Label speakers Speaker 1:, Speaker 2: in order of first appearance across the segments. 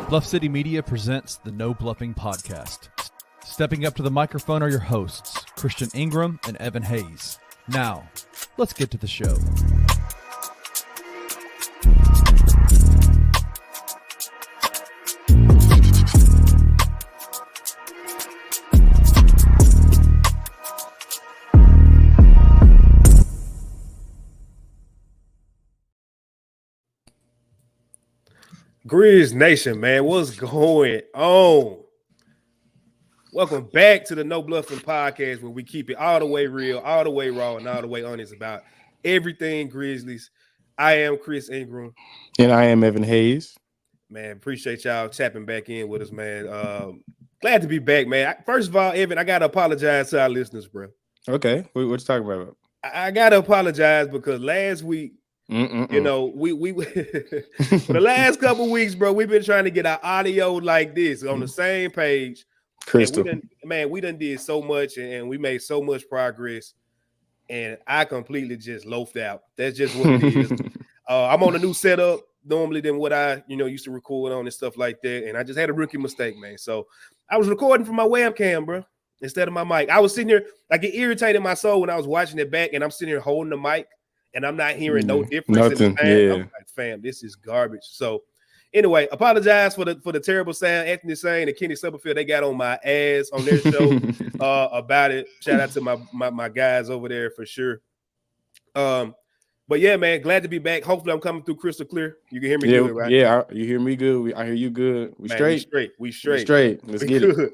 Speaker 1: Bluff City Media presents the No Bluffin podcast. Stepping up to the microphone are your hosts, Christian Ingram and Evan Hayes. Now, let's get to the show.
Speaker 2: Grizz Nation, man, what's going on? Welcome back to the No Bluffin podcast, where we keep it all the way real, all the way raw, and all the way honest about everything Grizzlies. I am Chris Ingram.
Speaker 3: And I am Evan Hayes.
Speaker 2: Man, appreciate y'all tapping back in with us, man. Glad to be back, man. First of all, Evan, I got to apologize to our listeners, bro.
Speaker 3: Okay, what you talking about?
Speaker 2: I got to apologize because last week, you know, we for the last couple of weeks, bro, we've been trying to get our audio like this on the same page.
Speaker 3: Crystal.
Speaker 2: We done did so much and we made so much progress, and I completely just loafed out. That's just what it is. I'm on a new setup normally than what I, used to record on and stuff like that, and I just had a rookie mistake, man. So I was recording from my webcam, bro, instead of my mic. I was sitting here, like, it irritated my soul when I was watching it back, and I'm sitting here holding the mic, and I'm not hearing no difference.
Speaker 3: Nothing.
Speaker 2: In the I'm like, fam, this is garbage. So anyway, apologize for the terrible sound. Anthony Sane and Kenny Summerfield, they got on my ass on their show about it. Shout out to my guys over there for sure. But yeah, man, glad to be back. Hopefully I'm coming through crystal clear. You can hear me good, right?
Speaker 3: Yeah, you hear me good. I hear you good. We straight.
Speaker 2: We straight.
Speaker 3: Let's get it.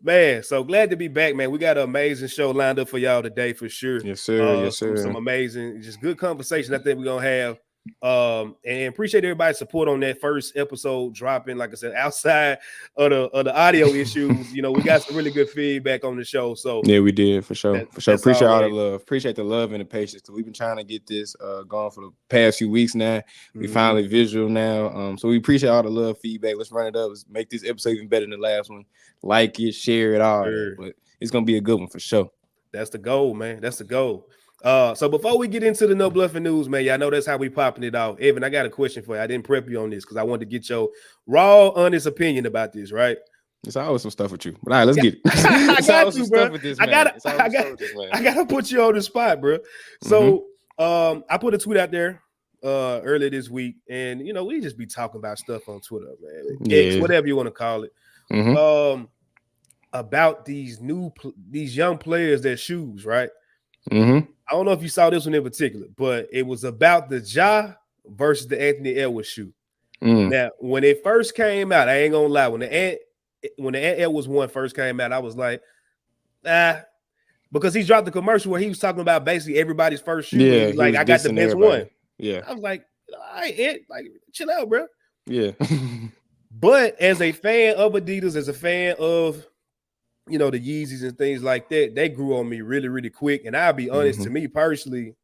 Speaker 2: Man, so glad to be back, man. We got an amazing show lined up for y'all today for sure.
Speaker 3: Yes, sir. Yes, sir.
Speaker 2: Some amazing, just good conversation I think we're gonna have. And appreciate everybody's support on that first episode dropping. Like I said, outside of the audio issues, we got some really good feedback on the show. So
Speaker 3: yeah, we did for sure. Appreciate all the love. Appreciate the love and the patience. We've been trying to get this going for the past few weeks now. We finally visual now. So we appreciate all the love, feedback. Let's run it up. Let's make this episode even better than the last one. Like it, share it all. Sure. But it's gonna be a good one for sure.
Speaker 2: That's the goal, man. That's the goal. So before we get into the No Bluffin news, man, y'all know that's how we popping it off. Evan, I got a question for you. I didn't prep you on this because I wanted to get your raw, honest opinion about this, right?
Speaker 3: There's always some stuff with you. But all right, let's get it.
Speaker 2: I got you, bro. I gotta put you on the spot, bro. So I put a tweet out there earlier this week, and we just be talking about stuff on Twitter, man. X, whatever you want to call it. About these young players, their shoes, right? I don't know if you saw this one in particular, but it was about the Ja versus the Anthony Edwards shoe. Now, when it first came out, I ain't gonna lie, when the Ant Edwards one first came out, I was like, because he dropped the commercial where he was talking about basically everybody's first shoe.
Speaker 3: Yeah,
Speaker 2: like, I got the best one.
Speaker 3: Yeah,
Speaker 2: I was like, all right, Ant, like, chill out, bro.
Speaker 3: Yeah.
Speaker 2: But as a fan of Adidas, as a fan of the Yeezys and things like that, they grew on me really, really quick. And I'll be honest, to me personally,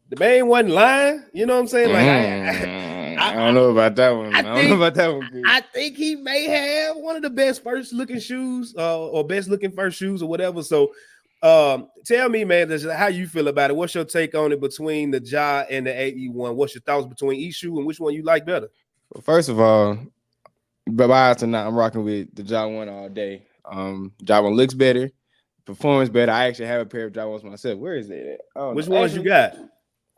Speaker 2: the man wasn't lying. You know what I'm saying? Like,
Speaker 3: I don't know about that one. I don't know about that one.
Speaker 2: I think he may have one of the best first looking shoes or best looking first shoes or whatever. So tell me, man, how you feel about it. What's your take on it between the Ja and the AE1? What's your thoughts between each shoe and which one you like better?
Speaker 3: Well, first of all, by tonight, I'm rocking with the Ja 1 all day. Ja 1 looks better, performs better. I actually have a pair of Ja 1s myself. Where is it at?
Speaker 2: Which ones you got?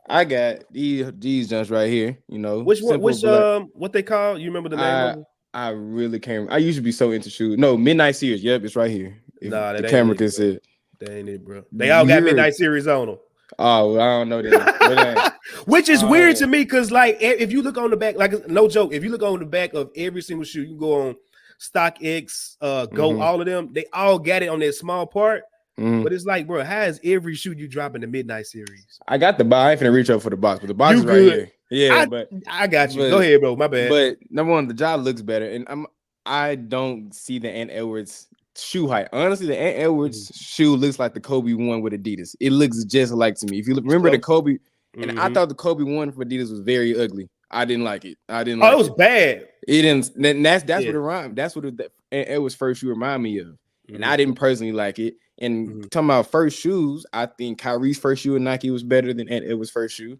Speaker 3: I got these jumps right here.
Speaker 2: Which one? Which what they call? You remember the name of them?
Speaker 3: I really can't. I used to be so into shoes. No, Midnight Series. Yep, it's right here. The camera can see it.
Speaker 2: That ain't it, bro. They all got Midnight Series on them.
Speaker 3: Oh, well, I don't know that.
Speaker 2: Which is weird to me because, like, if you look on the back, like, no joke, if you look on the back of every single shoe, you go on StockX, Go, all of them, they all got it on that small part. But it's like, bro, how is every shoe you drop in the Midnight Series?
Speaker 3: I got the box. I ain't finna reach up for the box, but the box is right here. Yeah,
Speaker 2: I got you. Go ahead, bro. My bad.
Speaker 3: But number one, the Ja looks better, and I don't see the Ant Edwards shoe height. Honestly, the Ant Edwards shoe looks like the Kobe one with Adidas. It looks just like to me. If you remember the Kobe, and I thought the Kobe one for Adidas was very ugly. I didn't like it. It
Speaker 2: was bad.
Speaker 3: It didn't. That's what it rhymed. That's what Ant Edwards first shoe remind me of, and I didn't personally like it. And talking about first shoes, I think Kyrie's first shoe in Nike was better than Ant Edwards' first shoe.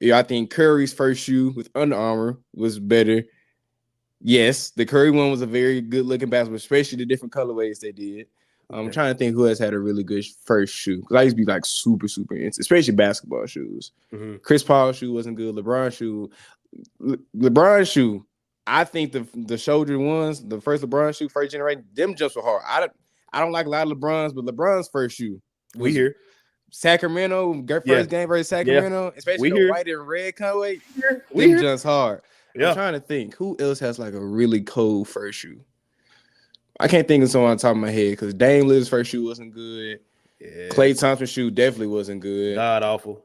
Speaker 3: Yeah, I think Curry's first shoe with Under Armour was better. Yes, the Curry one was a very good looking basketball, especially the different colorways they did. I'm trying to think who has had a really good first shoe, because I used to be like super into, especially basketball shoes. Chris Paul's shoe wasn't good. LeBron's shoe. I think the shoulder ones, the first LeBron shoe, first generation, them jumps were hard. I don't like a lot of LeBron's, but LeBron's first shoe.
Speaker 2: We here.
Speaker 3: Sacramento, first game versus Sacramento, especially the white and red colorway. Them jumps hard. I'm trying to think who else has like a really cold first shoe. I can't think of someone on top of my head because Dame Lillard's first shoe wasn't good. Yeah. Klay Thompson's shoe definitely wasn't good.
Speaker 2: God awful.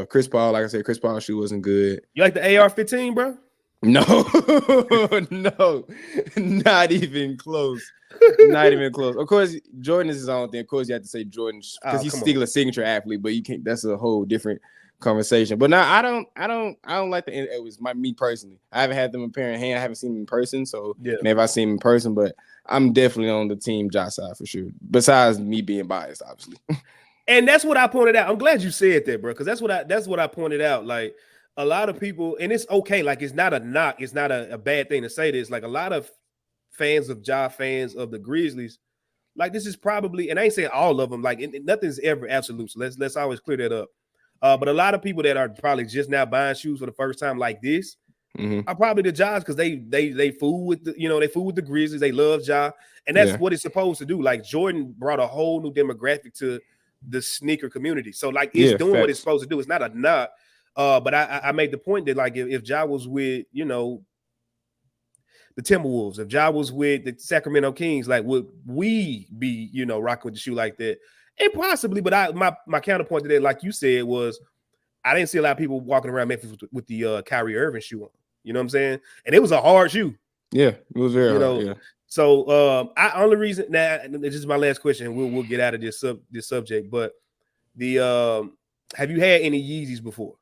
Speaker 3: Chris Paul, like I said, Chris Paul's shoe wasn't good.
Speaker 2: You like the AR-15, bro?
Speaker 3: No, no, not even close. Not even close. Of course, Jordan is his own thing. Of course, you have to say Jordan because he's still a signature athlete, but you can't. That's a whole different conversation. But now I don't like it was me personally. I haven't had them in pair in hand. I haven't seen them in person, so maybe I seen them in person. But I'm definitely on the team Josh side for sure. Besides me being biased, obviously.
Speaker 2: And that's what I pointed out. I'm glad you said that, bro, because that's what I pointed out. Like a lot of people, and it's okay. Like it's not a knock. It's not a bad thing to say this. Like a lot of fans of Ja, fans of the Grizzlies, like this is probably, and I ain't saying all of them. Like nothing's ever absolute. So let's always clear that up. But a lot of people that are probably just now buying shoes for the first time like this are probably the Ja's because they fool with the Grizzlies. They love Ja, and that's what it's supposed to do. Like Jordan brought a whole new demographic to the sneaker community. So like it's doing what it's supposed to do. It's not a knock. But I made the point that like if Ja was with the Timberwolves, if Ja was with the Sacramento Kings, like would we be rocking with the shoe like that? And possibly, but my counterpoint to that, like you said, was I didn't see a lot of people walking around Memphis with the Kyrie Irving shoe on. You know what I'm saying? And it was a hard shoe.
Speaker 3: Yeah, it was very hard. Yeah.
Speaker 2: So only reason now, this is my last question. We'll get out of this subject. But have you had any Yeezys before?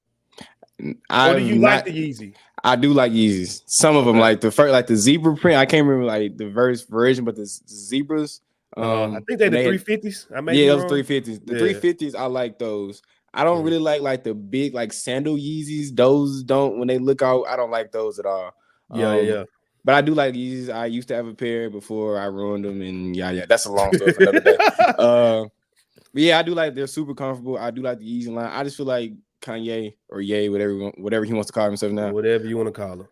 Speaker 2: Or do you like the Yeezy?
Speaker 3: I do like Yeezys. Some of them, like the first, like the zebra print. I can't remember like the version, but the zebras.
Speaker 2: I think they're the 350s.
Speaker 3: Those 350s. The 350s, I like those. I don't really like the big like sandal Yeezys. Those don't, when they look out, I don't like those at all.
Speaker 2: Yeah.
Speaker 3: But I do like Yeezys. I used to have a pair before I ruined them, and that's a long story for another day. But yeah, I do like, they're super comfortable. I do like the Yeezy line. I just feel like Kanye or Ye, whatever he wants to call himself now.
Speaker 2: Whatever you want to call him.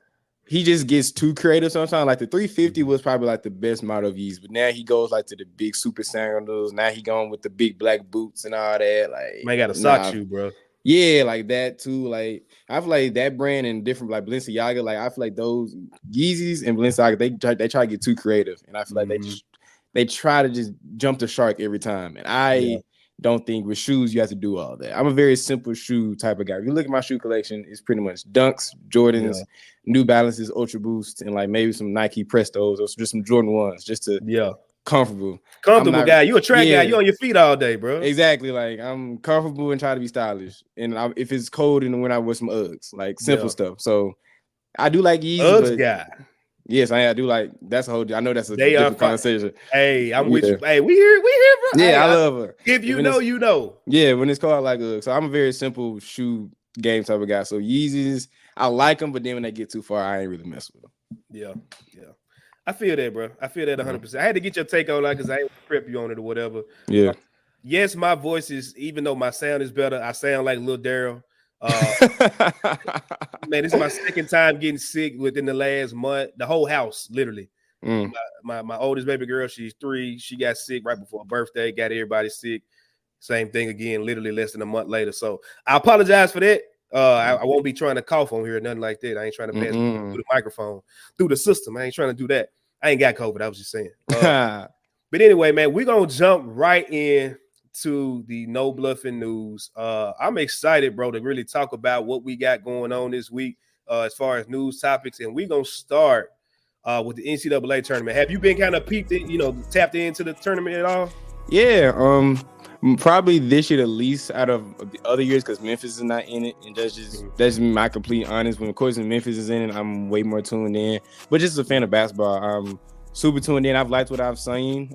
Speaker 3: He just gets too creative sometimes. Like the 350 was probably like the best model of Yeezy, but now he goes like to the big super sandals. Now he going with the big black boots and all that. Like,
Speaker 2: man, got a sock shoe, bro.
Speaker 3: Yeah, like that too. Like I feel like that brand and different like Balenciaga. Like I feel like those Yeezys and Balenciaga, they try to get too creative, and I feel like they try to just jump the shark every time. And I don't think with shoes you have to do all that. I'm a very simple shoe type of guy. If you look at my shoe collection, it's pretty much Dunks, Jordans, New Balances, Ultra Boost, and like maybe some Nike Prestos or just some Jordan 1s, just to comfortable
Speaker 2: guy. You a track guy. You on your feet all day, bro.
Speaker 3: Exactly. Like I'm comfortable and try to be stylish. And if it's cold in the winter, I wear some Uggs, like simple stuff. So I do like Yeezy.
Speaker 2: Uggs guy.
Speaker 3: Yes, I do like. That's a whole. I know that's a different conversation.
Speaker 2: Hey, I'm with you. Hey, we here, bro.
Speaker 3: Yeah,
Speaker 2: hey,
Speaker 3: I love her.
Speaker 2: If you know, you know.
Speaker 3: Yeah, when it's called, I like Uggs. So I'm a very simple shoe game type of guy. So Yeezys, I like them, but then when they get too far, I ain't really mess with them.
Speaker 2: Yeah. I feel that, bro. I feel that 100%. I had to get your take on that because I ain't prep you on it or whatever.
Speaker 3: Yeah.
Speaker 2: Yes, my voice is, even though my sound is better, I sound like Lil Daryl. Man, this is my second time getting sick within the last month. The whole house, literally. My oldest baby girl, she's 3. She got sick right before her birthday. Got everybody sick. Same thing again, literally less than a month later. So I apologize for that. I won't be trying to cough on here or nothing like that. I ain't trying to pass through the microphone, through the system. I ain't trying to do that. I ain't got COVID. I was just saying. But anyway, man, we're gonna jump right in to the No Bluffin news. I'm excited, bro, to really talk about what we got going on this week as far as news topics, and we're gonna start with the NCAA tournament. Have you been kind of tapped into the tournament at all?
Speaker 3: Yeah, probably this year the least out of the other years because Memphis is not in it, and that's my complete honest. When of course Memphis is in it, I'm way more tuned in. But just a fan of basketball, I'm super tuned in. I've liked what I've seen.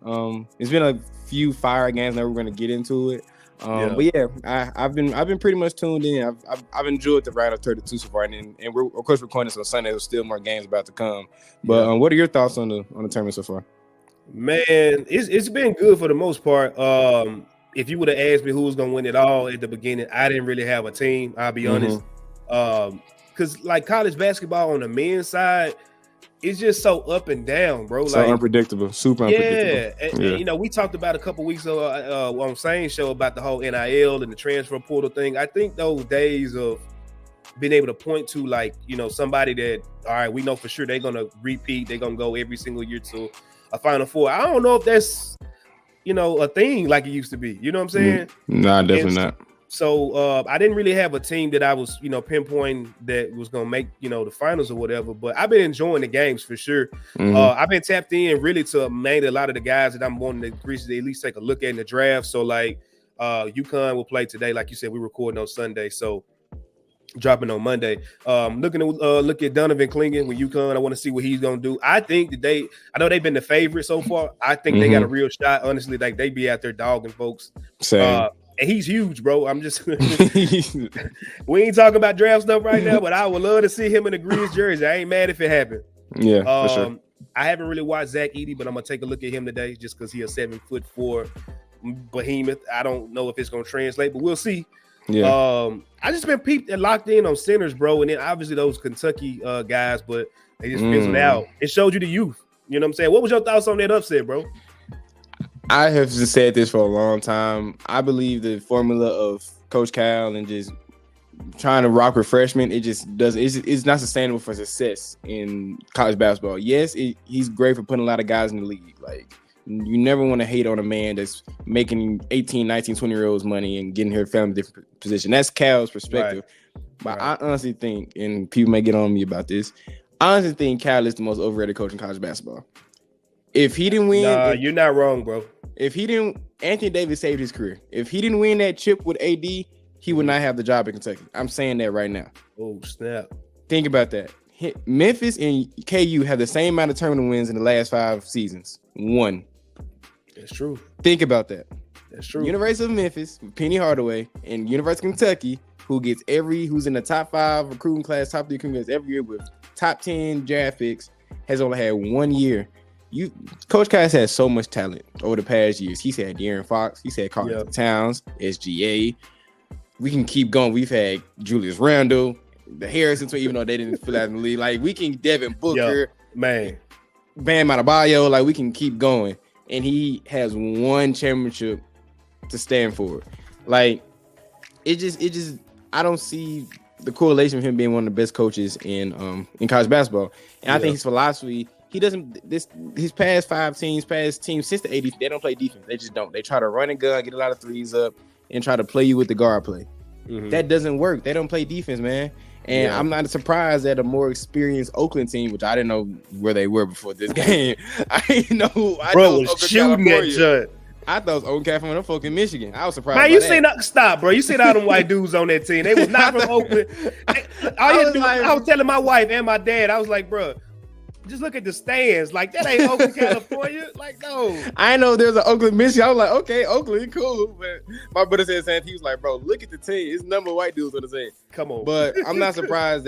Speaker 3: It's been a few fire games. Now we're going to get into it. But yeah, I've been pretty much tuned in. I've enjoyed the round of 32 so far, and we're of course recording this on Sunday. There's still more games about to come. But what are your thoughts on the tournament so far?
Speaker 2: Man, it's been good for the most part. If you would have asked me who was gonna win it all at the beginning, I didn't really have a team. I'll be honest. Because like college basketball on the men's side, it's just so up and down, bro.
Speaker 3: So like, unpredictable, super unpredictable.
Speaker 2: And, you know, we talked about a couple weeks ago on Same Show about the whole NIL and the transfer portal thing. I think those days of being able to point to, like, you know, somebody that, all right, we know for sure they're going to repeat. They're going to go every single year to a Final Four. I don't know if that's, you know, a thing like it used to be. You know what I'm saying?
Speaker 3: Nah, definitely not.
Speaker 2: So I didn't really have a team that I was, you know, pinpointing that was going to make, you know, the finals or whatever. But I've been enjoying the games for sure. I've been tapped in really to mainly a lot of the guys that I'm wanting the Grizzlies to at least take a look at in the draft. So like UConn will play today. Like you said, we're recording on Sunday. So dropping on Monday. Looking to look at Donovan Clingan with UConn. I want to see what he's going to do. I think that I know they've been the favorite so far. I think they got a real shot. Honestly, like they be out there dogging folks.
Speaker 3: Same.
Speaker 2: And he's huge, bro. I'm just we ain't talking about draft stuff right now, but I would love to see him in the Grizz jersey. I ain't mad if it happened.
Speaker 3: Yeah, for sure.
Speaker 2: I haven't really watched Zach Edey, but I'm gonna take a look at him today just because he's a 7'4" behemoth. I don't know if it's gonna translate, but we'll see.
Speaker 3: Yeah.
Speaker 2: I just been peeped and locked in on centers, bro, and then obviously those Kentucky guys, but they just fizzled out. It showed you the youth. You know what I'm saying? What was your thoughts on that upset, bro?
Speaker 3: I have just said this for a long time. I believe the formula of Coach Cal and just trying to rock with freshmen, it just doesn't. It's not sustainable for success in college basketball. Yes, he's great for putting a lot of guys in the league. Like, you never want to hate on a man that's making 18, 19, 20-year-olds money and getting her family different position. That's Cal's perspective. Right. But I honestly think, and people may get on me about this, I honestly think Cal is the most overrated coach in college basketball. If he didn't win,
Speaker 2: you're not wrong, bro.
Speaker 3: If he didn't, Anthony Davis saved his career. If he didn't win that chip with AD, he would not have the job in Kentucky. I'm saying that right now.
Speaker 2: Oh, snap.
Speaker 3: Think about that. Memphis and KU have the same amount of tournament wins in the last 5 seasons. 1.
Speaker 2: That's true.
Speaker 3: Think about that.
Speaker 2: That's true.
Speaker 3: University of Memphis, Penny Hardaway, and University of Kentucky, who's in the top 5 recruiting class, top 3 recruiting class every year with top 10 draft picks, has only had 1 year. Coach Cal has had so much talent over the past years. He's had De'Aaron Fox. He's had Carl Towns, SGA. We can keep going. We've had Julius Randle, the Harrison, even though they didn't fill out in the league. Like, we can Devin Booker,
Speaker 2: man,
Speaker 3: Bam Adebayo. Like, we can keep going. And he has 1 championship to stand for. Like, it just I don't see the correlation of him being one of the best coaches in college basketball. And I think his philosophy. He doesn't. His past 5 teams, since the 80s, they don't play defense. They just don't. They try to run and gun, get a lot of threes up, and try to play you with the guard play. That doesn't work. They don't play defense, man. And I'm not surprised that a more experienced Oakland team, which I didn't know where they were before this game. I didn't know.
Speaker 2: Bro was shooting that judge.
Speaker 3: I thought it was Oakland California. I'm fucking Michigan. I was surprised.
Speaker 2: Man, you seen that? Stop, bro. You seen all them white dudes on that team? They was not from Oakland. I was telling my wife and my dad. I was like, bro, just look at the stands. Like, that ain't Oakland, California. Like, no.
Speaker 3: I know there's an Oakland, Michigan. I was like, okay, Oakland, cool. But my brother said something. He was like, bro, look at the team. It's number of white dudes on the team.
Speaker 2: Come on.
Speaker 3: But I'm not surprised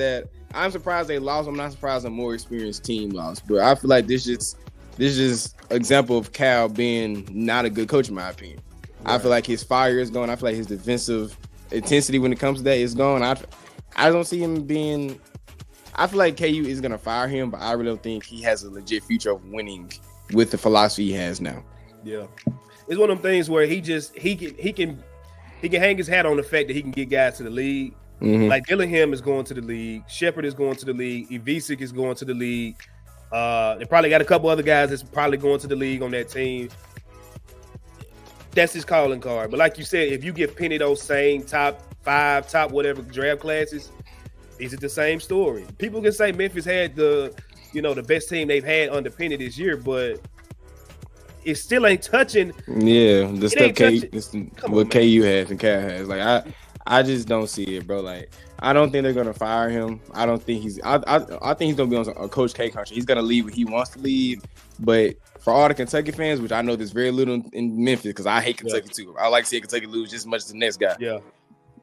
Speaker 3: I'm surprised they lost. I'm not surprised a more experienced team lost. But I feel like this is example of Cal being not a good coach, in my opinion. Right. I feel like his fire is gone. I feel like his defensive intensity when it comes to that is gone. I don't see him being. I feel like KU is gonna fire him, but I really don't think he has a legit future of winning with the philosophy he has now.
Speaker 2: Yeah, it's one of them things where he can hang his hat on the fact that he can get guys to the league. Like Dillingham is going to the league, Shepard is going to the league, Ivisic is going to the league. They probably got a couple other guys that's probably going to the league on that team. That's his calling card. But like you said, if you give Penny those same top 5, top whatever draft classes, is it the same story? People can say Memphis had the best team they've had under Penny this year, but it still ain't touching.
Speaker 3: Yeah, the stuff what KU has and Cal has. Like I just don't see it, bro. Like, I don't think they're gonna fire him. I don't think he's. I think he's gonna be on a Coach K contract. He's gonna leave when he wants to leave. But for all the Kentucky fans, which I know there's very little in Memphis, because I hate Kentucky too. I like seeing Kentucky lose just as much as the next guy.
Speaker 2: Yeah,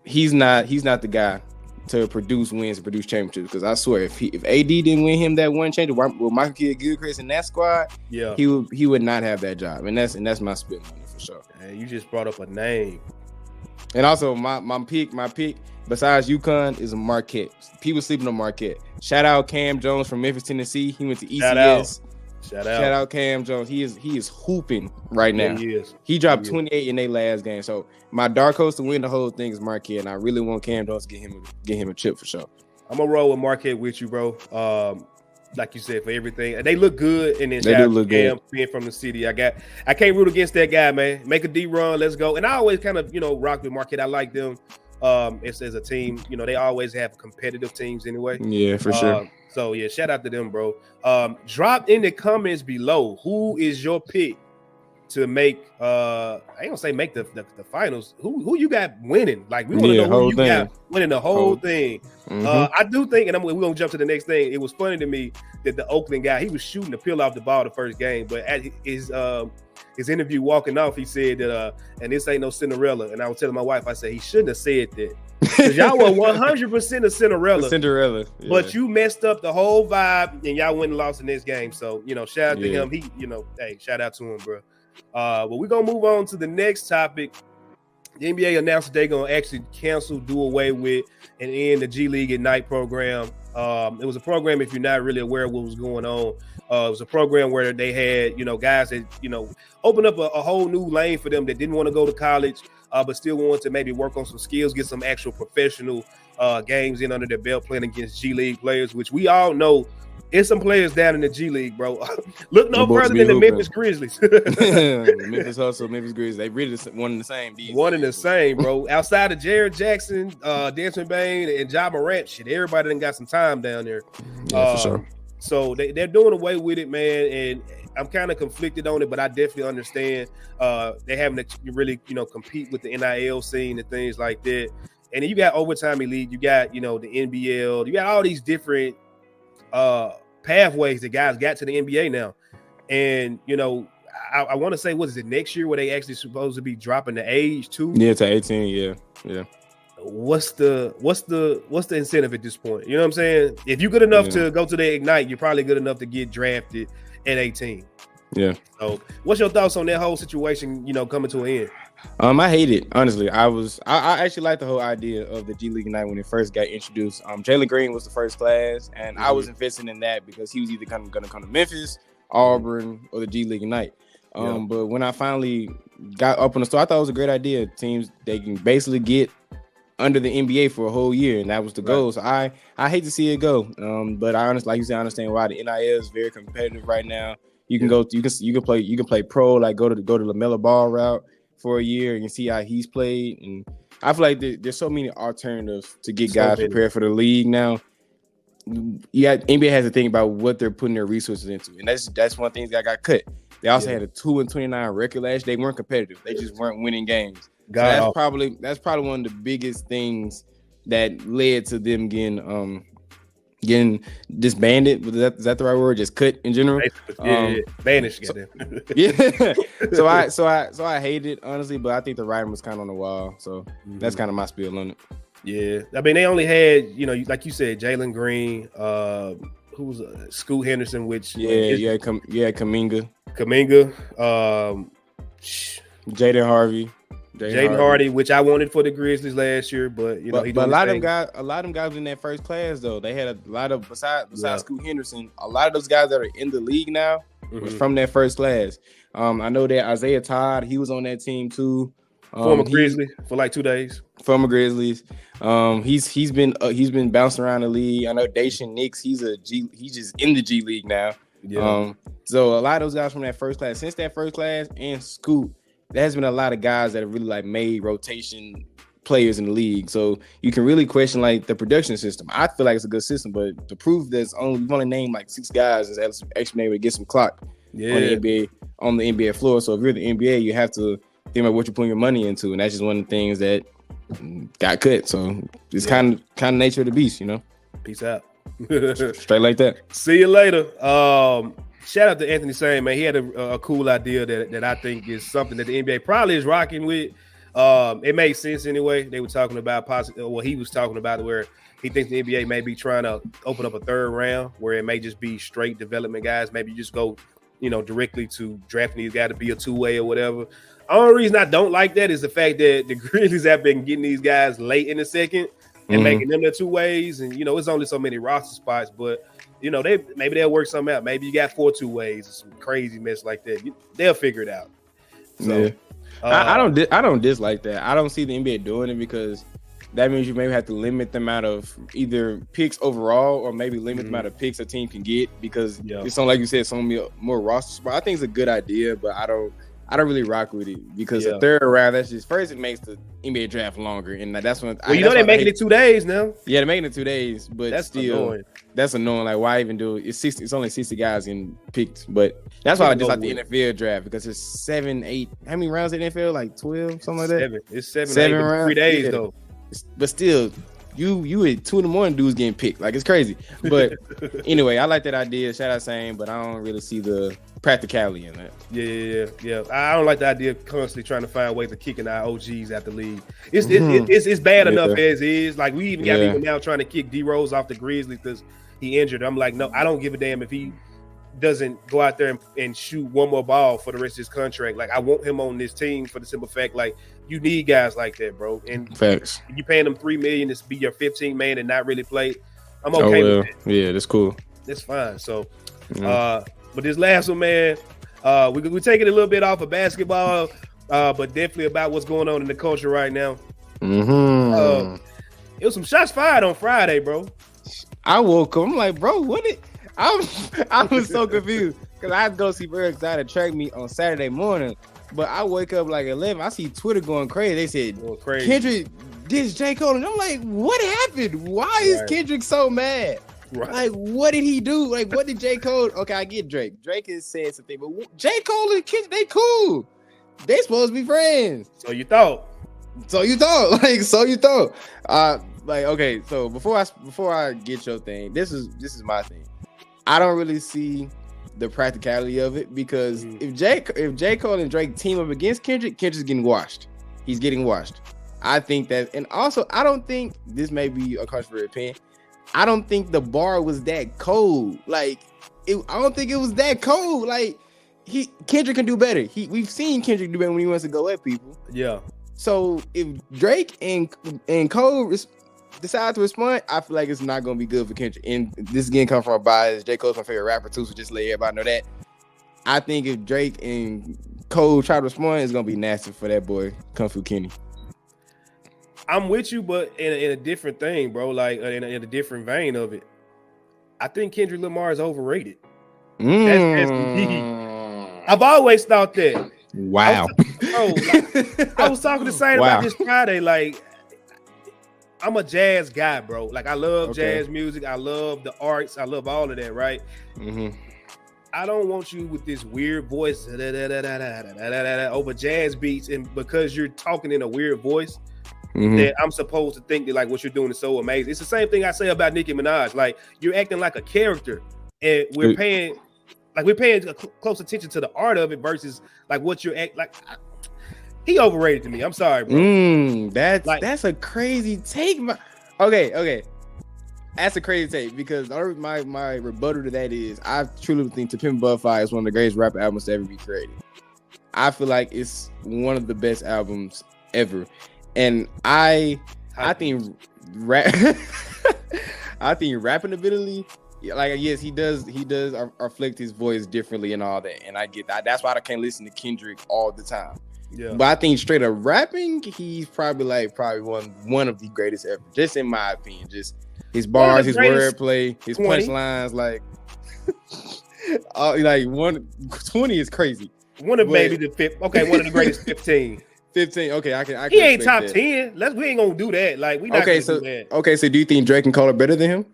Speaker 3: he's not the guy to produce wins and produce championships. Because I swear, if AD didn't win him that one championship with Michael Kidd-Gilchrist in that squad, he would not have that job. And that's my spin on it for sure.
Speaker 2: Man, you just brought up a name.
Speaker 3: And also my pick besides UConn is Marquette. People sleeping on Marquette. Shout out Cam Jones from Memphis, Tennessee. He went to ECS. Shout out Cam Jones. He is hooping right now.
Speaker 2: Yeah,
Speaker 3: he dropped 28 in their last game. So my dark horse to win the whole thing is Marquette, and I really want Cam Jones to get him a chip for sure.
Speaker 2: I'm gonna roll with Marquette with you, bro. Like you said, for everything, they look good, and then
Speaker 3: they do look good.
Speaker 2: Being from the city, I can't root against that guy, man. Make a D run, let's go. And I always kind of rock with Marquette. I like them. As a team, they always have competitive teams anyway.
Speaker 3: Yeah, for sure.
Speaker 2: So yeah, shout out to them, bro. Drop in the comments below who is your pick to make. I ain't gonna say make the finals. Who you got winning? Like we want to know who you got winning the whole thing. Mm-hmm. I do think, and we're gonna jump to the next thing. It was funny to me that the Oakland guy, he was shooting the peel off the ball the first game, but at his interview walking off, he said that and this ain't no Cinderella. And I was telling my wife, I said he shouldn't have said that. Because y'all were 100% a Cinderella.
Speaker 3: Yeah.
Speaker 2: But you messed up the whole vibe and y'all went and lost in this game. So, shout out to him. He, hey, shout out to him, bro. But we're gonna move on to the next topic. The NBA announced that they're gonna actually do away with, and end the G League Ignite program. It was a program, if you're not really aware of what was going on, it was a program where they had, guys that, opened up a whole new lane for them that didn't want to go to college, but still wanted to maybe work on some skills, get some actual professional games in under their belt playing against G League players, which we all know there's some players down in the G League, bro. Look no further than the Memphis Grizzlies.
Speaker 3: Memphis Hustle, Memphis Grizzlies. They really one and the same.
Speaker 2: One and the same, bro. Outside of Jared Jackson, Desmond Bain, and Ja Morant, shit, everybody done got some time down there.
Speaker 3: Yeah, for sure.
Speaker 2: So they're doing away with it, man, and I'm kind of conflicted on it, but I definitely understand they having to really, compete with the NIL scene and things like that. And then you got Overtime Elite, you got, the NBL, you got all these different pathways that guys got to the NBA now. And, I want to say, what is it, next year where they actually supposed to be dropping the age too?
Speaker 3: Yeah, to 18, yeah.
Speaker 2: What's the incentive at this point? You know what I'm saying? If you're good enough to go to the Ignite, you're probably good enough to get drafted at 18.
Speaker 3: Yeah.
Speaker 2: So what's your thoughts on that whole situation, coming to an end?
Speaker 3: I hate it, honestly. I actually like the whole idea of the G League Ignite when it first got introduced. Jalen Green was the first class, and I was investing in that because he was either going to come to Memphis, Auburn, or the G League Ignite. But when I finally got up on the store, I thought it was a great idea. Teams, they can basically get under the NBA for a whole year, and that was the goal. So I hate to see it go. But I honestly, like you said, I understand why. The NIL is very competitive right now. You can you can play pro, like go to LaMelo Ball route for a year and see how he's played. And I feel like there's so many alternatives to get guys prepared for the league now. Yeah, NBA has to think about what they're putting their resources into, and that's one thing that got cut. They also had a 2-29 record last year. They weren't competitive. They just weren't winning games. So that's probably one of the biggest things that led to them getting disbanded. Is that the right word? Just cut in general.
Speaker 2: Banished.
Speaker 3: So I hate it, honestly, but I think the writing was kind of on the wall. So that's kind of my spiel on it.
Speaker 2: Yeah, I mean, they only had, like you said, Jalen Green, who was Scoot Henderson, which
Speaker 3: Kuminga, Jaden Hardy,
Speaker 2: which I wanted for the Grizzlies last year, but
Speaker 3: a lot of them guys in that first class though. They had a lot of besides Scoot Henderson, a lot of those guys that are in the league now was from that first class. I know that Isaiah Todd, he was on that team too.
Speaker 2: Former Grizzly for like 2 days.
Speaker 3: Former Grizzlies. He's been bouncing around the league. I know Dacian Nix, he's just in the G League now. Yeah. So a lot of those guys from that first class, since that first class and Scoot, there has been a lot of guys that have really like made rotation players in the league. So you can really question like the production system. I feel like it's a good system, but to prove we've only named like 6 guys is actually able to get some clock on the NBA floor. So if you're the NBA, you have to think about what you're putting your money into, and that's just one of the things that got cut. So it's kind of nature of the beast, you know.
Speaker 2: Peace out.
Speaker 3: Straight like that.
Speaker 2: See you later. Shout out to Anthony Sane, man. He had a cool idea that I think is something that the NBA probably is rocking with. It made sense anyway. They were talking about he was talking about where he thinks the NBA may be trying to open up a third round where it may just be straight development guys. Maybe you just go, directly to drafting these guys to be a two-way or whatever. Only reason I don't like that is the fact that the Grizzlies have been getting these guys late in the second and making them their two ways. And, it's only so many roster spots, but, maybe they'll work something out. Maybe you got 4 two ways or some crazy mess like that. They'll figure it out. So,
Speaker 3: yeah. I don't dislike that. I don't see the NBA doing it because that means you maybe have to limit the amount of either picks overall or maybe limit the amount of picks a team can get because it's not like you said, so many more roster spots. I think it's a good idea, but I don't really rock with it because the third round, that's just first it makes the NBA draft longer, and that's when
Speaker 2: they're making it 2 days now.
Speaker 3: Yeah, they're making it 2 days, but that's still annoying. That's annoying. Like, why even do it? It's only 60 guys getting picked, but that's why I just like the NFL draft because it's 7, 8. How many rounds in the NFL? Like 12, something like that.
Speaker 2: 7. It's 7 rounds. 3 days though.
Speaker 3: But still, you at 2 a.m. dudes getting picked. Like, it's crazy. But anyway, I like that idea. Shout out Sane, but I don't really see the practicality in that.
Speaker 2: Yeah. I don't like the idea of constantly trying to find ways of kicking our OGs out the league. It's bad enough as is. Like, we even got people now trying to kick D Rose off the Grizzlies because he injured. I'm like, no, I don't give a damn if he doesn't go out there and shoot one more ball for the rest of his contract. Like, I want him on this team for the simple fact, like, you need guys like that, bro. And
Speaker 3: facts.
Speaker 2: You paying them $3 million to be your 15 man and not really play. I'm okay with that.
Speaker 3: Yeah, that's cool.
Speaker 2: That's fine. So, but this last one, man, we take it a little bit off of basketball, but definitely about what's going on in the culture right now. It was some shots fired on Friday, bro.
Speaker 3: I woke up. I'm like, bro, I was so confused because I had to go see Bird Exotic track me on Saturday morning, but I wake up like 11. I see Twitter going crazy. They said Kendrick dissed J. Cole, and I'm like, what happened? Why is Kendrick so mad? Right. Like, what did he do? Like, what did J. Cole? Okay, I get Drake. Drake is saying something, but J. Cole and Kendrick, they cool. They supposed to be friends.
Speaker 2: So you thought.
Speaker 3: Like, okay, so before I get your thing, this is my thing. I don't really see the practicality of it because if J. Cole and Drake team up against Kendrick, Kendrick's getting washed. He's getting washed. I think that, and also I don't think this may be a controversial opinion. I don't think the bar was that cold. Like, I don't think it was that cold. Like, Kendrick can do better. We've seen Kendrick do better when he wants to go at people.
Speaker 2: Yeah.
Speaker 3: So if Drake and Cole decide to respond, I feel like it's not going to be good for Kendrick. And this again comes from a bias. J. Cole's my favorite rapper too, so just let everybody know that. I think if Drake and Cole try to respond, it's going to be nasty for that boy, Kung Fu Kenny.
Speaker 2: I'm with you, but in a different thing, bro. Like in a different vein of it. I think Kendrick Lamar is overrated. That's me. I've always thought that.
Speaker 3: Wow.
Speaker 2: I was talking to Saint about this Friday. Like, I'm a jazz guy, bro. Like, I love jazz music. I love the arts. I love all of that, right? I don't want you with this weird voice over jazz beats, and because you're talking in a weird voice, that I'm supposed to think that like what you're doing is so amazing. It's the same thing I say about Nicki Minaj. Like, you're acting like a character, and we're paying close attention to the art of it versus like what you're like. He overrated to me. I'm sorry, bro.
Speaker 3: That's a crazy take. Okay. That's a crazy take because my rebuttal to that is I truly think To Pimp a Butterfly is one of the greatest rap albums to ever be created. I feel like it's one of the best albums ever. And I think rapping ability, like, yes, he does reflect his voice differently and all that, and I get that. That's why I can't listen to Kendrick all the time. Yeah, but I think straight up rapping, he's probably one of the greatest ever, just in my opinion. Just his bars, his wordplay, his punchlines, like 20 is crazy.
Speaker 2: One of the greatest 15.
Speaker 3: 15. Okay, I can.
Speaker 2: He ain't top 10. We ain't gonna do that. Like, we not gonna do that.
Speaker 3: Okay, so do you think Drake and Cole are better than him?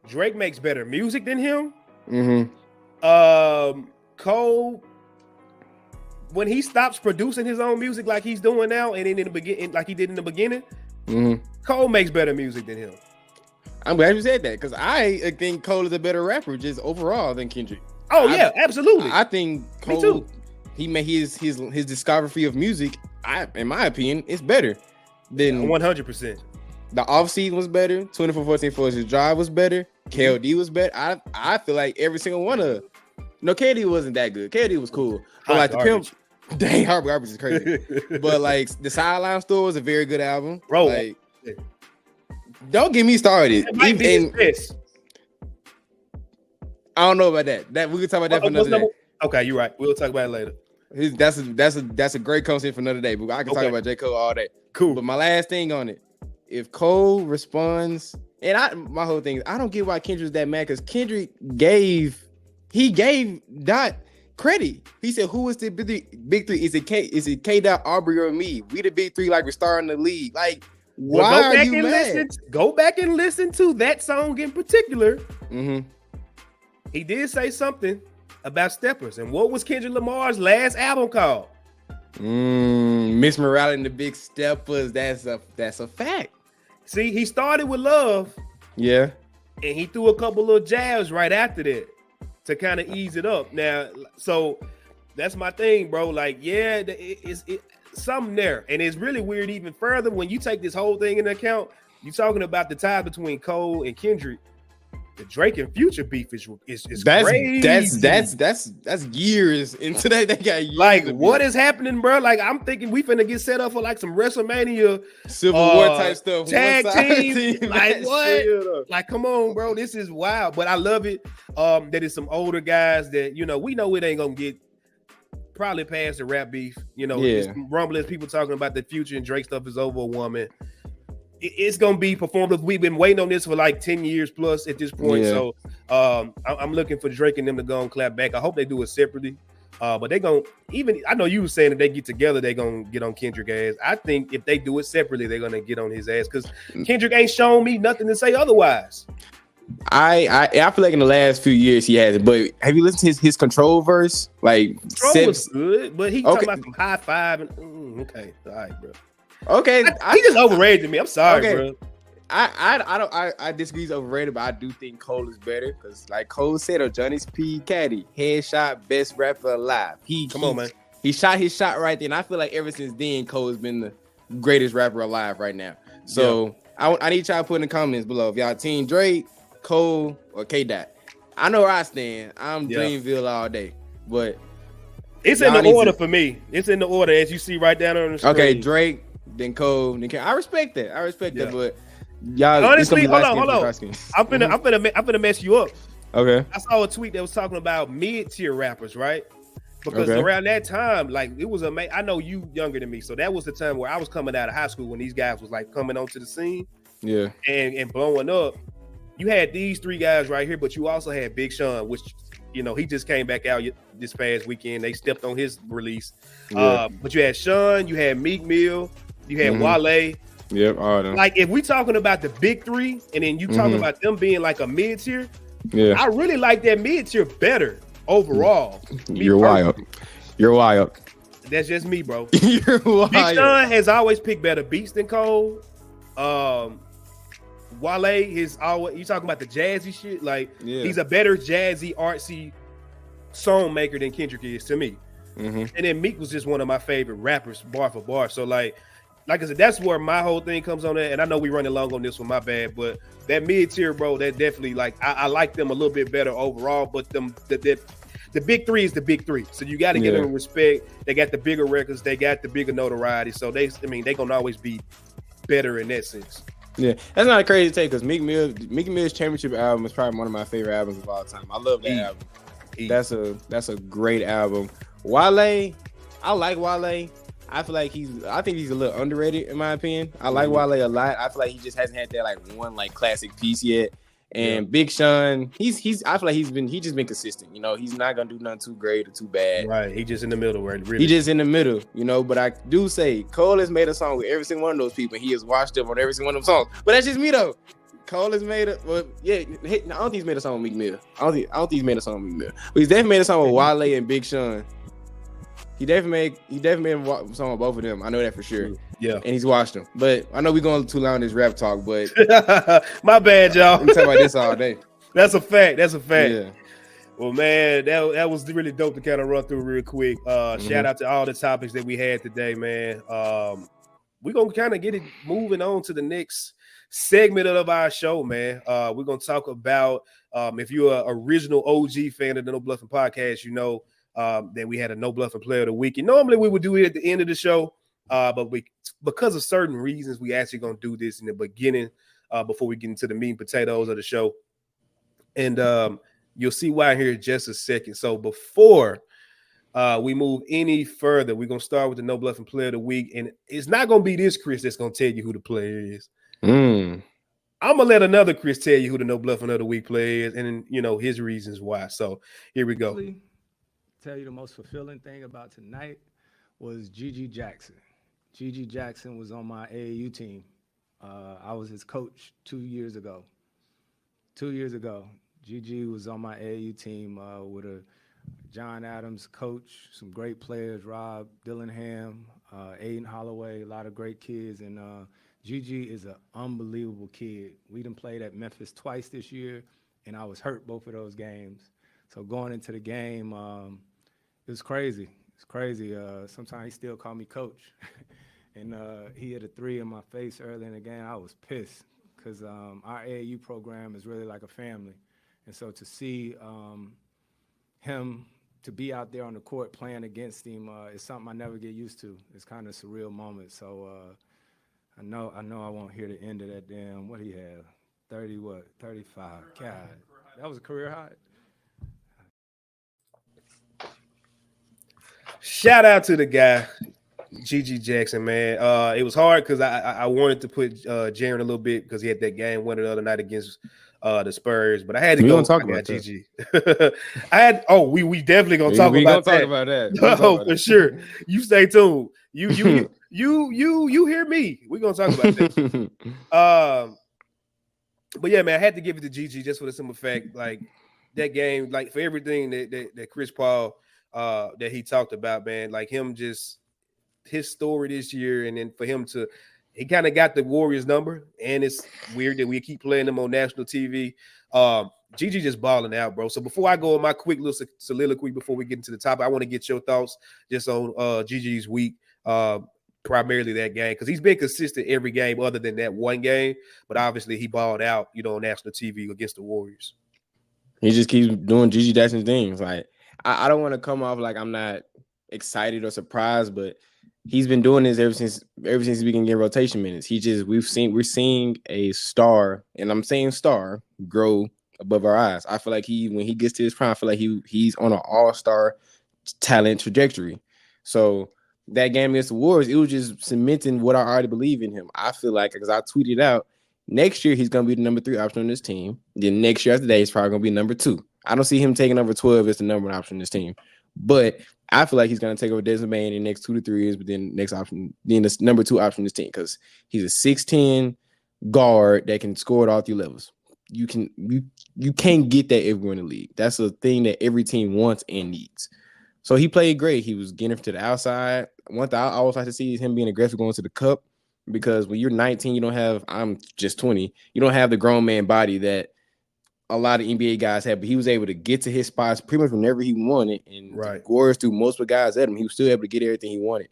Speaker 2: Drake makes better music than him. Cole when he stops producing his own music like he's doing now, and in the beginning, like he did in the beginning, Cole makes better music than him.
Speaker 3: I'm glad you said that because I think Cole is a better rapper just overall than Kendrick.
Speaker 2: Oh yeah, absolutely.
Speaker 3: I think Cole,
Speaker 2: me too.
Speaker 3: He made his discography of music. In my opinion, it's better than
Speaker 2: 100%.
Speaker 3: The offseason was better. 24-14 Forces Drive was better. KLD was better. I feel like every single one of. No, KLD wasn't that good. KLD was cool, but like
Speaker 2: garbage.
Speaker 3: the Pimp, dang, garbage is crazy. But like the Sideline Store was a very good album,
Speaker 2: bro.
Speaker 3: Like, don't get me started.
Speaker 2: It might be this.
Speaker 3: I don't know about that. That we can talk about that for another day.
Speaker 2: Okay, you're right. We'll talk about it later.
Speaker 3: That's a great conversation for another day. But I can talk about J. Cole all day.
Speaker 2: Cool.
Speaker 3: But my last thing on it, if Cole responds, and my whole thing is I don't get why Kendrick's that mad because Kendrick gave Dot credit. He said, "Who is the big three? Is it K. Dot, Aubrey, or me? We the big three, like we're starting the league. Like, why are you mad?"
Speaker 2: Go back and listen to that song in particular.
Speaker 3: Mm-hmm.
Speaker 2: He did say something about steppers. And what was Kendrick Lamar's last album called?
Speaker 3: Miss Morality and the Big Steppers. That's a fact.
Speaker 2: See, he started with Love.
Speaker 3: Yeah. And
Speaker 2: he threw a couple little jabs right after that to kind of ease it up. Now, so that's my thing, bro. Like, yeah, it's something there. And it's really weird even further when you take this whole thing into account. You're talking about the tie between Cole and Kendrick. The Drake and Future beef is crazy. That's years into that. They got years.
Speaker 3: Like,
Speaker 2: what is happening, bro? Like, I'm thinking we finna get set up for like some WrestleMania
Speaker 3: Civil War type stuff.
Speaker 2: Tag team. Like, what? Like, come on, bro. This is wild. But I love it. That it's some older guys that, you know, we know it ain't gonna get probably past the rap beef. You know, rumblings, people talking about the Future and Drake stuff is over a woman. It's gonna be performed. We've been waiting on this for like 10 years plus at this point. Yeah. So I'm looking for Drake and them to go and clap back. I hope they do it separately. But they gonna I know you were saying if they get together, they gonna get on Kendrick ass. I think if they do it separately, they're gonna get on his ass because Kendrick ain't shown me nothing to say otherwise.
Speaker 3: I feel like in the last few years he has it, but have you listened to his Control verse? Like
Speaker 2: Control was good, but he talking about some high five and okay, all right, bro.
Speaker 3: Okay,
Speaker 2: he just overrated me. I'm sorry, bro.
Speaker 3: I disagree. He's overrated, but I do think Cole is better because, like Cole said, or Johnny's P. Caddy, headshot, best rapper alive. Come on, man. He shot his shot right there, and I feel like ever since then, Cole has been the greatest rapper alive right now. So I need y'all to put in the comments below if y'all team Drake, Cole, or K. Dot. I know where I stand. I'm Dreamville all day, but
Speaker 2: it's in the order for me. It's in the order as you see right down on the screen.
Speaker 3: Okay, Drake. Then Cole, then I respect that. That, but y'all
Speaker 2: honestly, hold on. I'm finna mess you up.
Speaker 3: Okay.
Speaker 2: I saw a tweet that was talking about mid-tier rappers, right? Because around that time, like it was I know you younger than me, so that was the time where I was coming out of high school when these guys was like coming onto the scene, and blowing up. You had these three guys right here, but you also had Big Sean, which you know he just came back out this past weekend. They stepped on his release, but you had Sean, you had Meek Mill. You had Wale.
Speaker 3: Yep, all of them.
Speaker 2: Like if we talking about the big three, and then you talking about them being like a mid tier, I really like that mid tier better overall.
Speaker 3: You're wild. You're wild.
Speaker 2: That's just me, bro.
Speaker 3: You're wild.
Speaker 2: Big Sean has always picked better beats than Cole. Wale is always you talking about the jazzy shit. Like he's a better jazzy, artsy song maker than Kendrick is to me. And then Meek was just one of my favorite rappers, bar for bar. So like I said, that's where my whole thing comes on that. And I know we running long on this one, my bad. But that mid tier, bro, that definitely like I like them a little bit better overall. But the big three is the big three. So you got to give them respect. They got the bigger records, they got the bigger notoriety. So they gonna always be better in that sense.
Speaker 3: Yeah, that's not a crazy take because Meek Mill's Championship album is probably one of my favorite albums of all time. I love that album. That's a great album. Wale, I like Wale. I think he's a little underrated in my opinion. I like Wale a lot. I feel like he just hasn't had that like one like classic piece yet. And Big Sean, I feel like he's just been consistent. You know, he's not gonna do nothing too great or too bad.
Speaker 2: Right. He just in the middle, right? Really.
Speaker 3: He just in the middle, you know. But I do say Cole has made a song with every single one of those people. And he has watched them on every single one of them songs. But that's just me though. Cole has made I don't think he's made a song with Meek Mill. I don't think he's made a song with Meek Mill. But he's definitely made a song with Wale and Big Sean. He definitely made some of both of them. I know that for sure.
Speaker 2: Yeah.
Speaker 3: And he's watched them. But I know we're going too long in this rap talk, but
Speaker 2: my bad, y'all.
Speaker 3: We can talk about this all day.
Speaker 2: That's a fact.
Speaker 3: Yeah.
Speaker 2: Well, man, that was really dope to kind of run through real quick. Shout out to all the topics that we had today, man. We're going to kind of get it moving on to the next segment of our show, man. We're going to talk about, if you're an original OG fan of the No Bluffin podcast, you know that we had a No Bluffin player of the week. And normally we would do it at the end of the show, but because of certain reasons, we actually going to do this in the beginning before we get into the meat and potatoes of the show. And you'll see why here in just a second. So before we move any further, we're going to start with the No Bluffin player of the week. And it's not going to be this Chris that's going to tell you who the player is. I'm going to let another Chris tell you who the No Bluffin of the week player is and, you know, his reasons why. So here we go.
Speaker 4: Tell you the most fulfilling thing about tonight was Gigi Jackson. Gigi Jackson was on my AAU team. I was his coach 2 years ago. 2 years ago, Gigi was on my AAU team with a John Adams coach, some great players, Rob Dillingham, Aiden Holloway, a lot of great kids. And Gigi is an unbelievable kid. We done played at Memphis twice this year, and I was hurt both of those games. So going into the game, it was crazy. It's crazy. Sometimes he still call me coach. And he hit a three in my face early in the game. I was pissed because our AAU program is really like a family. And so to see him to be out there on the court playing against him is something I never get used to. It's kind of a surreal moment. So I know I won't hear the end of that damn, what he had, 35. God, that was a career high.
Speaker 2: Shout out to the guy, Gigi Jackson, man. It was hard because I wanted to put Jaren a little bit because he had that game winner the other night against the Spurs, but I had to go
Speaker 3: talk about
Speaker 2: Gigi. We definitely gonna talk about that. No, for sure. You stay tuned. You hear me. We're gonna talk about that. But yeah, man, I had to give it to Gigi just for the simple fact, like that game, like for everything that Chris Paul that he talked about, man, like him just his story this year, and then for him to he kind of got the Warriors number, and it's weird that we keep playing them on national TV. Gigi just balling out, bro. So before I go on my quick little soliloquy before we get into the topic, I want to get your thoughts just on Gigi's week, primarily that game, because he's been consistent every game other than that one game, but obviously he balled out, you know, on national TV against the Warriors.
Speaker 3: He just keeps doing Gigi Jackson's things. Like I don't want to come off like I'm not excited or surprised, but he's been doing this ever since we can get rotation minutes. We're seeing a star, and I'm saying star, grow above our eyes. I feel like when he gets to his prime, I feel like he's on an all-star talent trajectory. So that game against the Warriors, it was just cementing what I already believe in him. I feel like, because I tweeted out, next year he's gonna be the number 3 option on this team. Then next year after that, he's probably gonna be number 2. I don't see him taking number 12 as the number 1 option on this team. But I feel like he's going to take over Desmond Bane in the next 2 to 3 years, but then next option, then the number 2 option in this team, because he's a 6'10" guard that can score at all 3 levels. You can't get that everywhere in the league. That's a thing that every team wants and needs. So he played great. He was getting to the outside. One thing I always like to see is him being aggressive going to the cup, because when you're 19, I'm just 20. You don't have the grown man body that a lot of NBA guys have, but he was able to get to his spots pretty much whenever he wanted, and right. Warriors threw multiple guys at him. He was still able to get everything he wanted.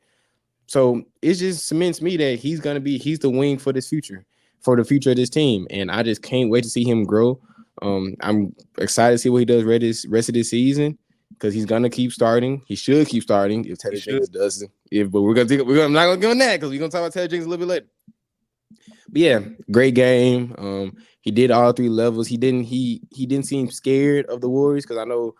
Speaker 3: So it just cements me that he's the wing for this future, for the future of this team, and I just can't wait to see him grow. I'm excited to see what he does rest of this season, because he's gonna keep starting. He should keep starting if Taylor Jenkins doesn't. But I'm not gonna go on that, because we're gonna talk about Taylor Jenkins a little bit later. But yeah, great game. He did all 3 levels. He didn't seem scared of the Warriors, because I know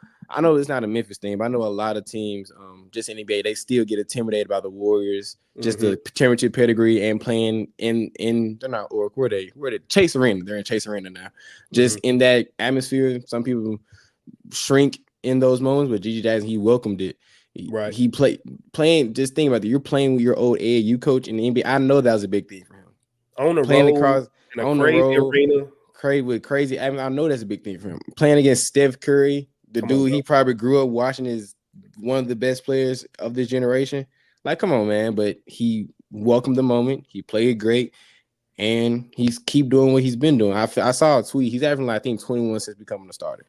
Speaker 3: it's not a Memphis thing, but I know a lot of teams, just in NBA, they still get intimidated by the Warriors, just the championship pedigree and playing in they're not Oracle, where they Chase Arena. They're in Chase Arena now. Just in that atmosphere, some people shrink in those moments, but Gigi Jackson, he welcomed it. Right. He playing. Just think about it. You're playing with your old AAU coach in the NBA. I know that was a big thing for him.
Speaker 2: On the
Speaker 3: playing
Speaker 2: road,
Speaker 3: across on the road, arena. Crazy. I know that's a big thing for him. Playing against Steph Curry, the dude he probably grew up watching his one of the best players of this generation. Like, come on, man. But he welcomed the moment. He played great. And he's keep doing what he's been doing. I saw a tweet. He's averaging, I think, 21 since becoming a starter.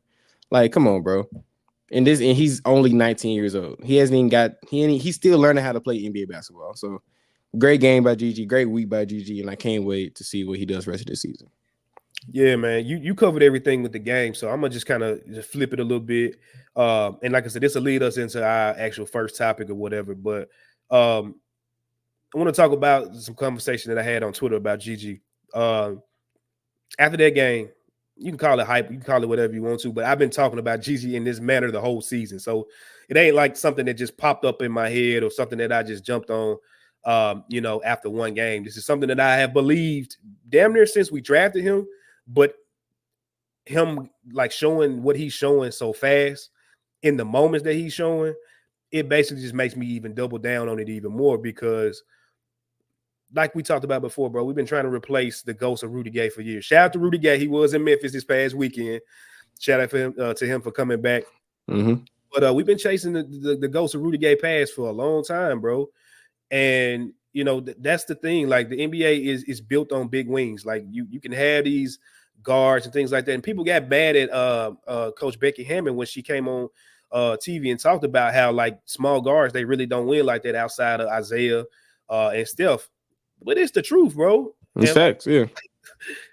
Speaker 3: Like, come on, bro. And he's only 19 years old. He hasn't even got he's still learning how to play NBA basketball. So great game by GG, great week by GG, and I can't wait to see what he does the rest of this season.
Speaker 2: Yeah, man. You covered everything with the game, so I'm gonna just kind of flip it a little bit. And like I said, this will lead us into our actual first topic or whatever. But I want to talk about some conversation that I had on Twitter about GG. After that game, you can call it hype, you can call it whatever you want to, but I've been talking about GG in this manner the whole season. So it ain't like something that just popped up in my head or something that I just jumped on, after one game. This is something that I have believed damn near since we drafted him, but him like showing what he's showing so fast in the moments that he's showing, it basically just makes me even double down on it even more because like we talked about before, bro, we've been trying to replace the ghost of Rudy Gay for years. Shout out to Rudy Gay. He was in Memphis this past weekend. Shout out to him for coming back.
Speaker 3: Mm-hmm.
Speaker 2: But we've been chasing the ghost of Rudy Gay past for a long time, bro. And, that's the thing. Like, the NBA is built on big wings. Like, you can have these guards and things like that. And people got mad at Coach Becky Hammond when she came on TV and talked about how, like, small guards, they really don't win like that outside of Isaiah and Steph. But it's the truth, bro.
Speaker 3: It's facts, yeah.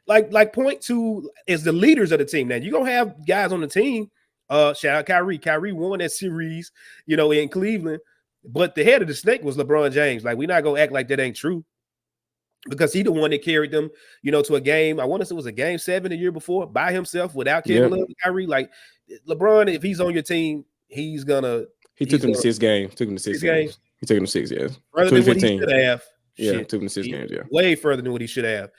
Speaker 2: Like point two is the leaders of the team. Now you're gonna have guys on the team. Shout out Kyrie. Kyrie won that series, in Cleveland. But the head of the snake was LeBron James. Like, we're not gonna act like that ain't true. Because he the one that carried them, to a game. I want to say it was a game 7 the year before by himself without Kevin Love and Kyrie. Like, LeBron, if he's on your team, he's gonna.
Speaker 3: He took him to 6 games. Took him to 6 games. He took him to 6, yeah.
Speaker 2: Further than what he should have.
Speaker 3: Yeah, took him to 6 games, yeah.
Speaker 2: Way further than what he should have.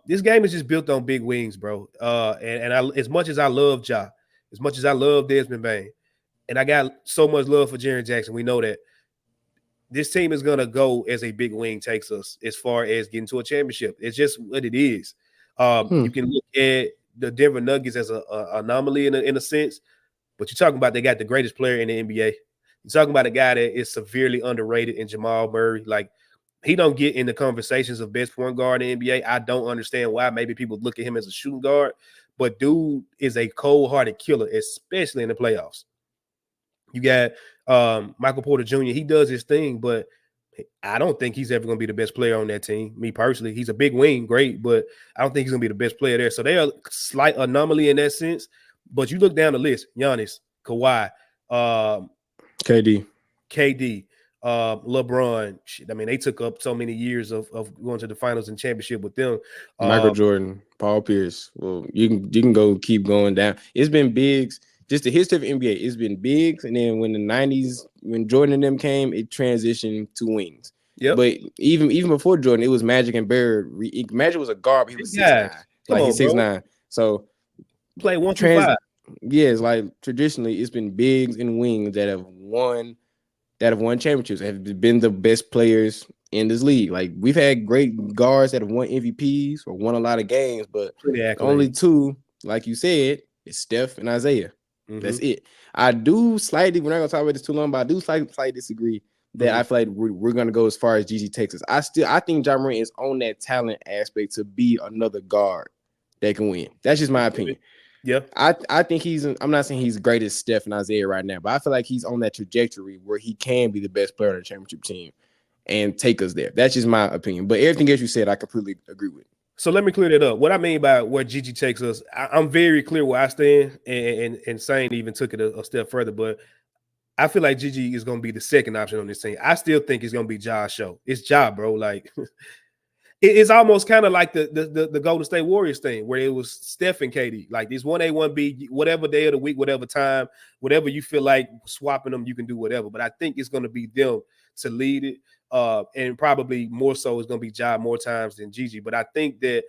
Speaker 2: This game is just built on big wings, bro. And I, as much as I love Ja, as much as I love Desmond Bane, and I got so much love for Jaren Jackson, we know that this team is going to go as a big wing takes us as far as getting to a championship. It's just what it is. You can look at the Denver Nuggets as an anomaly in a sense, but you're talking about they got the greatest player in the NBA. You're talking about a guy that is severely underrated in Jamal Murray. Like, he don't get in the conversations of best point guard in the NBA. I don't understand why. Maybe people look at him as a shooting guard, but dude is a cold-hearted killer, especially in the playoffs. You got Michael Porter Jr. He does his thing, but I don't think he's ever going to be the best player on that team. Me personally, he's a big wing, great, but I don't think he's going to be the best player there. So they are a slight anomaly in that sense. But you look down the list: Giannis, Kawhi, KD, LeBron. Shit, I mean, they took up so many years of going to the finals and championship with them.
Speaker 3: Michael Jordan, Paul Pierce. Well, you can go keep going down. It's been bigs. Just the history of NBA, it's been bigs, and then when the 90s, when Jordan and them came, it transitioned to wings.
Speaker 2: Yeah.
Speaker 3: But even before Jordan, it was Magic and Bird. Magic was a guard, but he was 6'9". Like, he's 6'9". So
Speaker 2: play 1 through 5.
Speaker 3: Yeah, it's like traditionally it's been bigs and wings that have won championships, have been the best players in this league. Like, we've had great guards that have won MVPs or won a lot of games, but only 2, like you said, is Steph and Isaiah. Mm-hmm. That's it. I do slightly, we're not gonna talk about this too long, but I do slightly disagree that I feel like we're gonna go as far as GG takes us. I think Ja Morant is on that talent aspect to be another guard that can win. That's just my opinion.
Speaker 2: Yeah,
Speaker 3: I think I'm not saying he's great as Steph and Isaiah right now, but I feel like he's on that trajectory where he can be the best player on the championship team and take us there. That's just my opinion. But everything else you said, I completely agree with.
Speaker 2: So let me clear that up. What I mean by where GG takes us, I'm very clear where I stand, and Sane even took it a step further. But I feel like GG is going to be the second option on this team. I still think it's going to be Ja's show. It's Ja, bro. Like, it's almost kind of like the Golden State Warriors thing, where it was Steph and KD. Like, this 1A, 1B, whatever day of the week, whatever time, whatever you feel like swapping them, you can do whatever. But I think it's going to be them to lead it. And probably more so is going to be Ja more times than GG. But I think that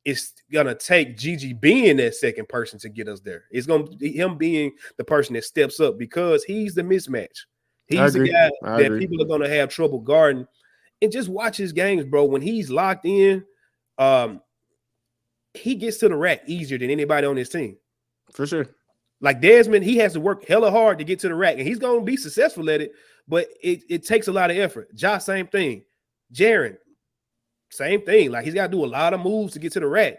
Speaker 2: it's going to take GG being that second person to get us there. It's going to be him being the person that steps up because he's the mismatch. He's the guy that people are going to have trouble guarding. And just watch his games, bro. When he's locked in, he gets to the rack easier than anybody on his team.
Speaker 3: For sure.
Speaker 2: Like Desmond, he has to work hella hard to get to the rack, and he's going to be successful at it, but it takes a lot of effort. Josh, same thing. Jaren, same thing. Like, he's got to do a lot of moves to get to the rack.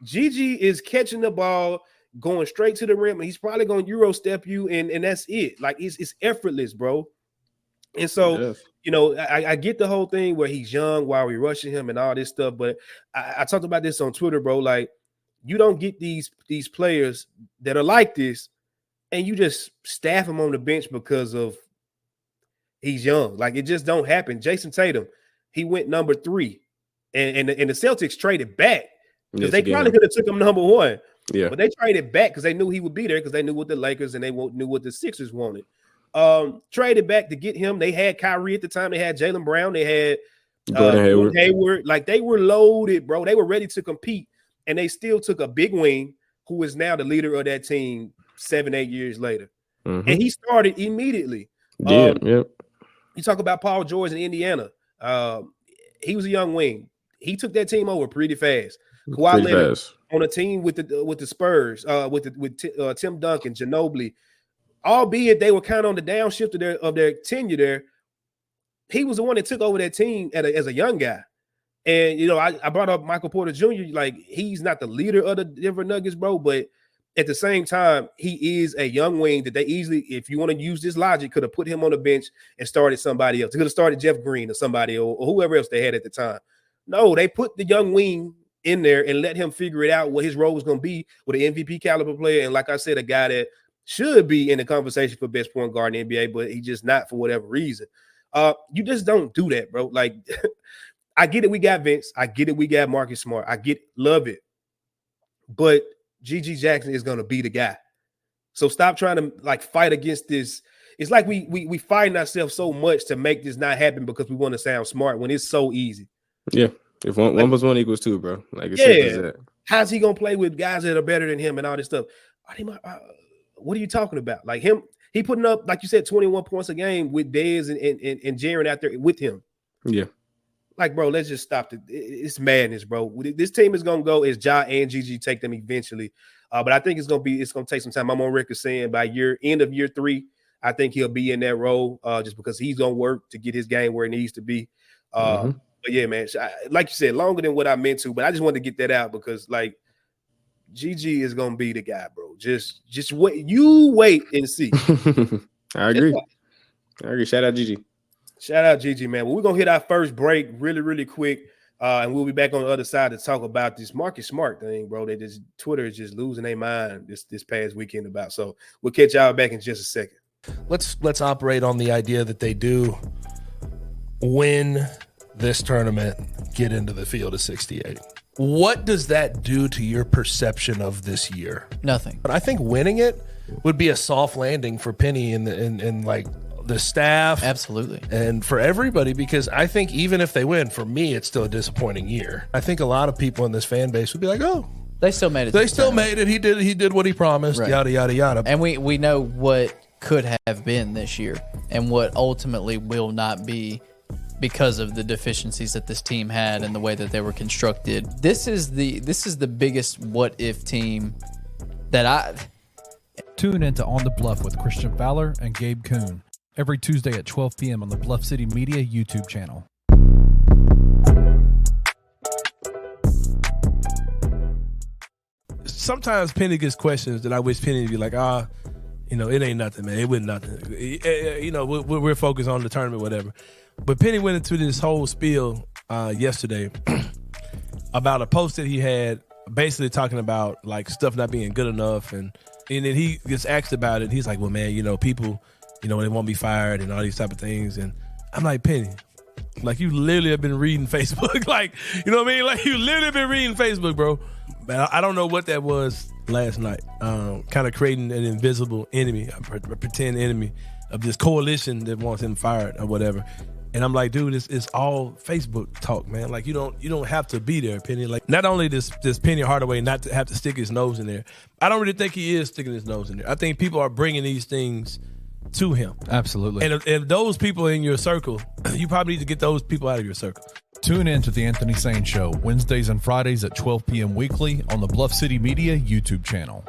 Speaker 2: Gigi is catching the ball, going straight to the rim, and he's probably going to Euro step you, and that's it. Like, it's effortless, bro. And so, you know, I get the whole thing where he's young while we rushing him and all this stuff, but I talked about this on Twitter, bro. Like, you don't get these players that are like this, and you just staff him on the bench because of he's young. Like, it just don't happen. Jason Tatum, he went number 3, and the Celtics traded back because they probably could have took him number 1.
Speaker 3: Yeah,
Speaker 2: but they traded back because they knew he would be there because they knew what the Lakers and they knew what the Sixers wanted. Traded back to get him. They had Kyrie at the time. They had Jaylen Brown. They had Hayward. Like, they were loaded, bro. They were ready to compete, and they still took a big wing who is now the leader of that team 7-8 years later. And he started immediately. You talk about Paul George in Indiana. He was a young wing. He took that team over pretty fast. Kawhi Leonard on a team with the Spurs, with Tim Duncan, Ginobili. Albeit they were kind of on the downshift of their tenure there, he was the one that took over that team as a young guy. And, you know, I brought up Michael Porter Jr. Like, he's not the leader of the Denver Nuggets, bro, but at the same time, he is a young wing that they easily, if you want to use this logic, could have put him on the bench and started somebody else. They could have started Jeff Green or somebody or whoever else they had at the time. No, they put the young wing in there and let him figure it out what his role was going to be with an MVP caliber player. And like I said, a guy that should be in the conversation for best point guard in the NBA, but he's just not for whatever reason. You just don't do that, bro. Like, I get it. We got Vince. I get it. We got Marcus Smart. Love it. But Gigi Jackson is going to be the guy. So stop trying to like fight against this. It's like we fighting ourselves so much to make this not happen because we want to sound smart when it's so easy. Yeah.
Speaker 3: If one plus one equals 2, bro. Like, it's simple as that.
Speaker 2: How's he going to play with guys that are better than him and all this stuff? What are you talking about? Like, he putting up, like you said, 21 points a game with Dez and Jaren out there with him.
Speaker 3: Yeah.
Speaker 2: Like, bro, let's just stop it's madness, bro. This team is gonna go as Ja and Gigi take them eventually. But I think it's gonna take some time. I'm on record saying by end of year 3, I think he'll be in that role just because he's gonna work to get his game where it needs to be. But yeah, man, like you said, longer than what I meant to, but I just wanted to get that out because like Gigi is gonna be the guy, bro. Just wait. You wait and see.
Speaker 3: I agree. Shout out Gigi.
Speaker 2: Shout out Gigi, man. Well, we're gonna hit our first break really, really quick, and we'll be back on the other side to talk about this Marcus Smart thing, bro. Twitter is just losing their mind this past weekend about. So we'll catch y'all back in just a second.
Speaker 5: Let's operate on the idea that they do win this tournament, get into the field of 68. What does that do to your perception of this year?
Speaker 6: Nothing.
Speaker 5: But I think winning it would be a soft landing for Penny and like the staff.
Speaker 6: Absolutely.
Speaker 5: And for everybody, because I think even if they win, for me, it's still a disappointing year. I think a lot of people in this fan base would be like, oh,
Speaker 6: they still made it.
Speaker 5: They still made it. He did what he promised, right. Yada, yada, yada.
Speaker 6: And we know what could have been this year and what ultimately will not be because of the deficiencies that this team had and the way that they were constructed. This is the biggest what if team that I
Speaker 1: tune into On the Bluff with Christian Fowler and Gabe Kuhn every Tuesday at 12 p.m. on the Bluff City Media YouTube channel.
Speaker 5: Sometimes Penny gets questions that I wish Penny would be like, it ain't nothing, man. It wasn't nothing. We're focused on the tournament, whatever. But Penny went into this whole spiel yesterday about a post that he had, basically talking about like stuff not being good enough, and then he gets asked about it. He's like, "Well, man, people, they won't be fired and all these type of things." And I'm like, Penny, like you literally have been reading Facebook, like you know what I mean? Like you literally been reading Facebook, bro. But I don't know what that was last night. Kind of creating an invisible enemy, a pretend enemy of this coalition that wants him fired or whatever. And I'm like, dude, it's all Facebook talk, man. Like you don't have to be there, Penny. Like not only does Penny Hardaway not to have to stick his nose in there, I don't really think he is sticking his nose in there. I think people are bringing these things to him.
Speaker 1: Absolutely.
Speaker 5: And if those people in your circle, you probably need to get those people out of your circle.
Speaker 1: Tune in to the Anthony Sane Show Wednesdays and Fridays at 12 p.m. weekly on the Bluff City Media YouTube channel.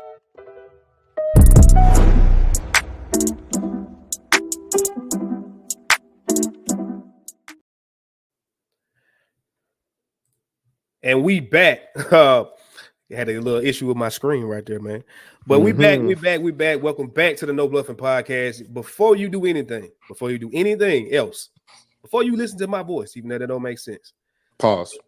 Speaker 2: And we back. Had a little issue with my screen right there, man. But we back. Welcome back to the No Bluffin podcast. Before you do anything else, before you listen to my voice, even though that don't make sense.
Speaker 3: Pause.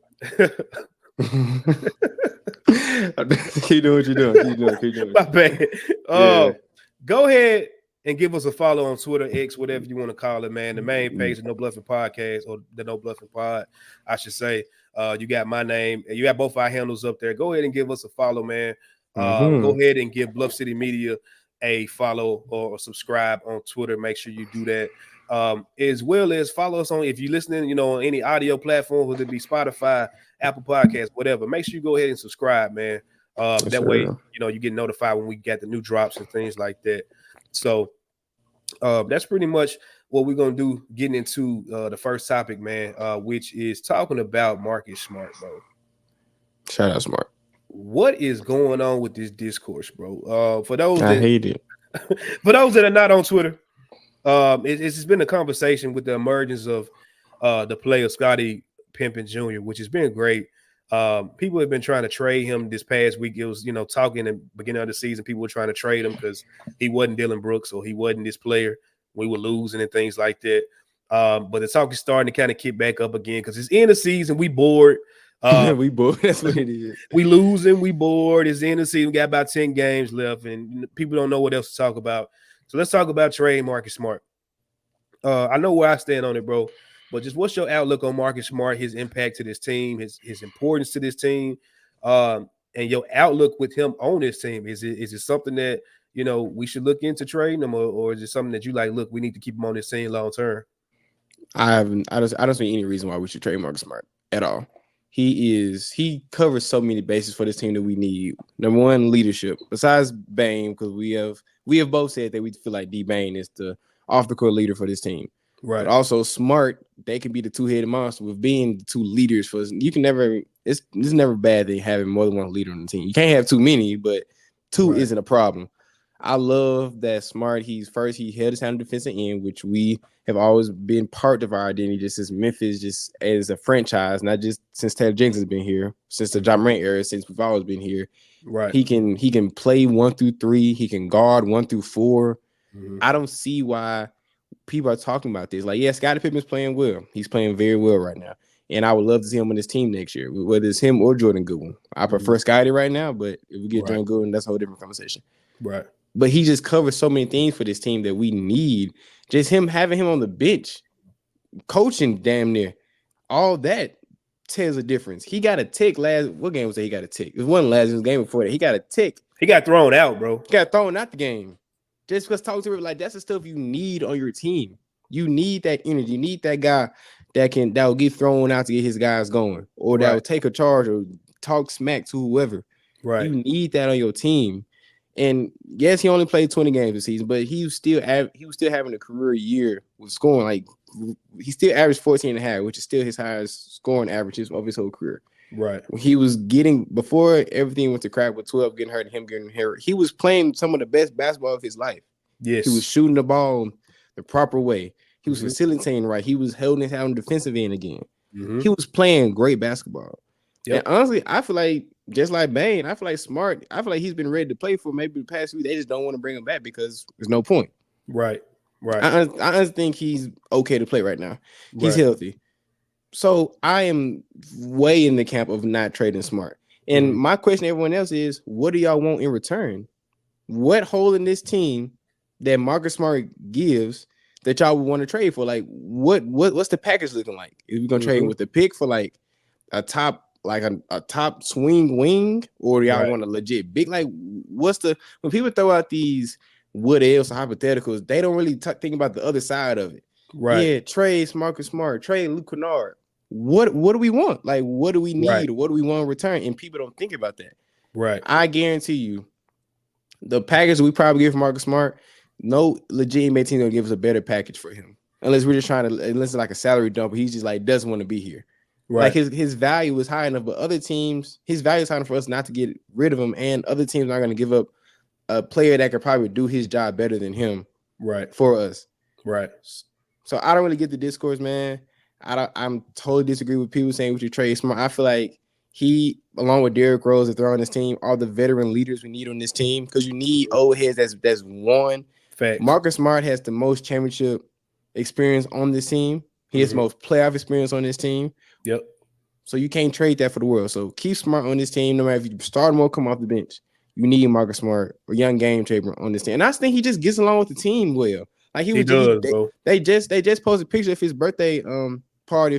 Speaker 3: Keep doing what you're doing. Keep doing.
Speaker 2: My bad. Go ahead and give us a follow on Twitter, X, whatever you want to call it, man. The main page of No Bluffin Podcast, or the No Bluffin Pod, I should say. You got my name, and you got both our handles up there. Go ahead and give us a follow, man. Go ahead and give Bluff City Media a follow or subscribe on Twitter. Make sure you do that. As well as follow us on, if you're listening, on any audio platform, whether it be Spotify, Apple Podcasts, whatever. Make sure you go ahead and subscribe, man. That way, you get notified when we got the new drops and things like that. So that's pretty much what we're gonna do. Getting into the first topic, man, which is talking about Marcus Smart, bro.
Speaker 3: Shout out Smart.
Speaker 2: What is going on with this discourse, bro? For those
Speaker 3: I hate it.
Speaker 2: For those that are not on Twitter, it's been a conversation with the emergence of the player Scottie Pippen Jr., which has been great. People have been trying to trade him this past week. It was, talking in the beginning of the season, people were trying to trade him because he wasn't Dylan Brooks or he wasn't this player. We were losing and things like that. But the talk is starting to kind of kick back up again because it's in the season. We bored.
Speaker 3: We bored. That's what it is.
Speaker 2: We losing. We bored. It's in the season. We got about 10 games left, and people don't know what else to talk about. So let's talk about trading Marcus Smart. I know where I stand on it, bro. But just what's your outlook on Marcus Smart, his impact to this team, his importance to this team, and your outlook with him on this team? Is it something that we should look into trading him, or is it something that you like? Look, we need to keep him on this team long term.
Speaker 3: I don't see any reason why we should trade Marcus Smart at all. He covers so many bases for this team that we need. Number one, leadership. Besides Bane, because we have both said that we feel like D Bane is the off the court leader for this team. Right. But also Smart, they can be the two-headed monster with being the two leaders for us. You can never. It's never bad that having more than one leader on the team. You can't have too many, but two isn't a problem. I love that Smart. He held his hand on the defensive end, which we have always been part of our identity, just as Memphis, just as a franchise, not just since Taylor Jenkins has been here, since the Ja Morant era, since we've always been here. Right. He can play 1 through 3. He can guard 1 through 4. Mm-hmm. I don't see why people are talking about this. Like, yeah, Scottie Pippen's playing well. He's playing very well right now. And I would love to see him on this team next year, whether it's him or Jordan Goodwin. I prefer Scottie right now, but if we get Jordan Goodwin, that's a whole different conversation. Right. But he just covers so many things for this team that we need. Just having him on the bench, coaching damn near, all that tells a difference. He got a tick what game was that he got a tick? It was one last game before that. He got a tick.
Speaker 2: He got thrown out, bro.
Speaker 3: He got thrown out the game. Just because talking to him, like, that's the stuff you need on your team. You need that energy. You need that guy that will get thrown out to get his guys going, or that will take a charge or talk smack to whoever. Right. You need that on your team. And yes, he only played 20 games this season, but he was still having a career year with scoring. Like, he still averaged 14.5, which is still his highest scoring averages of his whole career. Right. He was getting, before everything went to crap with 12 getting hurt and him getting hurt, he was playing some of the best basketball of his life. Yes. He was shooting the ball the proper way. He was facilitating right. He was holding his hand on the defensive end again. Mm-hmm. He was playing great basketball. Yep. And honestly, I feel like, just like Bane, I feel like Smart, I feel like he's been ready to play for maybe the past week. They just don't want to bring him back because there's no point. Right. I honestly think he's okay to play right now. He's healthy. So I am way in the camp of not trading Smart. And my question to everyone else is, what do y'all want in return? What hole in this team that Marcus Smart gives that y'all would want to trade for? Like, what's the package looking like? Is we gonna trade with the pick for like a top swing wing, or do y'all want a legit big? Like, when people throw out these what else or hypotheticals, they don't really think about the other side of it. Right. Yeah, trade Marcus Smart, trade Luke Kennard. What do we want? Like, what do we need? Right. What do we want in return? And people don't think about that. Right. I guarantee you, the package we probably give Marcus Smart, no legitimate team gonna give us a better package for him. Unless we're just unless it's like a salary dump, he's just like doesn't want to be here. Right. Like his value is high enough, but other teams, his value is high enough for us not to get rid of him, and other teams aren't going to give up a player that could probably do his job better than him. Right. For us. Right. So I don't really get the discourse, man. I'm totally disagree with people saying we should trade Smart. I feel like he, along with Derrick Rose, if they're on this team, are the veteran leaders we need on this team because you need old heads that's won.
Speaker 2: Facts.
Speaker 3: Marcus Smart has the most championship experience on this team. He has the most playoff experience on this team.
Speaker 2: Yep.
Speaker 3: So you can't trade that for the world. So keep Smart on this team. No matter if you start him or come off the bench, you need Marcus Smart or young game changer on this team. And I think he just gets along with the team well. Like he does, bro. They just posted a picture of his birthday party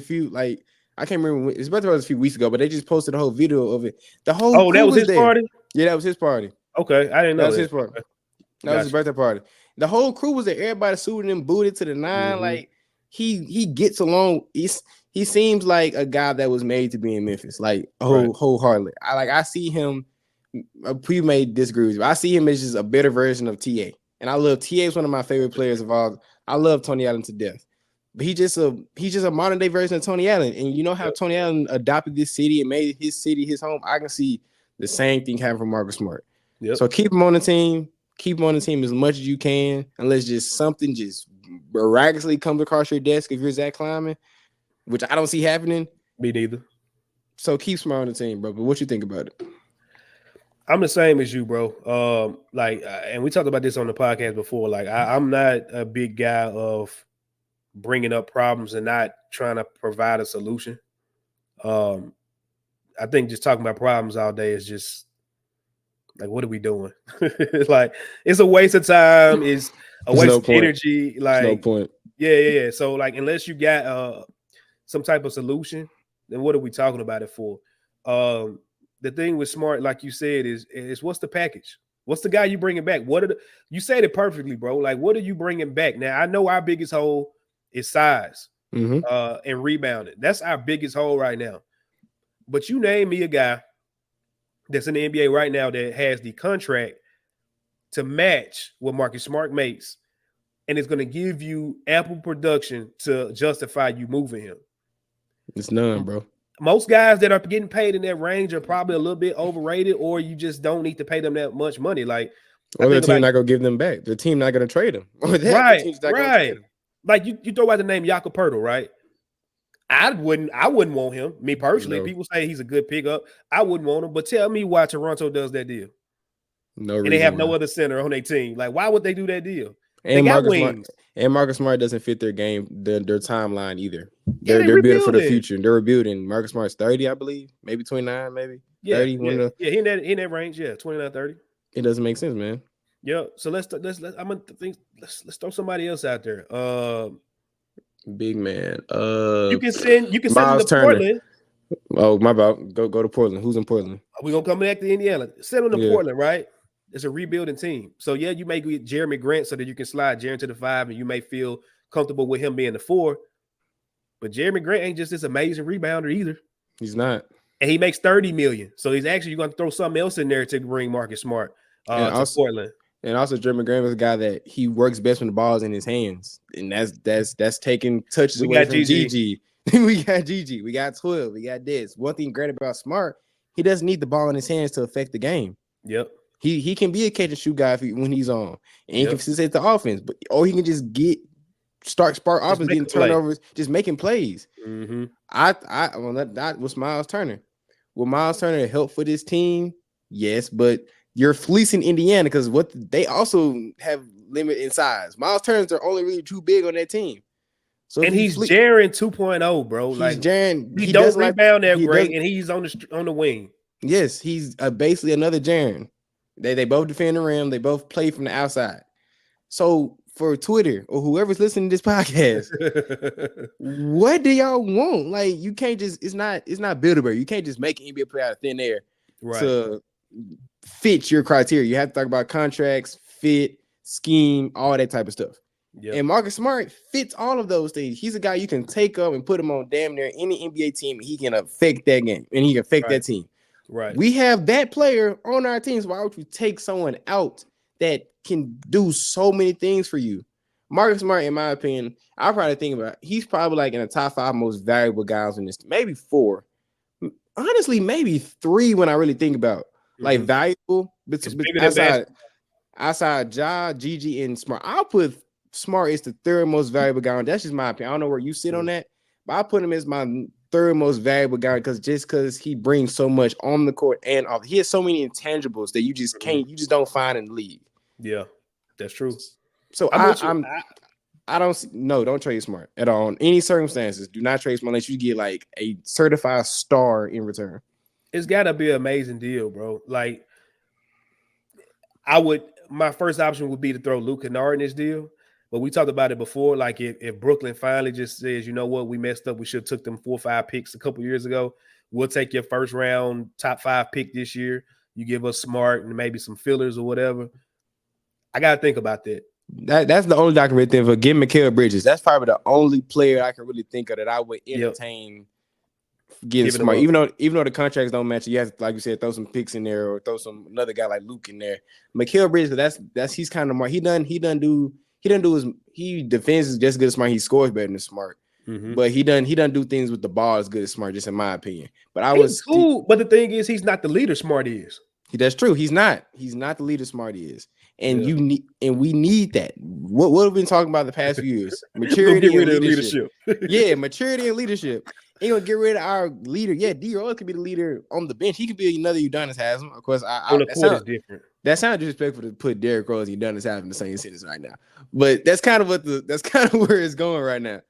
Speaker 3: I can't remember his birthday was a few weeks ago, but they just posted a whole video of it. The whole
Speaker 2: that was his party?
Speaker 3: Yeah, that was his party.
Speaker 2: Okay, I didn't know
Speaker 3: that was his party. That was his birthday party. The whole crew was there. Everybody suited and booted to the nine. Like he gets along. He seems like a guy that was made to be in Memphis, like wholeheartedly. I see him. We may disagree with you. I see him as just a better version of TA, and I love TA. Is one of my favorite players of all. I love Tony Allen to death. But he's just a modern day version of Tony Allen. And you know how Tony Allen adopted this city and made his city his home? I can see the same thing happen for Marcus Smart.
Speaker 2: Yep.
Speaker 3: So keep him on the team. Keep him on the team as much as you can, unless something miraculously comes across your desk if you're Zach Kleiman, which I don't see happening.
Speaker 2: Me neither.
Speaker 3: So keep Smart on the team, bro. But what you think about it?
Speaker 2: I'm the same as you, bro. And we talked about this on the podcast before. Like, I'm not a big guy of bringing up problems and not trying to provide a solution. I think just talking about problems all day is just like, what are we doing? Like, it's a waste of time. It's a waste of energy. Like,
Speaker 3: no point.
Speaker 2: Yeah. So, like, unless you got some type of solution, then what are we talking about it for? The thing with Smart, like you said, is what's the package? What's the guy you bringing back? You said it perfectly, bro. Like, what are you bringing back? Now, I know our biggest hole is size and rebounding. That's our biggest hole right now. But you name me a guy that's in the NBA right now that has the contract to match what Marcus Smart makes, and it's going to give you ample production to justify you moving him.
Speaker 3: It's none, bro.
Speaker 2: Most guys that are getting paid in that range are probably a little bit overrated, or you just don't need to pay them that much money. Like,
Speaker 3: or the team not going to give them back. The team not going to trade them.
Speaker 2: Right. Like you throw out the name Jakob Poeltl, right? I wouldn't want him. Me personally, people say he's a good pickup. I wouldn't want him, but tell me why Toronto does that deal.
Speaker 3: No reason.
Speaker 2: And they have no other center on their team. Like, why would they do that deal?
Speaker 3: And Marcus Smart doesn't fit their game, their timeline either. They're built for the future. They're rebuilding. Marcus Smart's 30, I believe, maybe 29, maybe 30.
Speaker 2: He in that range. Yeah, 29, 30.
Speaker 3: It doesn't make sense, man.
Speaker 2: Yeah, so let's throw somebody else out there.
Speaker 3: Big man.
Speaker 2: You can send him to Portland.
Speaker 3: Oh, my bad. Go to Portland. Who's in Portland?
Speaker 2: We're gonna come back to Indiana. Send him to Portland, right? It's a rebuilding team. So yeah, you may get Jeremy Grant so that you can slide Jeremy to the 5 and you may feel comfortable with him being the 4. But Jeremy Grant ain't just this amazing rebounder either.
Speaker 3: He's not.
Speaker 2: And he makes $30 million. So he's actually going to throw something else in there to bring Marcus Smart to Portland.
Speaker 3: And also, Jeremy Grant was a guy that he works best when the ball is in his hands, and that's taking touches away from GG. We got GG. We got 12. We got this. One thing great about Smart, he doesn't need the ball in his hands to affect the game.
Speaker 2: Yep.
Speaker 3: He can be a catch and shoot guy when he's on, and he can facilitate the offense. But he can just spark offense, getting turnovers, just making plays.
Speaker 2: Mm-hmm.
Speaker 3: That was Miles Turner. Will Miles Turner help for this team? Yes, but you're fleecing Indiana because they also have limit in size. Miles Turner's are only really too big on that team. So
Speaker 2: he's Jaren 2.0, bro. Like
Speaker 3: Jaren,
Speaker 2: he don't rebound that great, and he's on the wing.
Speaker 3: Yes, he's basically another Jaren. They both defend the rim. They both play from the outside. So for Twitter or whoever's listening to this podcast, what do y'all want? Like, you can't just it's not Bilderberg. You can't just make an NBA player out of thin air to fit your criteria. You have to talk about contracts, fit, scheme, all that type of stuff. Yep. And Marcus Smart fits all of those things. He's a guy you can take up and put him on damn near any NBA team, and he can affect that game and he can affect that team.
Speaker 2: Right.
Speaker 3: We have that player on our teams. Why would you take someone out that can do so many things for you? Marcus Smart, in my opinion, I probably think about he's probably like in the top 5 most valuable guys in this. Maybe 4. Honestly, maybe 3 when I really think about like valuable. Outside Ja, Gigi, and Smart. I'll put Smart is the 3rd most valuable guy. That's just my opinion. I don't know where you sit on that, but I put him as my third most valuable guy because he brings so much on the court and off. He has so many intangibles that you just don't find in the league.
Speaker 2: Yeah, that's true.
Speaker 3: So don't trade Smart at all in any circumstances. Do not trade Smart unless you get like a certified star in return.
Speaker 2: It's got to be an amazing deal, bro. Like, my first option would be to throw Luke Kennard in this deal, but we talked about it before. Like, if Brooklyn finally just says, you know what, we messed up, we should have took them 4 or 5 picks a couple years ago. We'll take your first round top 5 pick this year. You give us Smart and maybe some fillers or whatever. I got to think about that.
Speaker 3: That's the only document thing for getting Mikal Bridges. That's probably the only player I can really think of that I would entertain. Getting Smart, even though the contracts don't match, you have to, like you said, throw some picks in there or throw another guy like Luke in there. Mikal Bridges, he's kind of more. He defends just as good as Smart. He scores better than Smart, but he done do things with the ball as good as Smart, just in my opinion. But
Speaker 2: he's cool. But the thing is, he's not the leader Smart is.
Speaker 3: That's true. He's not the leader Smart is, and we need that. What have we been talking about the past few years? Maturity and leadership. Yeah, maturity and leadership. Ain't gonna get rid of our leader. Yeah, D Rose could be the leader on the bench. He could be another Udonis Haslam. Of course,
Speaker 2: is different.
Speaker 3: That sounds disrespectful to put Derrick Rose and Udonis Haslam in the same sentence right now. But that's kind of where it's going right now.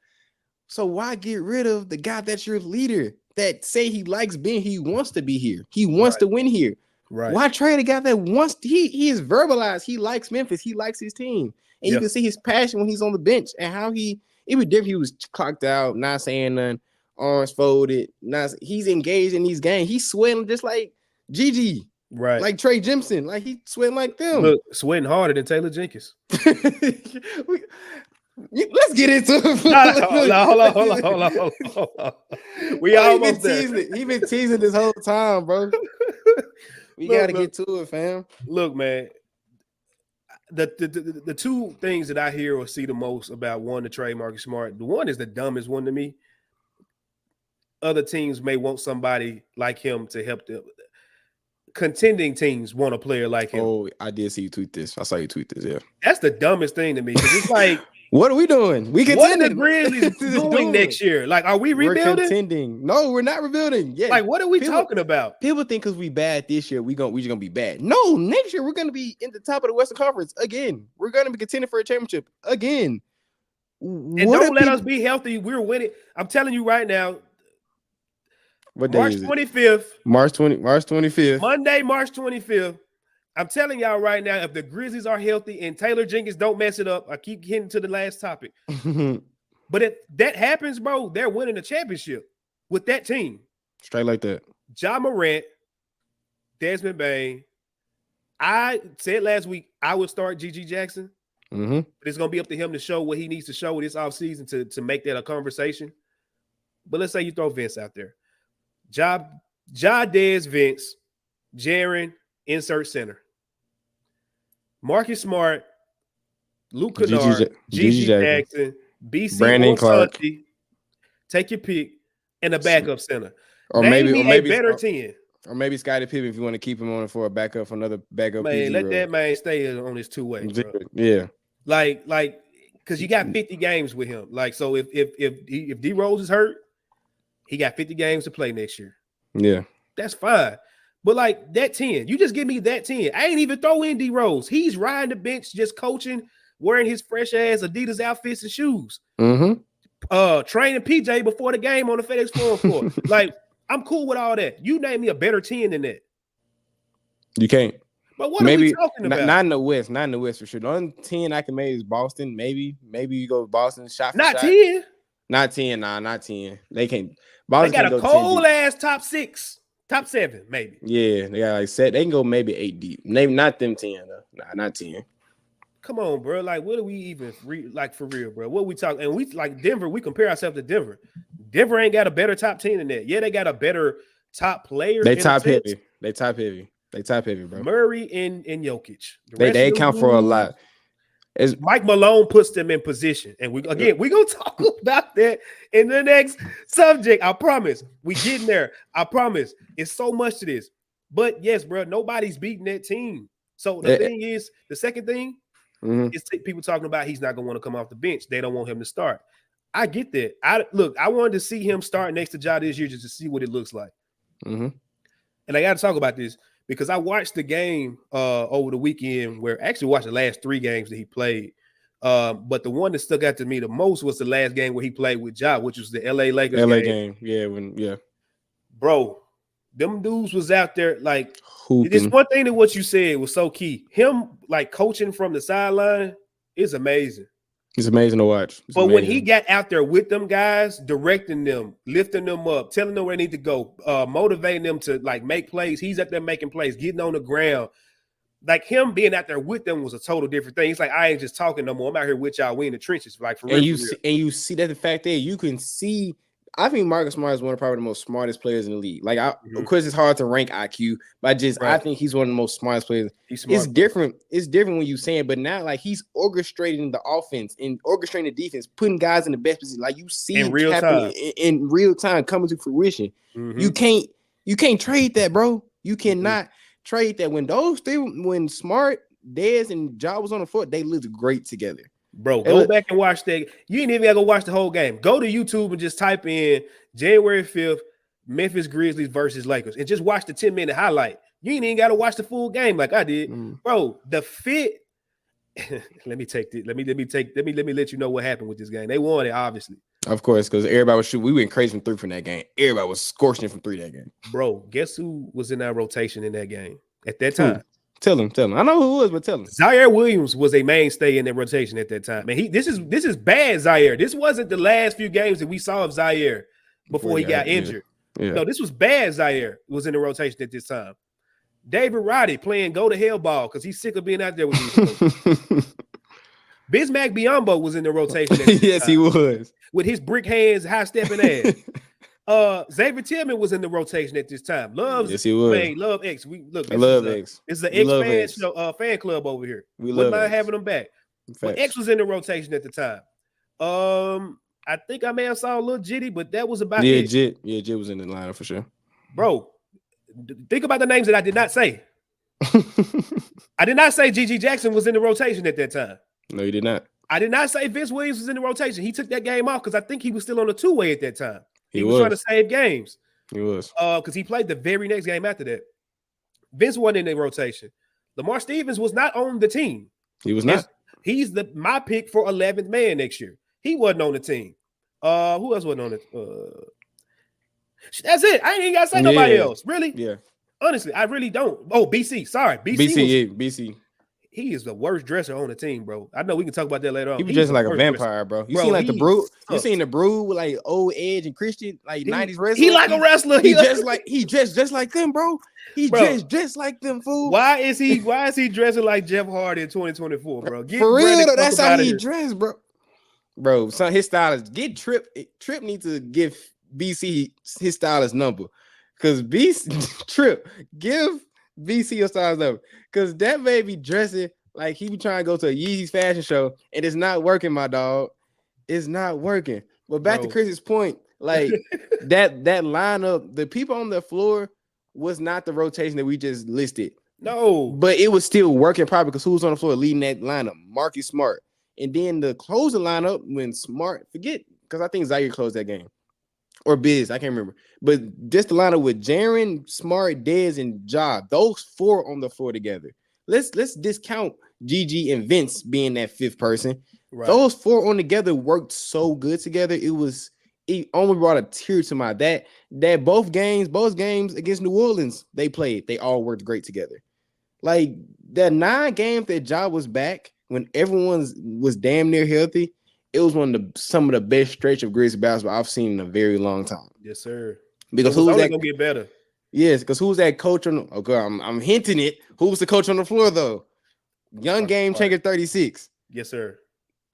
Speaker 3: So why get rid of the guy that's your leader that say he likes being? He wants to be here. He wants to win here. Right. Why trade a guy that wants? He is verbalized. He likes Memphis. He likes his team, and you can see his passion when he's on the bench and how it was different. He was clocked out, not saying nothing. Arms folded. He's engaged in these games. He's sweating just like Gigi,
Speaker 2: right?
Speaker 3: Like Trey Jimson. Like he's sweating like them.
Speaker 2: Look, sweating harder than Taylor Jenkins.
Speaker 3: Let's get into it.
Speaker 2: Hold on. We almost there.
Speaker 3: He been teasing this whole time, bro. We gotta get to it, fam.
Speaker 2: Look, man. The two things that I hear or see the most about one, the trade Marcus Smart. The one is the dumbest one to me. Other teams may want somebody like him to help them. Contending teams want a player like him.
Speaker 3: Oh, I did see you tweet this. I saw you tweet this. Yeah,
Speaker 2: that's the dumbest thing to me. Because it's like,
Speaker 3: what are we doing? We contending.
Speaker 2: What are the Grizzlies doing next year? Like, are we rebuilding?
Speaker 3: We're contending. No, we're not rebuilding. Yeah.
Speaker 2: Like, what are we talking about?
Speaker 3: People think because we bad this year, we just gonna be bad. No, next year we're gonna be in the top of the Western Conference again. We're gonna be contending for a championship again.
Speaker 2: And don't let us be healthy. We're winning. I'm telling you right now.
Speaker 3: What day
Speaker 2: March 25th.
Speaker 3: March 25th.
Speaker 2: Monday, March 25th. I'm telling y'all right now, if the Grizzlies are healthy and Taylor Jenkins don't mess it up, I keep getting to the last topic. But if that happens, bro, they're winning the championship with that team.
Speaker 3: Straight like that.
Speaker 2: Ja Morant, Desmond Bane. I said last week I would start GG Jackson. But it's going to be up to him to show what he needs to show this offseason to make that a conversation. But let's say you throw Vince out there. Ja Des, Vince, Jaren, insert center. Marcus Smart, Luke Kennard, GG Jackson, BC
Speaker 3: Brandon Clark.
Speaker 2: Santi, take your pick, and a backup center.
Speaker 3: Or maybe
Speaker 2: a better 10.
Speaker 3: Or maybe Scottie Pippen if you want to keep him on for a backup for another backup.
Speaker 2: Man, let that man stay on his two-way, bro.
Speaker 3: Yeah.
Speaker 2: Like, because you got 50 games with him. Like, so if D Rose is hurt, he got 50 games to play next year.
Speaker 3: Yeah.
Speaker 2: That's fine. But like that 10, you just give me that 10. I ain't even throw in D Rose. He's riding the bench, just coaching, wearing his fresh ass Adidas outfits and shoes. Training PJ before the game on the FedEx Forum floor. Like, I'm cool with all that. You name me a better 10 than that.
Speaker 3: You can't.
Speaker 2: But what are we talking about?
Speaker 3: Not in the West. Not in the West for sure. The only 10 I can make is Boston. Maybe you go Boston shot for
Speaker 2: not
Speaker 3: shot.
Speaker 2: 10.
Speaker 3: Not 10. Nah, not 10. They can't.
Speaker 2: Boston they got a cold ass top 6. Top 7, maybe.
Speaker 3: Yeah, they got like set. They can go maybe 8 deep. Maybe not them 10 though. Nah, not 10.
Speaker 2: Come on, bro. Like, what do we even like for real, bro? What we talking? And we like Denver. We compare ourselves to Denver. Denver ain't got a better top 10 than that. Yeah, they got a better top player.
Speaker 3: They top heavy. They top heavy, bro.
Speaker 2: Murray and Jokic.
Speaker 3: They account for a lot.
Speaker 2: Mike Malone puts them in position, and we're gonna talk about that in the next subject. I promise. We getting there. I promise. It's so much to this, but yes, bro. Nobody's beating that team. So the thing is, the second thing is people talking about he's not gonna want to come off the bench. They don't want him to start. I get that. I wanted to see him start next to Ja this year just to see what it looks like.
Speaker 3: Mm-hmm.
Speaker 2: And I got to talk about this because I watched the game over the weekend where I actually watched the last 3 games that he played. But the one that stuck out to me the most was the last game where he played with Ja, which was the LA Lakers game.
Speaker 3: Yeah.
Speaker 2: Bro, them dudes was out there like
Speaker 3: hooping.
Speaker 2: It's one thing that what you said was so key. Him like coaching from the sideline is amazing.
Speaker 3: It's amazing to watch.
Speaker 2: But when he got out there with them guys, directing them, lifting them up, telling them where they need to go, motivating them to like make plays, he's out there making plays, getting on the ground. Like him being out there with them was a total different thing. It's like I ain't just talking no more. I'm out here with y'all. We in the trenches, like for real.
Speaker 3: And you see that the fact that you can see. I think Marcus Smart is one of probably the most smartest players in the league. Like, of course, it's hard to rank IQ, but I think he's one of the most smartest players. It's different. It's different when you say it, but now like he's orchestrating the offense and orchestrating the defense, putting guys in the best position. Like you see
Speaker 2: in real time,
Speaker 3: in real time coming to fruition. Mm-hmm. You can't trade that, bro. You cannot trade that. When Smart, Dez, and Ja was on the floor, they looked great together.
Speaker 2: Bro, go back and watch that. You ain't even gotta go watch the whole game. Go to YouTube and just type in January 5th, Memphis Grizzlies versus Lakers, and just watch the 10-minute highlight. You ain't even gotta watch the full game like I did. Bro, the fit. let me let you know what happened with this game. They won it, obviously.
Speaker 3: Of course, because everybody was shooting. We went crazy from 3 from that game. Everybody was scorching from 3 that game.
Speaker 2: Bro, guess who was in our rotation in that game at that time?
Speaker 3: Tell him. I know who it was, but tell him.
Speaker 2: Zaire Williams was a mainstay in that rotation at that time. And this is bad Zaire. This wasn't the last few games that we saw of Zaire before he got injured. Yeah. No, this was bad Zaire was in the rotation at this time. David Roddy playing go to hell ball because he's sick of being out there with these Bismack Biyombo was in the rotation at this
Speaker 3: yes,
Speaker 2: time,
Speaker 3: he was.
Speaker 2: with his brick hands, high stepping ass. Xavier Tillman was in the rotation at this time.
Speaker 3: Yes, he was.
Speaker 2: Man, Love X. This is an X fan club over here. We wouldn't mind having them back. But X was in the rotation at the time. I think I may have saw a little Jitty, but that was about it.
Speaker 3: Jit was in the lineup for sure.
Speaker 2: Bro, think about the names that I did not say. I did not say GG Jackson was in the rotation at that time.
Speaker 3: No, you did not.
Speaker 2: I did not say Vince Williams was in the rotation. He took that game off because I think he was still on the 2-way at that time. He was trying to save games.
Speaker 3: He was.
Speaker 2: Because he played the very next game after that. Vince wasn't in the rotation. Lamar Stevens was not on the team.
Speaker 3: He was not.
Speaker 2: He's my pick for 11th man next year. He wasn't on the team. Who else wasn't on it? That's it. I ain't even got to say nobody else. Really?
Speaker 3: Yeah.
Speaker 2: Honestly, I really don't. Oh, BC. Sorry.
Speaker 3: BC.
Speaker 2: He is the worst dresser on the team, bro. I know we can talk about that later on.
Speaker 3: He was dressing like a vampire, bro. You seen like the Brood? You seen the Brood with like old Edge and Christian, like 90s wrestler?
Speaker 2: He like a wrestler.
Speaker 3: He dressed just like them, bro. He dressed just like them, fool.
Speaker 2: Why is he dressing like Jeff Hardy in 2024, bro?
Speaker 3: For real, though, that's how he dressed, bro. Bro, son, his stylist get Trip needs to give BC his stylist number. Because Trip, give BC your stylist number. Because that baby dressing like he be trying to go to a Yeezy's fashion show, and it's not working, my dog. It's not working. But back to Chris's point, like that lineup, the people on the floor was not the rotation that we just listed.
Speaker 2: No.
Speaker 3: But it was still working probably because who was on the floor leading that lineup? Marcus Smart. And then the closing lineup when Smart, because I think Zaire closed that game. Or Biz, I can't remember. But just the lineup with Jaren, Smart, Dez, and Ja, those 4 on the floor together. Let's discount GG and Vince being that 5th person. Right. Those 4 on together worked so good together. It only brought a tear to my that both games against New Orleans they played. They all worked great together. Like the 9 games that Ja was back when everyone was damn near healthy. It was some of the best stretch of Grizzlies basketball I've seen in a very long time.
Speaker 2: Yes, sir.
Speaker 3: Because who's that
Speaker 2: gonna get better?
Speaker 3: Yes, because who's that coach on? Okay, I'm hinting it. Who's the coach on the floor though? Young Game Changer 36.
Speaker 2: Yes, sir.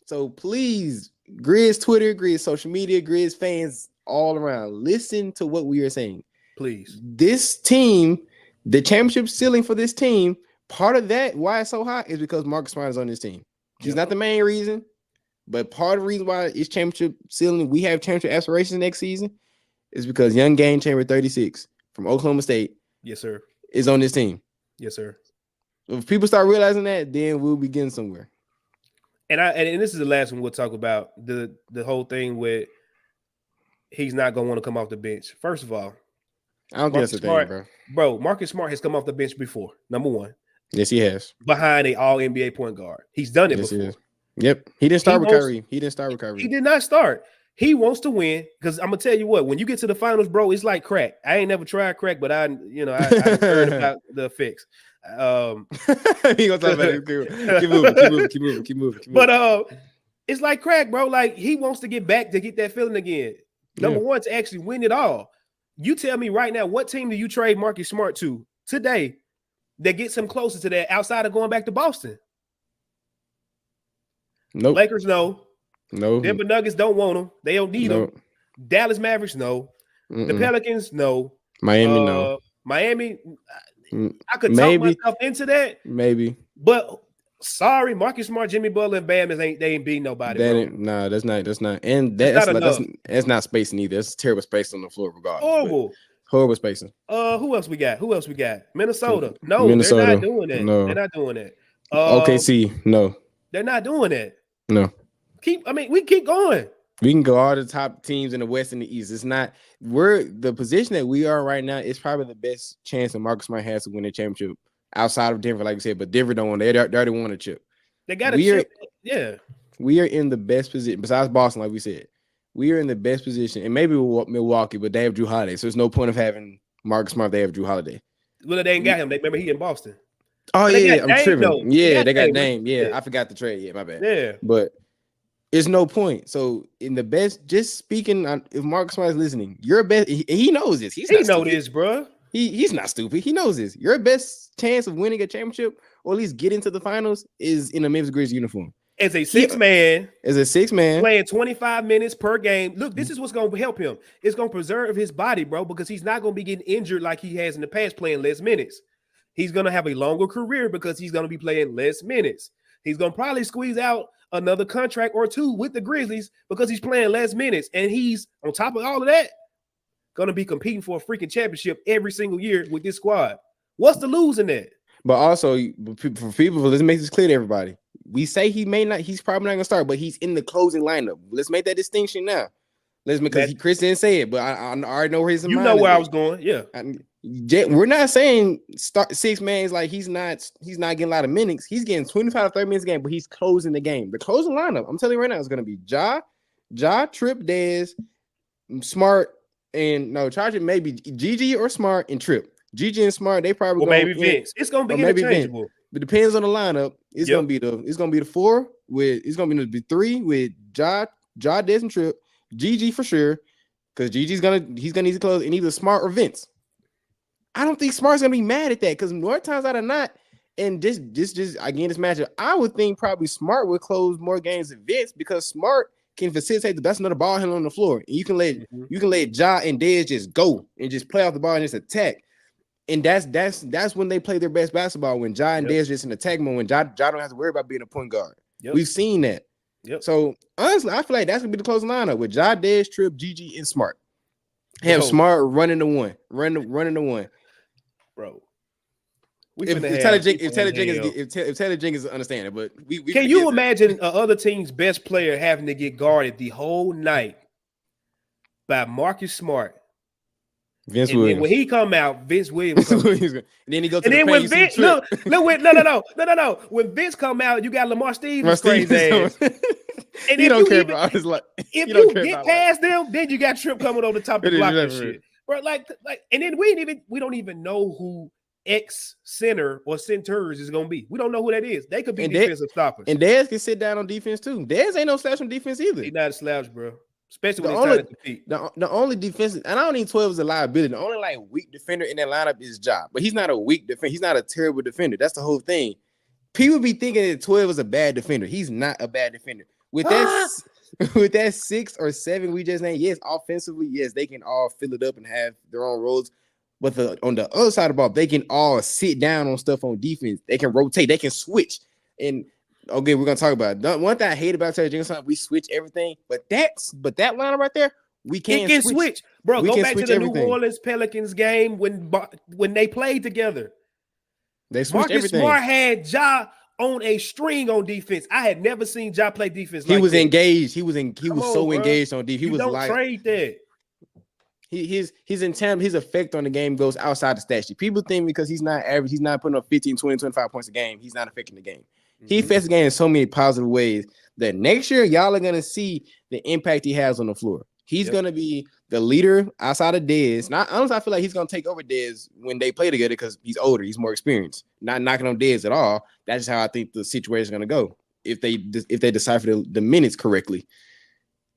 Speaker 3: So please, Grizz Twitter, Grizz social media, Grizz fans all around, listen to what we are saying.
Speaker 2: Please.
Speaker 3: This team, the championship ceiling for this team, part of that why it's so high is because Marcus Smart is on this team. He's not the main reason. But part of the reason why it's championship ceiling, we have championship aspirations next season, is because young Game Changer 36 from Oklahoma State,
Speaker 2: yes, sir,
Speaker 3: is on this team.
Speaker 2: Yes, sir.
Speaker 3: If people start realizing that, then we'll be getting somewhere.
Speaker 2: and this is the last one we'll talk about, the whole thing with he's not gonna want to come off the bench. First of all,
Speaker 3: I don't think that's the thing,
Speaker 2: bro. Marcus Smart has come off the bench before. Number one.
Speaker 3: Yes, he has.
Speaker 2: Behind a all NBA point guard. He's done it before.
Speaker 3: Yep. He didn't start with Kyrie. He did not start.
Speaker 2: He wants to win because I'm gonna tell you what, when you get to the finals, bro, it's like crack. I ain't never tried crack, but I heard about the effects.
Speaker 3: He gonna talk about it. Keep moving.
Speaker 2: But it's like crack, bro. Like he wants to get back to get that feeling again. Number one, to actually win it all. You tell me right now, what team do you trade Marcus Smart to today that gets him closer to that outside of going back to Boston?
Speaker 3: Nope.
Speaker 2: Lakers, no.
Speaker 3: No.
Speaker 2: Denver Nuggets don't want him. They don't need him. Dallas Mavericks, no. The Pelicans, no.
Speaker 3: Miami, no.
Speaker 2: Miami, I could talk myself into that.
Speaker 3: Maybe.
Speaker 2: But sorry, Marcus Smart, Jimmy Butler, and Bam ain't beating nobody.
Speaker 3: That's not. And that's not spacing either. That's terrible space on the floor, regardless. Horrible spacing.
Speaker 2: Who else we got? Minnesota. No, they're not doing that.
Speaker 3: No.
Speaker 2: They're not doing that.
Speaker 3: OKC, no.
Speaker 2: They're not doing that.
Speaker 3: No.
Speaker 2: We keep going.
Speaker 3: We can go all the top teams in the West and the East. It's not the position that we are right now is probably the best chance that Marcus Smart has to win a championship outside of Denver, like you said. But Denver don't want. They already won a chip.
Speaker 2: They got a chip. Yeah.
Speaker 3: We are in the best position besides Boston, like we said. We are in the best position, and maybe Milwaukee, but they have Drew Holiday, so there's no point of having Marcus Smart. They have Drew Holiday.
Speaker 2: Well, they ain't got him. Remember he in Boston.
Speaker 3: Oh yeah, I'm tripping.
Speaker 2: Though.
Speaker 3: Yeah, they got Dame. Yeah, I forgot the trade. Yeah, my bad.
Speaker 2: Yeah,
Speaker 3: but it's no point. So in the best, just speaking on, if Marcus Smart is listening, your best. He knows this. He
Speaker 2: knows this, bro.
Speaker 3: He's not stupid. He knows this. Your best chance of winning a championship or at least getting to the finals is in a Memphis Grizzlies uniform.
Speaker 2: As a six man,
Speaker 3: playing
Speaker 2: 25 minutes per game. Look, this is what's going to help him. It's going to preserve his body, bro, because he's not going to be getting injured like he has in the past playing less minutes. He's going to have a longer career because he's going to be playing less minutes. He's going to probably squeeze out another contract or two with the Grizzlies because he's playing less minutes. And he's, on top of all of that, going to be competing for a freaking championship every single year with this squad. What's the lose in that?
Speaker 3: But also, for people, let's make this clear to everybody. We say he's probably not going to start, but he's in the closing lineup. Let's make that distinction now. Because Chris didn't say it, but I already know where his mind is.
Speaker 2: You know where I was going, yeah.
Speaker 3: We're not saying start 6 man is like he's not getting a lot of minutes. He's getting 25 to 30 minutes a game, but he's closing the game. The closing lineup, I'm telling you right now, is going to be Ja, Tripp, Dez, Smart, and Charger maybe GG or Smart and Tripp. GG and Smart, they probably
Speaker 2: maybe Vince. It's going to be interchangeable.
Speaker 3: But depends on the lineup. It's gonna be the 4 with it's gonna be the 3 with Ja, Dez, and Tripp. GG for sure, because he's gonna need to close in either Smart or Vince. I don't think Smart's gonna be mad at that because more times out of not, and just again this matchup, I would think probably Smart would close more games than Vince because Smart can facilitate that's another ball handler on the floor, and you can let Ja and Dez just go and just play off the ball and just attack. And that's when they play their best basketball, when Ja and Dez just in attack mode, when Ja don't have to worry about being a point guard. We've seen that. So honestly, I feel like that's gonna be the closing lineup with Ja, Dez, Tripp, GG, and Smart. Have Smart running the one, running the one,
Speaker 2: bro.
Speaker 3: If Taylor Jenkins understand it, but we
Speaker 2: can you imagine other team's best player having to get guarded the whole night by Marcus Smart?
Speaker 3: Vince Williams.
Speaker 2: When he come out, Vince Williams. And
Speaker 3: then he go to
Speaker 2: and
Speaker 3: the
Speaker 2: then when Vince, no. When Vince come out, you got Lamar Stevens crazy ass. And
Speaker 3: you don't care about.
Speaker 2: If you get past them, then you got Tripp coming over the top of the block and shit, bro. Like, and then we don't even know who X center or centers is gonna be. We don't know who that is. They could be defensive stoppers.
Speaker 3: And Dez can sit down on defense too. Dez ain't no slouch on defense either.
Speaker 2: He's not a slouch, bro. Especially when he's trying to compete.
Speaker 3: The only defensive, and I don't think 12 is a liability. The only weak defender in that lineup is Ja, but he's not a weak defender. He's not a terrible defender. That's the whole thing. People be thinking that 12 is a bad defender. He's not a bad defender. With that 6 or 7 we just named, yes, offensively, yes, they can all fill it up and have their own roles. But on the other side of the ball, they can all sit down on stuff on defense. They can rotate. They can switch. And okay, we're gonna talk about it. One thing I hate about Taylor Jenkins, we switch everything, but that lineup right there, we can
Speaker 2: switch. Bro, go back to the New Orleans Pelicans game when they played together.
Speaker 3: They switched
Speaker 2: Marcus
Speaker 3: everything.
Speaker 2: Smart had Ja on a string on defense. I had never seen Ja play defense.
Speaker 3: He
Speaker 2: like
Speaker 3: was
Speaker 2: that.
Speaker 3: engaged. He was so
Speaker 2: bro.
Speaker 3: engaged on defense. He
Speaker 2: you
Speaker 3: was
Speaker 2: don't
Speaker 3: like
Speaker 2: trade that.
Speaker 3: His intent, his effect on the game goes outside the stat sheet. People think because he's not average, he's not putting up 15, 20, 25 points a game, he's not affecting the game. He affects the game in so many positive ways that next year y'all are gonna see the impact he has on the floor. He's gonna be the leader outside of Dez. Honestly, I feel like he's gonna take over Dez when they play together because he's older, he's more experienced. Not knocking on Dez at all. That's just how I think the situation is gonna go if they decipher the minutes correctly.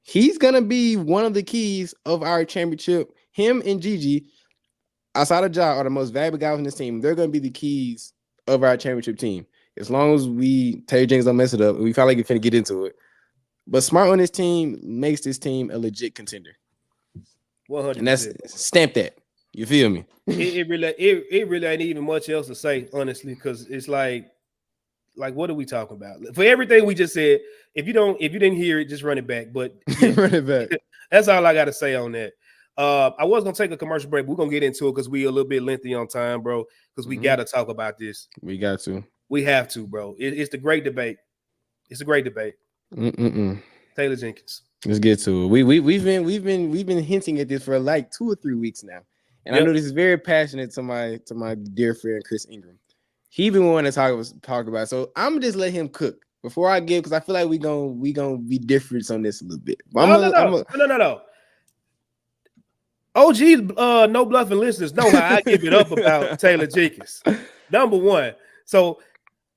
Speaker 3: He's gonna be one of the keys of our championship. Him and Gigi, outside of Ja, are the most valuable guys on this team. They're gonna be the keys of our championship team. As long as Taylor Jenkins don't mess it up, we feel like we're finna get into it. But Smart on this team makes this team a legit contender.
Speaker 2: 100%.
Speaker 3: And that's stamp that. You feel me?
Speaker 2: It really ain't even much else to say, honestly, because it's like what are we talking about? For everything we just said, if you didn't hear it, just run it back. But
Speaker 3: Run it back.
Speaker 2: That's all I got to say on that. I was gonna take a commercial break. We're gonna get into it because we a little bit lengthy on time, bro. Because we got to talk about this.
Speaker 3: We got to.
Speaker 2: We have to, bro. It's the great debate. It's a great debate. Taylor Jenkins.
Speaker 3: Let's get to it. We've been hinting at this for like 2 or 3 weeks now, and I know this is very passionate to my dear friend Chris Ingram. He been wanting to talk about it. So I'm gonna just let him cook before I give, because I feel like we gonna be different on this a little bit.
Speaker 2: No. OG No Bluffin listeners know how I give it up about Taylor Jenkins. Number one. So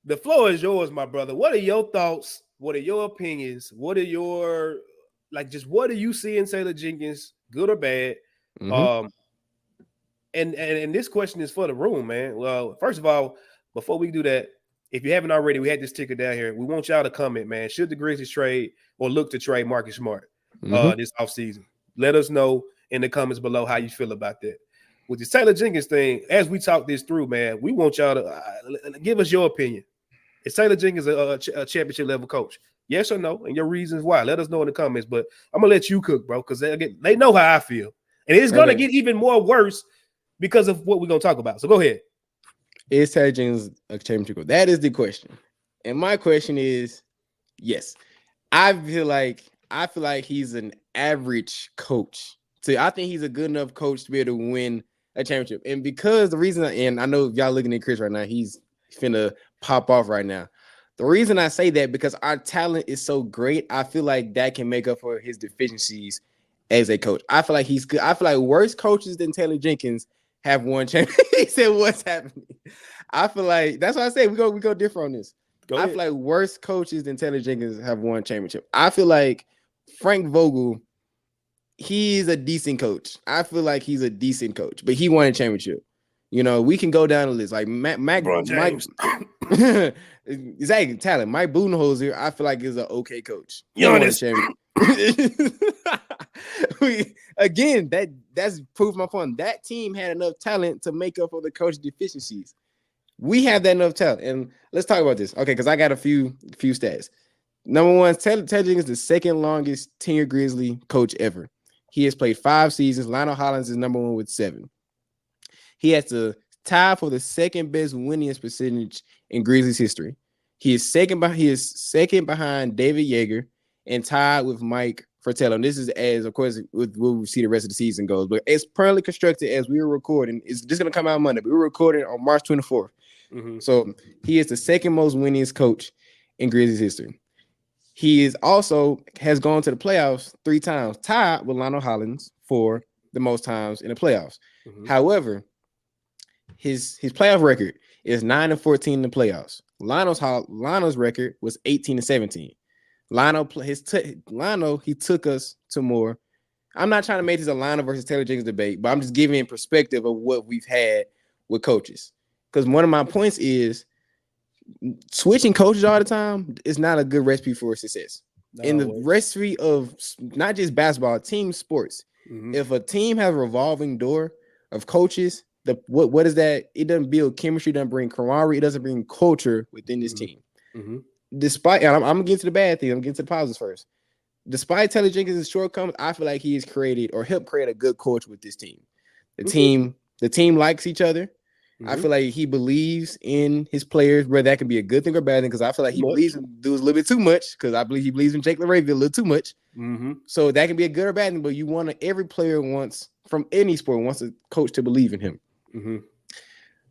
Speaker 2: the floor is yours, my brother. What are your thoughts? What are your opinions? What are your what do you see in Taylor Jenkins, good or bad? And this question is for the room, man. Well, first of all, before we do that, if you haven't already, we had this ticker down here. We want y'all to comment, man. Should the Grizzlies trade or look to trade Marcus Smart this offseason? Let us know in the comments below how you feel about that. With this Taylor Jenkins thing, as we talk this through, man, we want y'all to give us your opinion. Is Taylor Jenkins a championship level coach? Yes or no? And your reasons why. Let us know in the comments. But I'm going to let you cook, bro, because they know how I feel. And it's going to get even more worse because of what we're going to talk about. So go ahead.
Speaker 3: Is Taylor Jenkins a championship coach? That is the question. And my question is, yes. I feel like he's an average coach. So I think he's a good enough coach to be able to win a championship. And because the reason, and I know y'all looking at Chris right now, he's finna pop off right now. The reason I say that, because our talent is so great, I feel like that can make up for his deficiencies as a coach. I feel like he's good. I feel like worse coaches than Taylor Jenkins have won championship. He said, "What's happening?" I feel like that's why I say we go differ on this. I feel like worse coaches than Taylor Jenkins have won championship. I feel like Frank Vogel, he's a decent coach. I feel like he's a decent coach, but he won a championship. You know, we can go down the list like Mike. Exactly, talent. Mike Budenholzer, I feel like is an okay coach. Again, that's proof my point. That team had enough talent to make up for the coach deficiencies. We have that enough talent, and let's talk about this. Okay, because I got a few stats. Number one, Taylor Jenkins is the second longest tenured Grizzly coach ever. He has played 5 seasons. Lionel Hollins is number 1 with 7. He has to tie for the second best winningest percentage in Grizzlies history. He is second behind David Yeager and tied with Mike Fratello. And this is as, of course, we'll see the rest of the season goes. But it's currently constructed as we were recording. It's just going to come out Monday. But we were recording on March 24th. So he is the second most winningest coach in Grizzlies history. He is also has gone to the playoffs 3 times, tied with Lionel Hollins for the most times in the playoffs. However, his playoff record is 9-14 in the playoffs. Lionel's record was 18-17. Lionel, he took us to more. I'm not trying to make this a Lionel versus Taylor Jenkins debate, but I'm just giving in perspective of what we've had with coaches. Because one of my points is switching coaches all the time is not a good recipe for success. In the recipe of not just basketball, team sports, if a team has a revolving door of coaches, what is that? It doesn't build chemistry, doesn't bring camaraderie, it doesn't bring culture within this team. Despite, and I'm gonna get to the bad thing, I'm getting to the positives first. Despite Taylor Jenkins' shortcomings, I feel like he has created or helped create a good culture with this team. The team likes each other. I feel like he believes in his players, whether that could be a good thing or bad thing, because I feel like he believes in dudes a little bit too much, because I believe he believes in Jake LaRavia a little too much. So that can be a good or bad thing, but you want to, every player wants, from any sport, wants a coach to believe in him.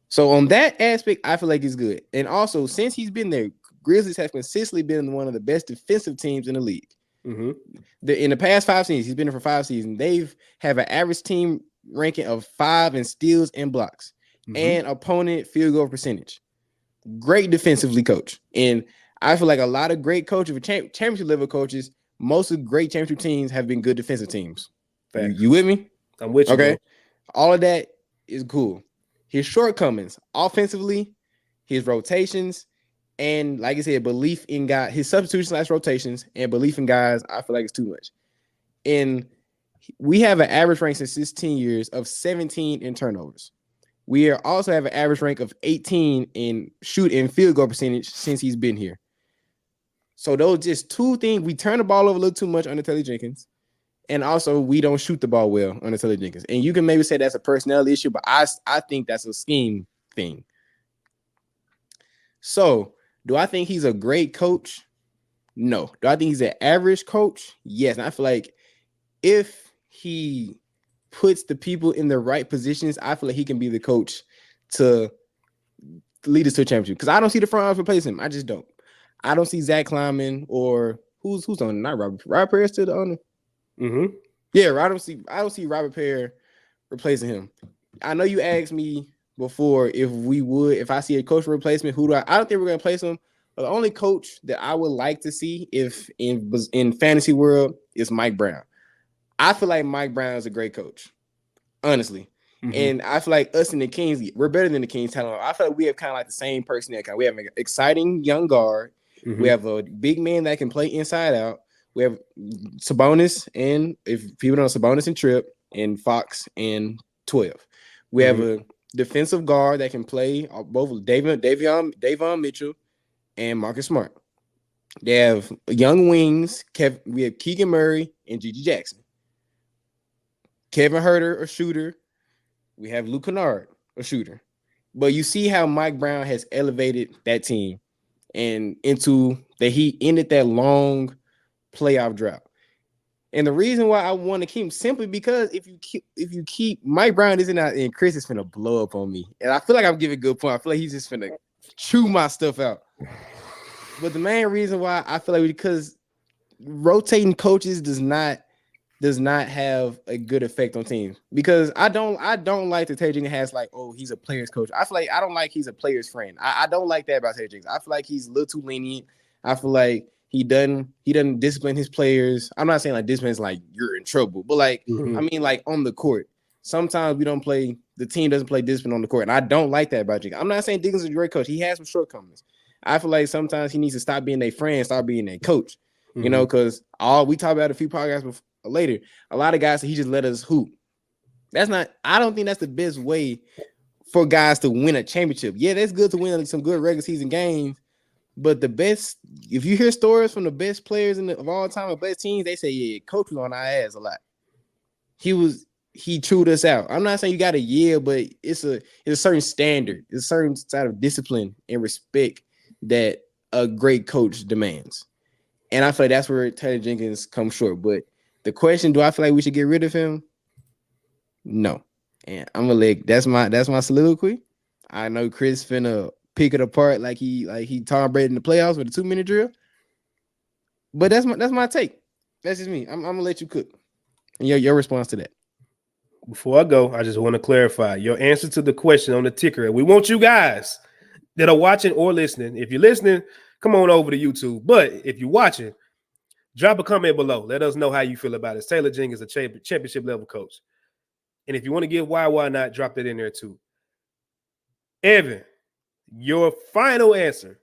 Speaker 3: So on that aspect, I feel like he's good. And also, since he's been there, Grizzlies have consistently been one of the best defensive teams in the league. In the past 5 seasons, he's been there for 5 seasons. They've have an average team ranking of 5 in steals and blocks. And opponent field goal percentage. Great defensively coach. And I feel like a lot of great coaches, championship level coaches, most of great championship teams have been good defensive teams. You with me?
Speaker 2: I'm with you.
Speaker 3: Okay.
Speaker 2: Bro.
Speaker 3: All of that is cool. His shortcomings, offensively, his rotations, and like I said, belief in guys, his substitution / rotations and belief in guys, I feel like it's too much. And we have an average rank since 16 years of 17 in turnovers. We also have an average rank of 18 in shoot and field goal percentage since he's been here. So those just 2 things. We turn the ball over a little too much under Taylor Jenkins. And also we don't shoot the ball well under Taylor Jenkins. And you can maybe say that's a personnel issue, but I think that's a scheme thing. So do I think he's a great coach? No. Do I think he's an average coach? Yes. And I feel like if he puts the people in the right positions, I feel like he can be the coach to lead us to a championship. Because I don't see the front office replace him. I just don't. I don't see Zach Kleiman or who's on, not Robert. Robert Perry still the owner. Yeah, I don't see Robert Perry replacing him. I know you asked me before if I see a coach replacement, who do I don't think we're gonna replace him. But the only coach that I would like to see if in fantasy world is Mike Brown. I feel like Mike Brown is a great coach, honestly. And I feel like us and the Kings, we're better than the Kings talent. I feel like we have kind of like the same personality. We have an exciting young guard. We have a big man that can play inside out. We have Sabonis, and if people know Sabonis and Tripp and Fox and 12. We have a defensive guard that can play both Davion Mitchell and Marcus Smart. They have young wings. We have Keegan Murray and Gigi Jackson. Kevin Huerter, a shooter. We have Luke Kennard, a shooter. But you see how Mike Brown has elevated that team and into that he ended that long playoff drought. And the reason why I want to keep him simply because if you keep Mike Brown isn't out, and Chris is finna blow up on me. And I feel like I'm giving a good point. I feel like he's just finna chew my stuff out. But the main reason why I feel like because rotating coaches does not have a good effect on teams. Because I don't like that Taylor Jenkins has like, oh, he's a player's coach. I feel like I don't like he's a player's friend. I don't like that about Taylor Jenkins. I feel like he's a little too lenient. I feel like he doesn't discipline his players. I'm not saying like discipline is like you're in trouble, but like I mean like on the court. Sometimes the team doesn't play discipline on the court, and I don't like that about Jenkins. I'm not saying Jenkins is a great coach. He has some shortcomings. I feel like sometimes he needs to stop being a friend, start being a coach. You know, because we talked about a few podcasts later. A lot of guys say he just let us hoop. I don't think that's the best way for guys to win a championship. Yeah, that's good to win some good regular season games. But if you hear stories from the best players of all time, the best teams, they say, yeah, coach was on our ass a lot. He chewed us out. I'm not saying you got to yell, but it's a certain standard. It's a certain side of discipline and respect that a great coach demands. And I feel like that's where Taylor Jenkins comes short. But the question, do I feel like we should get rid of him? No. And I'm gonna that's my soliloquy. I know Chris finna pick it apart like he Tom Brady in the playoffs with a 2-minute drill. But that's my take. That's just me. I'm gonna let you cook. And your response to that.
Speaker 2: Before I go, I just want to clarify your answer to the question on the ticker. We want you guys that are watching or listening. If you're listening, come on over to YouTube. But if you're watching, drop a comment below. Let us know how you feel about it. Taylor Jenkins is a championship level coach. And if you want to give why not, drop that in there too. Evan, your final answer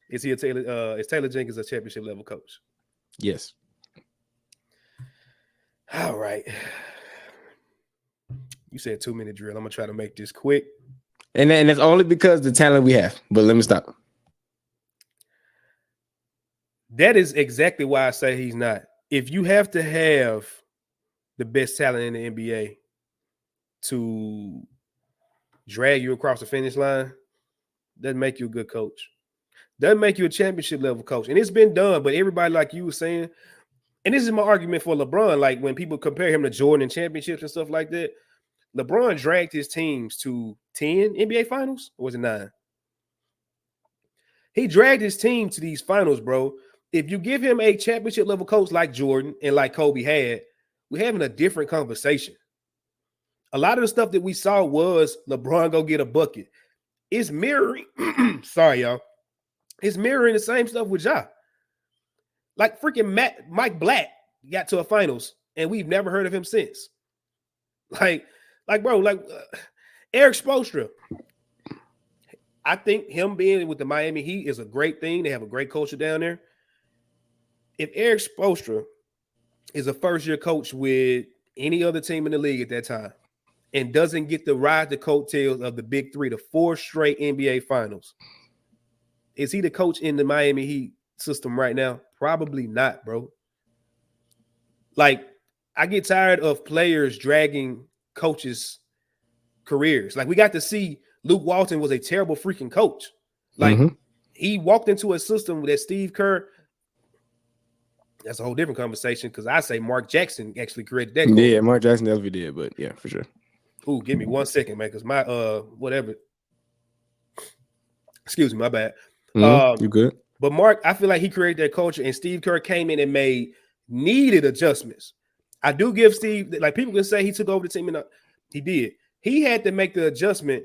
Speaker 2: is Taylor Jenkins a championship level coach?
Speaker 3: Yes.
Speaker 2: All right. You said 2-minute drill. I'm gonna try to make this quick.
Speaker 3: And it's only because the talent we have. But let me stop.
Speaker 2: That is exactly why I say he's not. If you have to have the best talent in the NBA to drag you across the finish line, doesn't make you a good coach. Doesn't make you a championship level coach. And it's been done, but everybody, like you were saying, and this is my argument for LeBron, like when people compare him to Jordan in championships and stuff like that, LeBron dragged his teams to 10 NBA finals, or was it 9? He dragged his team to these finals, bro. If you give him a championship level coach like Jordan and like Kobe had, we're having a different conversation. A lot of the stuff that we saw was LeBron go get a bucket. It's mirroring, sorry, y'all. It's mirroring the same stuff with Ja. Like freaking Mike Black got to a finals, and we've never heard of him since. Like bro, Eric Spoelstra. I think him being with the Miami Heat is a great thing. They have a great culture down there. If Eric Spoelstra is a first-year coach with any other team in the league at that time and doesn't get to ride the coattails of the big 3 to 4 straight NBA finals, is he the coach in the Miami Heat system right now? Probably not, bro. Like, I get tired of players dragging coaches' careers. Like, we got to see Luke Walton was a terrible freaking coach. Like, he walked into a system that Steve Kerr, that's a whole different conversation, because I say Mark Jackson actually created that.
Speaker 3: Yeah, Mark Jackson definitely did, but yeah, for sure.
Speaker 2: Ooh, give me 1 second, man, because my whatever. Excuse me, my bad.
Speaker 3: You good?
Speaker 2: But Mark, I feel like he created that culture, and Steve Kerr came in and made needed adjustments. I do give Steve, like people can say he took over the team, and he did. He had to make the adjustment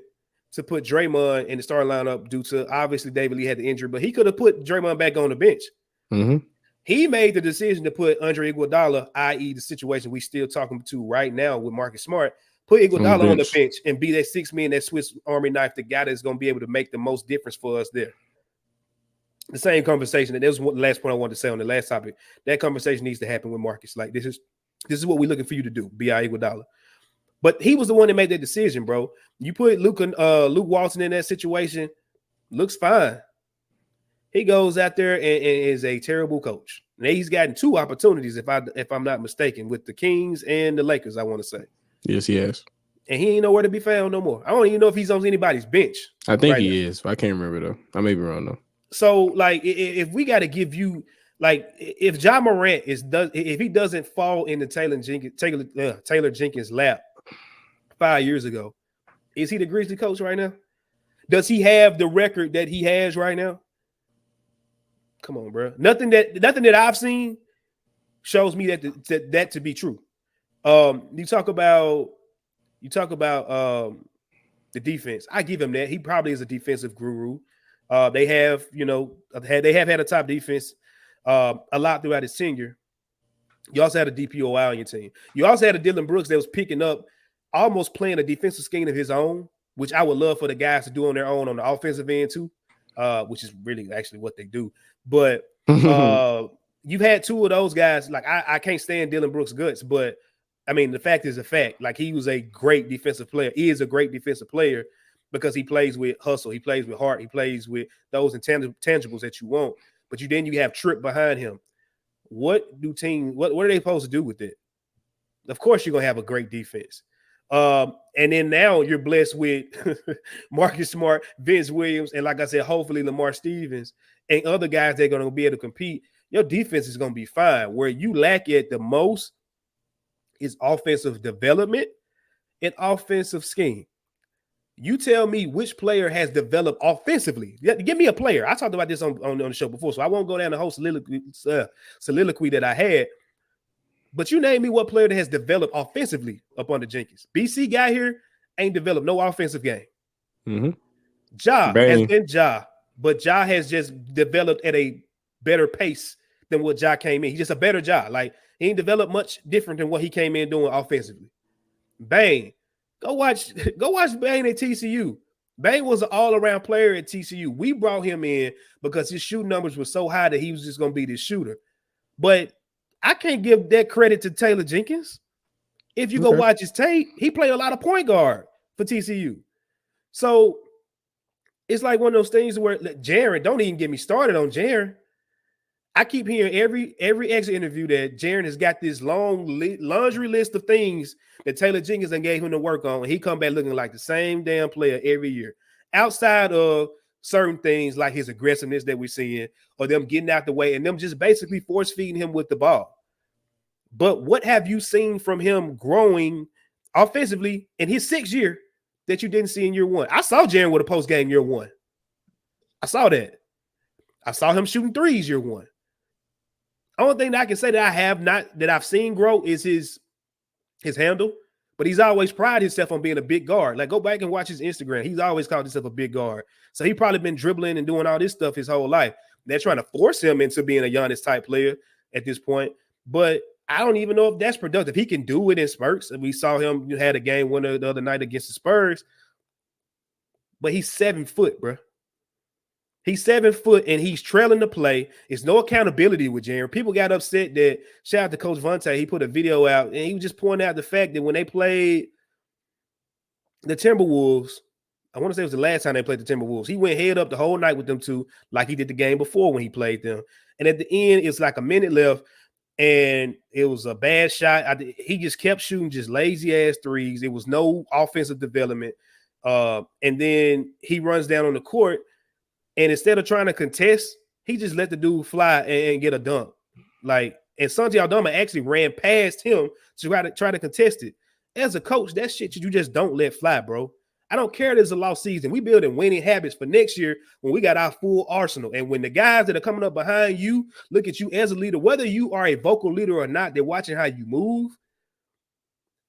Speaker 2: to put Draymond in the starting lineup due to obviously David Lee had the injury, but he could have put Draymond back on the bench. He made the decision to put Andre Iguodala, i.e. the situation we still talking to right now with Marcus Smart, put Iguodala on the bench and be that 6 man, that Swiss Army knife, the guy that's going to be able to make the most difference for us there. The same conversation, and that was the last point I wanted to say on the last topic. That conversation needs to happen with Marcus. Like, this is what we're looking for you to do, B.I. Iguodala. But he was the one that made that decision, bro. You put Luke Walton in that situation, looks fine. He goes out there and is a terrible coach. Now he's gotten 2 opportunities, if I'm not mistaken, with the Kings and the Lakers, I want to say.
Speaker 3: Yes, he has.
Speaker 2: And he ain't nowhere to be found no more. I don't even know if he's on anybody's bench.
Speaker 3: I think he is. I can't remember though. I may be wrong though.
Speaker 2: So, like, if we got to give you, like, if Ja Morant if he doesn't fall into Taylor Jenkins' lap 5 years ago, is he the Grizzly coach right now? Does he have the record that he has right now? Come on, bro. Nothing that I've seen shows me that to be true. You talk about the defense. I give him that. He probably is a defensive guru. They have had a top defense a lot throughout his tenure. You also had a DPOI on your team. You also had a Dylan Brooks that was picking up, almost playing a defensive scheme of his own, which I would love for the guys to do on their own on the offensive end too, which is really actually what they do. But you've had 2 of those guys. Like, I can't stand Dylan Brooks' guts, but I mean, the fact is a fact. Like, he was a great defensive player. He is a great defensive player because he plays with hustle. He plays with heart. He plays with those intangibles that you want. But you have Tripp behind him. What are they supposed to do with it? Of course, you're going to have a great defense. And then now you're blessed with Marcus Smart, Vince Williams, and like I said, hopefully Lamar Stevens and other guys that are going to be able to compete. Your defense is going to be fine. Where you lack it the most is offensive development and offensive scheme. You tell me which player has developed offensively. Give me a player. I talked about this on the show before, so I won't go down the whole soliloquy that I had. But you name me what player that has developed offensively up under Jenkins. BC guy here ain't developed no offensive game. Ja has been Ja, but Ja has just developed at a better pace than what Ja came in. He's just a better Ja. Like, he ain't developed much different than what he came in doing offensively. Bane. Go watch Bane at TCU. Bane was an all-around player at TCU. We brought him in because his shooting numbers were so high that he was just going to be this shooter. But I can't give that credit to Taylor Jenkins. If you go watch his tape, he played a lot of point guard for TCU. So it's like one of those things where Jaren, don't even get me started on Jaren. I keep hearing every exit interview that Jaren has got this long laundry list of things that Taylor Jenkins and gave him to work on, and he come back looking like the same damn player every year. Outside of certain things like his aggressiveness that we're seeing, or them getting out the way, and them just basically force feeding him with the ball. But what have you seen from him growing offensively in his 6th year that you didn't see in year 1? I saw Jaren with a post game year 1. I saw that. I saw him shooting threes year 1. Only thing that I can say that I've seen grow is his handle, but he's always prided himself on being a big guard. Like, go back and watch his Instagram. He's always called himself a big guard. So he probably been dribbling and doing all this stuff his whole life. They're trying to force him into being a Giannis type player at this point. But I don't even know if that's productive. He can do it in spurts. And we saw him had a game winner the other night against the Spurs. But he's 7 foot, bro. He's 7 foot and he's trailing the play. It's no accountability with Jaren. People got upset that, shout out to Coach Vontae, he put a video out and he was just pointing out the fact that when they played the Timberwolves, I want to say it was the last time they played the Timberwolves, he went head up the whole night with them two like he did the game before when he played them. And at the end, it's like a minute left and it was a bad shot. He just kept shooting just lazy-ass threes. It was no offensive development. And then he runs down on the court. And instead of trying to contest, he just let the dude fly and get a dunk. Like, and Santi Aldama actually ran past him to try to contest it. As a coach, that shit you just don't let fly, bro. I don't care there's a lost season. We building winning habits for next year when we got our full arsenal. And when the guys that are coming up behind you look at you as a leader, whether you are a vocal leader or not, they're watching how you move.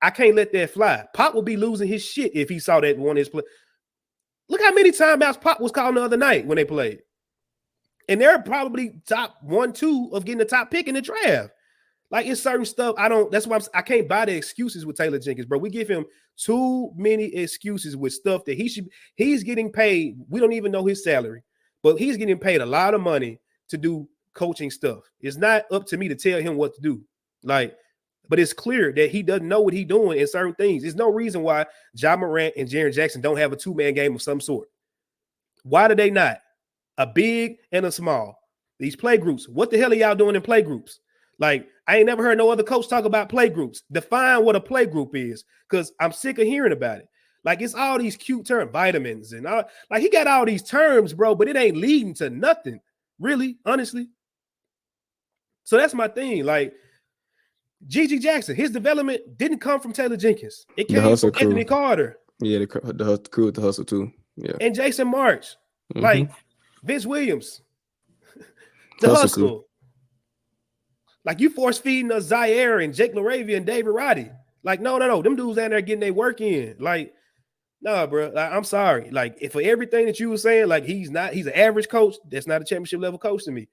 Speaker 2: I can't let that fly. Pop would be losing his shit if he saw that one of his play. Look how many timeouts Pop was calling the other night when they played. And they're probably top 1, 2 of getting the top pick in the draft. Like, it's certain stuff that's why I can't buy the excuses with Taylor Jenkins, bro. We give him too many excuses with stuff that he's getting paid. We don't even know his salary, but he's getting paid a lot of money to do coaching stuff. It's not up to me to tell him what to do. But it's clear that he doesn't know what he's doing in certain things. There's no reason why Ja Morant and Jaren Jackson don't have a 2-man game of some sort. Why do they not? A big and a small. These play groups. What the hell are y'all doing in play groups? Like, I ain't never heard no other coach talk about play groups. Define what a play group is, because I'm sick of hearing about it. Like, it's all these cute terms, vitamins, and all. Like, he got all these terms, bro, but it ain't leading to nothing, really, honestly. So that's my thing. Like, GG Jackson, his development didn't come from Taylor Jenkins. It came from Anthony Carter.
Speaker 3: Yeah, the crew with the hustle too. Yeah.
Speaker 2: And Jason March. Like, Vince Williams. The hustle. Like, you force feeding us Zaire and Jake LaRavia and David Roddy. Like, no. Them dudes down there getting their work in. Like, nah, bro. Like, I'm sorry. Like, if for everything that you were saying, like, he's an average coach, that's not a championship level coach to me.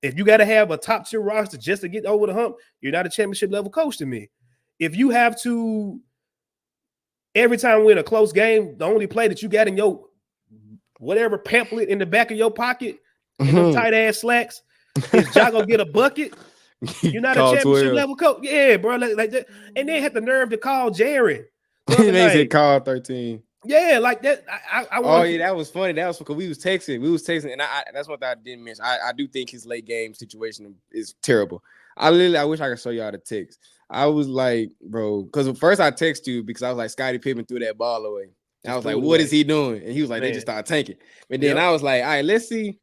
Speaker 2: If you got to have a top tier roster just to get over the hump, you're not a championship level coach to me. If you have to, every time we win a close game, the only play that you got in your whatever pamphlet in the back of your pocket, and them tight ass slacks, is Jago get a bucket, you're not a championship level coach. Yeah, bro. Like that. And they had the nerve to call Jaren.
Speaker 3: They said call 13.
Speaker 2: Yeah, like that.
Speaker 3: That was funny. That was because we was texting, and I that's what I didn't mention. I do think his late game situation is terrible. I wish I could show y'all the text. I was like, bro, because first I text you because I was like, Scottie Pippen threw that ball away. And I was like, what is he doing? And he was like, they just started tanking. And then I was like, all right, let's see.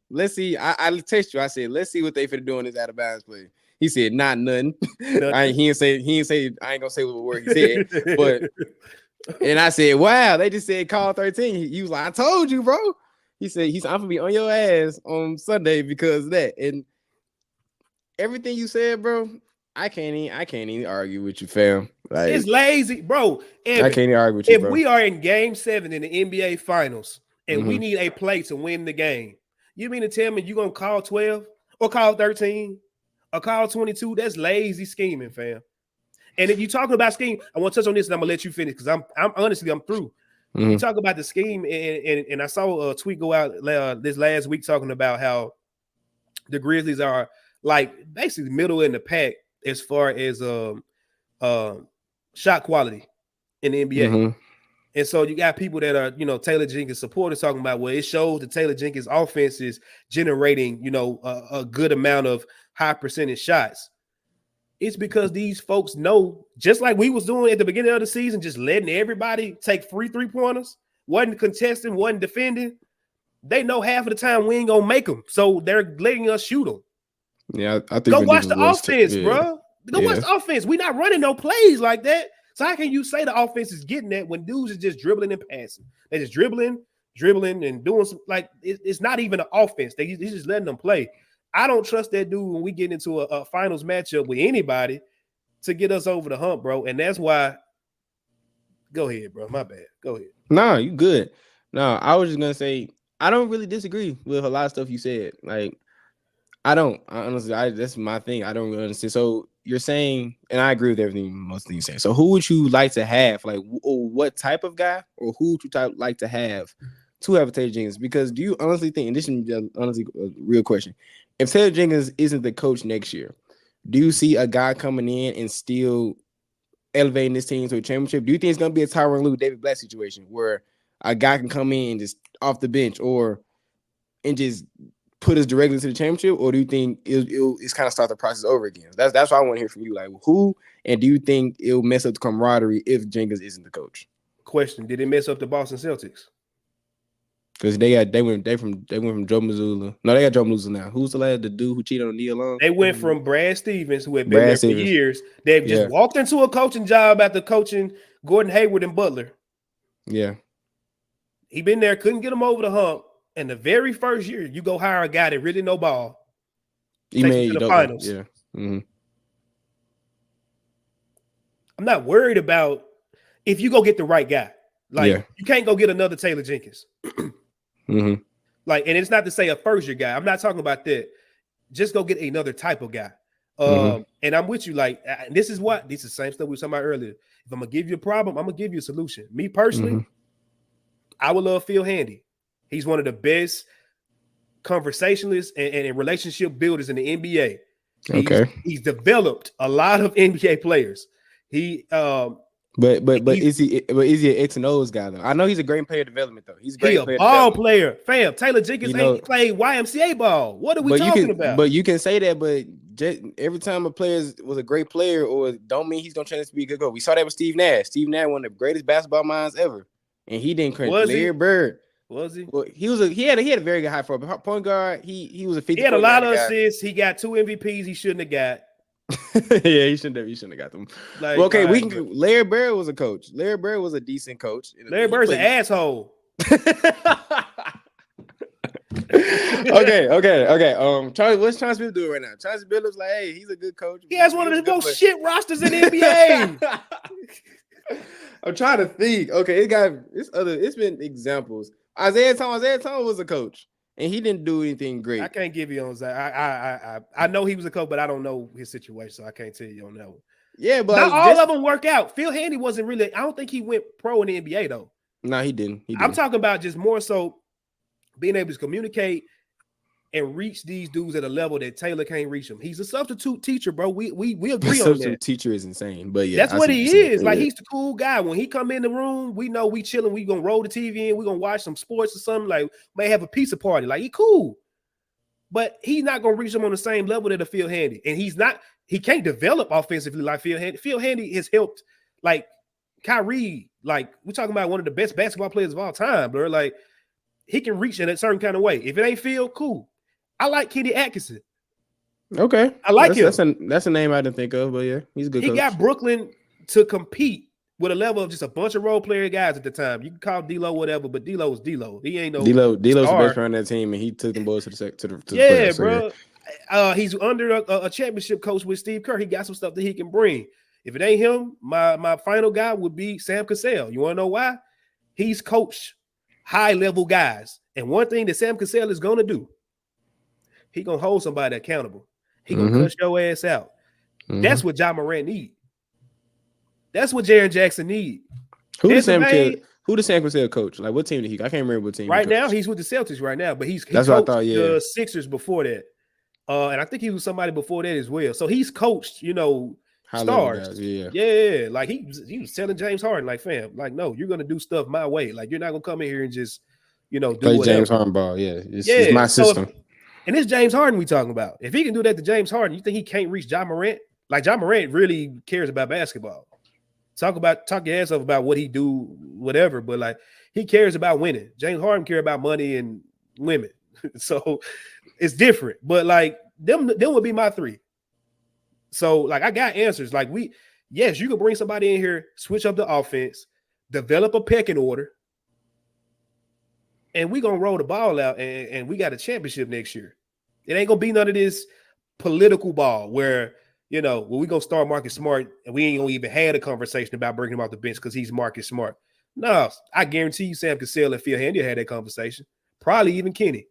Speaker 3: I text you. I said, let's see what they finna do in this out of bounds play. He said, not nothing. He didn't say. I ain't gonna say what word he said, but. And I said, wow, they just said call 13. He was like, I told you, bro. He said, I'm gonna be on your ass on Sunday because of that. And everything you said, bro, I can't even argue with you, fam. Like,
Speaker 2: it's lazy, bro.
Speaker 3: I can't even argue with you, bro.
Speaker 2: If we are in game 7 in the NBA finals and we need a play to win the game, you mean to tell me you're gonna call 12 or call 13 or call 22? That's lazy scheming, fam. And if you talking about scheme, I want to touch on this and I'm gonna let you finish because I'm honestly through. You talk about the scheme, and I saw a tweet go out this last week talking about how the Grizzlies are like basically middle in the pack as far as shot quality in the NBA. And so you got people that are, Taylor Jenkins supporters talking about, well, it shows that Taylor Jenkins offense is generating, a good amount of high percentage shots. It's because these folks know, just like we was doing at the beginning of the season, just letting everybody take free 3-pointers, wasn't contesting, wasn't defending. They know half of the time we ain't gonna make them, so they're letting us shoot them.
Speaker 3: Yeah, I think
Speaker 2: go watch the offense, bro. Go watch the offense. We not running no plays like that. So how can you say the offense is getting that when dudes are just dribbling and passing? They're just dribbling and doing some, like it's not even an offense. They're just letting them play. I don't trust that dude when we get into a finals matchup with anybody to get us over the hump, bro. And that's why. Go ahead, bro. My bad. Go ahead.
Speaker 3: No, you good. No, I was just gonna say I don't really disagree with a lot of stuff you said. Like, honestly, that's my thing. I don't really understand. So you're saying, and I agree with everything, most of things you're saying. So who would you like to have? Like, or what type of guy, or who would you like to have a Taylor Jenkins? Because do you honestly think, and this is honestly a real question, if Taylor Jenkins isn't the coach next year, do you see a guy coming in and still elevating this team to a championship? Do you think it's going to be a Tyronn Lue, David Blatt situation where a guy can come in just off the bench and just put us directly to the championship? Or do you think it's kind of start the process over again? That's what I want to hear from you. Like, who, and do you think it'll mess up the camaraderie if Jenkins isn't the coach?
Speaker 2: Question: did it mess up the Boston Celtics?
Speaker 3: Because they went from Joe Mazzulla. No, they got Joe Mazzulla now. Who's the dude who cheated on Nia Long?
Speaker 2: They went from Brad Stevens, who had been there for years. They just walked into a coaching job after coaching Gordon Hayward and Butler.
Speaker 3: Yeah.
Speaker 2: He been there, couldn't get him over the hump. And the very first year, you go hire a guy that really know ball.
Speaker 3: He made
Speaker 2: the finals.
Speaker 3: Yeah. Mm-hmm.
Speaker 2: I'm not worried about if you go get the right guy. Like, you can't go get another Taylor Jenkins.
Speaker 3: Mm-hmm.
Speaker 2: Like, and it's not to say a first year guy. I'm not talking about that. Just go get another type of guy. And I'm with you. Like, this is the same stuff we were talking about earlier. If I'm gonna give you a problem, I'm gonna give you a solution. Me personally, I would love Phil Handy. He's one of the best conversationalists and relationship builders in the NBA. He's developed a lot of NBA players.
Speaker 3: But is he an X and O's guy though? I know he's a great player development though. He's a great player
Speaker 2: ball player, fam. Taylor Jenkins ain't played YMCA ball. What are we talking about?
Speaker 3: But you can say that, but every time a player was a great player, or don't mean he's gonna change to be a good coach. We saw that with Steve Nash. Steve Nash, one of the greatest basketball minds ever, and he didn't credit Larry Bird.
Speaker 2: Was he?
Speaker 3: Well, he had a very good high for a point guard. He was a 50.
Speaker 2: He had a lot of assists. He got 2 MVPs. He shouldn't have got.
Speaker 3: Yeah, he shouldn't have got them. Like, well, okay, Larry Bird was a coach. Larry Bird was a decent coach.
Speaker 2: Larry Bird's an asshole.
Speaker 3: Okay. What's Chauncey Billups doing right now? Chauncey Billups like, hey, he's a good coach.
Speaker 2: He has one of the most shit rosters in the NBA.
Speaker 3: I'm trying to think. Okay, it's been examples. Isaiah Thomas was a coach. And he didn't do anything great.
Speaker 2: I can't give you on that. I know he was a coach, but I don't know his situation, so I can't tell you on that one.
Speaker 3: Yeah, but
Speaker 2: not all of them work out. Phil Handy wasn't really. I don't think he went pro in the NBA though.
Speaker 3: No, he didn't.
Speaker 2: I'm talking about just more so being able to communicate and reach these dudes at a level that Taylor can't reach them. He's a substitute teacher, bro. We agree on that.
Speaker 3: Substitute teacher is insane, but yeah,
Speaker 2: that's what he is. Like, he's the cool guy. When he come in the room, we know we chilling. We gonna roll the TV in. We gonna watch some sports or something. Like, may have a pizza party. Like, he cool, but he's not gonna reach them on the same level that a Phil Handy. And he's not. He can't develop offensively like Phil Handy. Phil Handy has helped, like Kyrie. Like, we're talking about one of the best basketball players of all time, bro. Like, he can reach in a certain kind of way. If it ain't Phil, cool. I like Kenny Atkinson.
Speaker 3: Okay,
Speaker 2: I like him.
Speaker 3: That's a name I didn't think of, but yeah, he's a good.
Speaker 2: He
Speaker 3: coach.
Speaker 2: got Brooklyn to compete with a level of just a bunch of role player guys at the time. You can call D'Lo whatever, but D'Lo is D'Lo. He ain't no
Speaker 3: D'Lo's the best player on that team, and he took them boys to the
Speaker 2: playoffs, bro. Yeah. He's under a championship coach with Steve Kerr. He got some stuff that he can bring. If it ain't him, my final guy would be Sam Cassell. You want to know why? He's coached high level guys, and one thing that Sam Cassell is going to do, he gonna hold somebody accountable. He gonna cuss your ass out. That's what Ja Morant need. That's what Jaren Jackson need.
Speaker 3: Who does Sam Cassell coach? Like, what team did he? I can't remember what team.
Speaker 2: Right now, he's with the Celtics right now, but he
Speaker 3: that's
Speaker 2: coached
Speaker 3: what I thought. Yeah,
Speaker 2: the Sixers before that, and I think he was somebody before that as well. So he's coached, stars.
Speaker 3: Guys, yeah.
Speaker 2: Yeah. Like, he was telling James Harden, like, fam, like, no, you're gonna do stuff my way. Like, you're not gonna come in here and just, do
Speaker 3: play
Speaker 2: whatever.
Speaker 3: James Harden ball. Yeah, it's my system.
Speaker 2: And it's James Harden we talking about. If he can do that to James Harden, you think he can't reach Ja Morant? Like, Ja Morant really cares about basketball. Talk your ass off about what he do, whatever, but like he cares about winning. James Harden care about money and women. So it's different. But like them would be my 3. So like I got answers. Like yes, you can bring somebody in here, switch up the offense, develop a pecking order, and we're gonna roll the ball out and we got a championship next year. It ain't gonna be none of this political ball where we're going to start Marcus Smart and we ain't going to even had a conversation about bringing him off the bench because he's Marcus Smart. No, I guarantee you Sam Cassell and Phil Handy had that conversation. Probably even Kenny.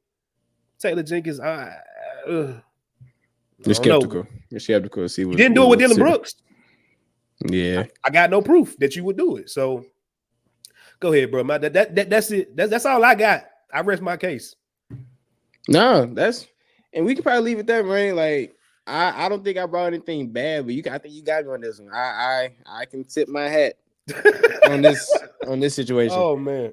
Speaker 2: Taylor Jenkins,
Speaker 3: you're skeptical. You're skeptical to see what
Speaker 2: you didn't do it with Dylan Brooks.
Speaker 3: Yeah.
Speaker 2: I got no proof that you would do it. So go ahead, bro. That's it. That's all I got. I rest my case.
Speaker 3: No, and we can probably leave it there, man. Like, I don't think I brought anything bad, but I think you got me on this one. I can tip my hat on this situation.
Speaker 2: Oh man.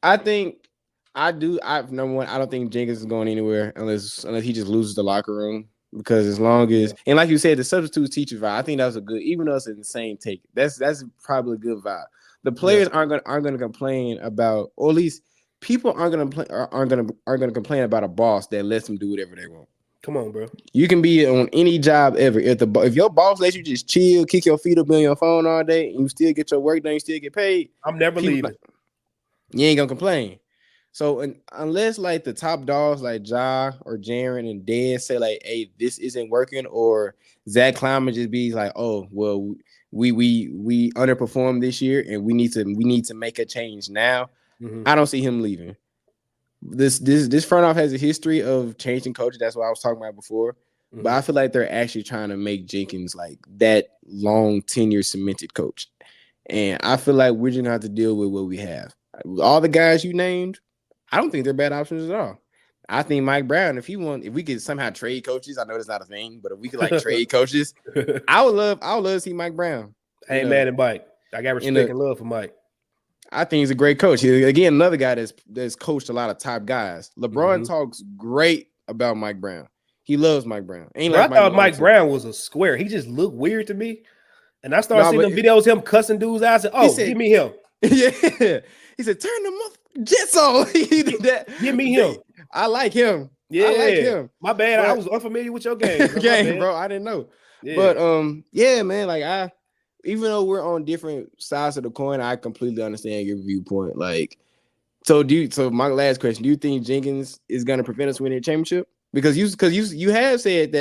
Speaker 3: I think number one, I don't think Jenkins is going anywhere unless he just loses the locker room. Because as long as and like you said, the substitute teacher vibe, I think that was a good, even though it's an insane take. That's probably a good vibe. The players aren't gonna complain about, or at least people aren't gonna complain about a boss that lets them do whatever they want.
Speaker 2: Come on, bro.
Speaker 3: You can be on any job ever. If your boss lets you just chill, kick your feet up on your phone all day, and you still get your work done, you still get paid.
Speaker 2: I'm never leaving.
Speaker 3: You ain't gonna complain. So unless like the top dogs like Ja or Jaren and Dez say like, "Hey, this isn't working," or Zach Kleiman just be like, "Oh, well, we underperformed this year, and we need to make a change now." Mm-hmm. I don't see him leaving. This front office has a history of changing coaches. That's what I was talking about before. Mm-hmm. But I feel like they're actually trying to make Jenkins like that long tenure cemented coach. And I feel like we're just gonna have to deal with what we have. All the guys you named, I don't think they're bad options at all. I think Mike Brown, if we could somehow trade coaches, I know that's not a thing, but if we could like trade coaches, I would love to see Mike Brown.
Speaker 2: Hey, mad at Mike. I got respect and love for Mike.
Speaker 3: I think he's a great coach. Again, another guy that's coached a lot of top guys. LeBron talks great about Mike Brown. He loves Mike Brown.
Speaker 2: I thought Mike Brown was a square. He just looked weird to me. And I started seeing them videos him cussing dudes out. I said, give me him.
Speaker 3: Yeah. He said, turn the jets on. He did that.
Speaker 2: Give me him.
Speaker 3: I like him. Yeah. I like him.
Speaker 2: My bad. I was unfamiliar with your game.
Speaker 3: Bro. I didn't know. Yeah. But yeah, man, like even though we're on different sides of the coin, I completely understand your viewpoint. Like, so my last question, do you think Jenkins is going to prevent us winning a championship? Because you have said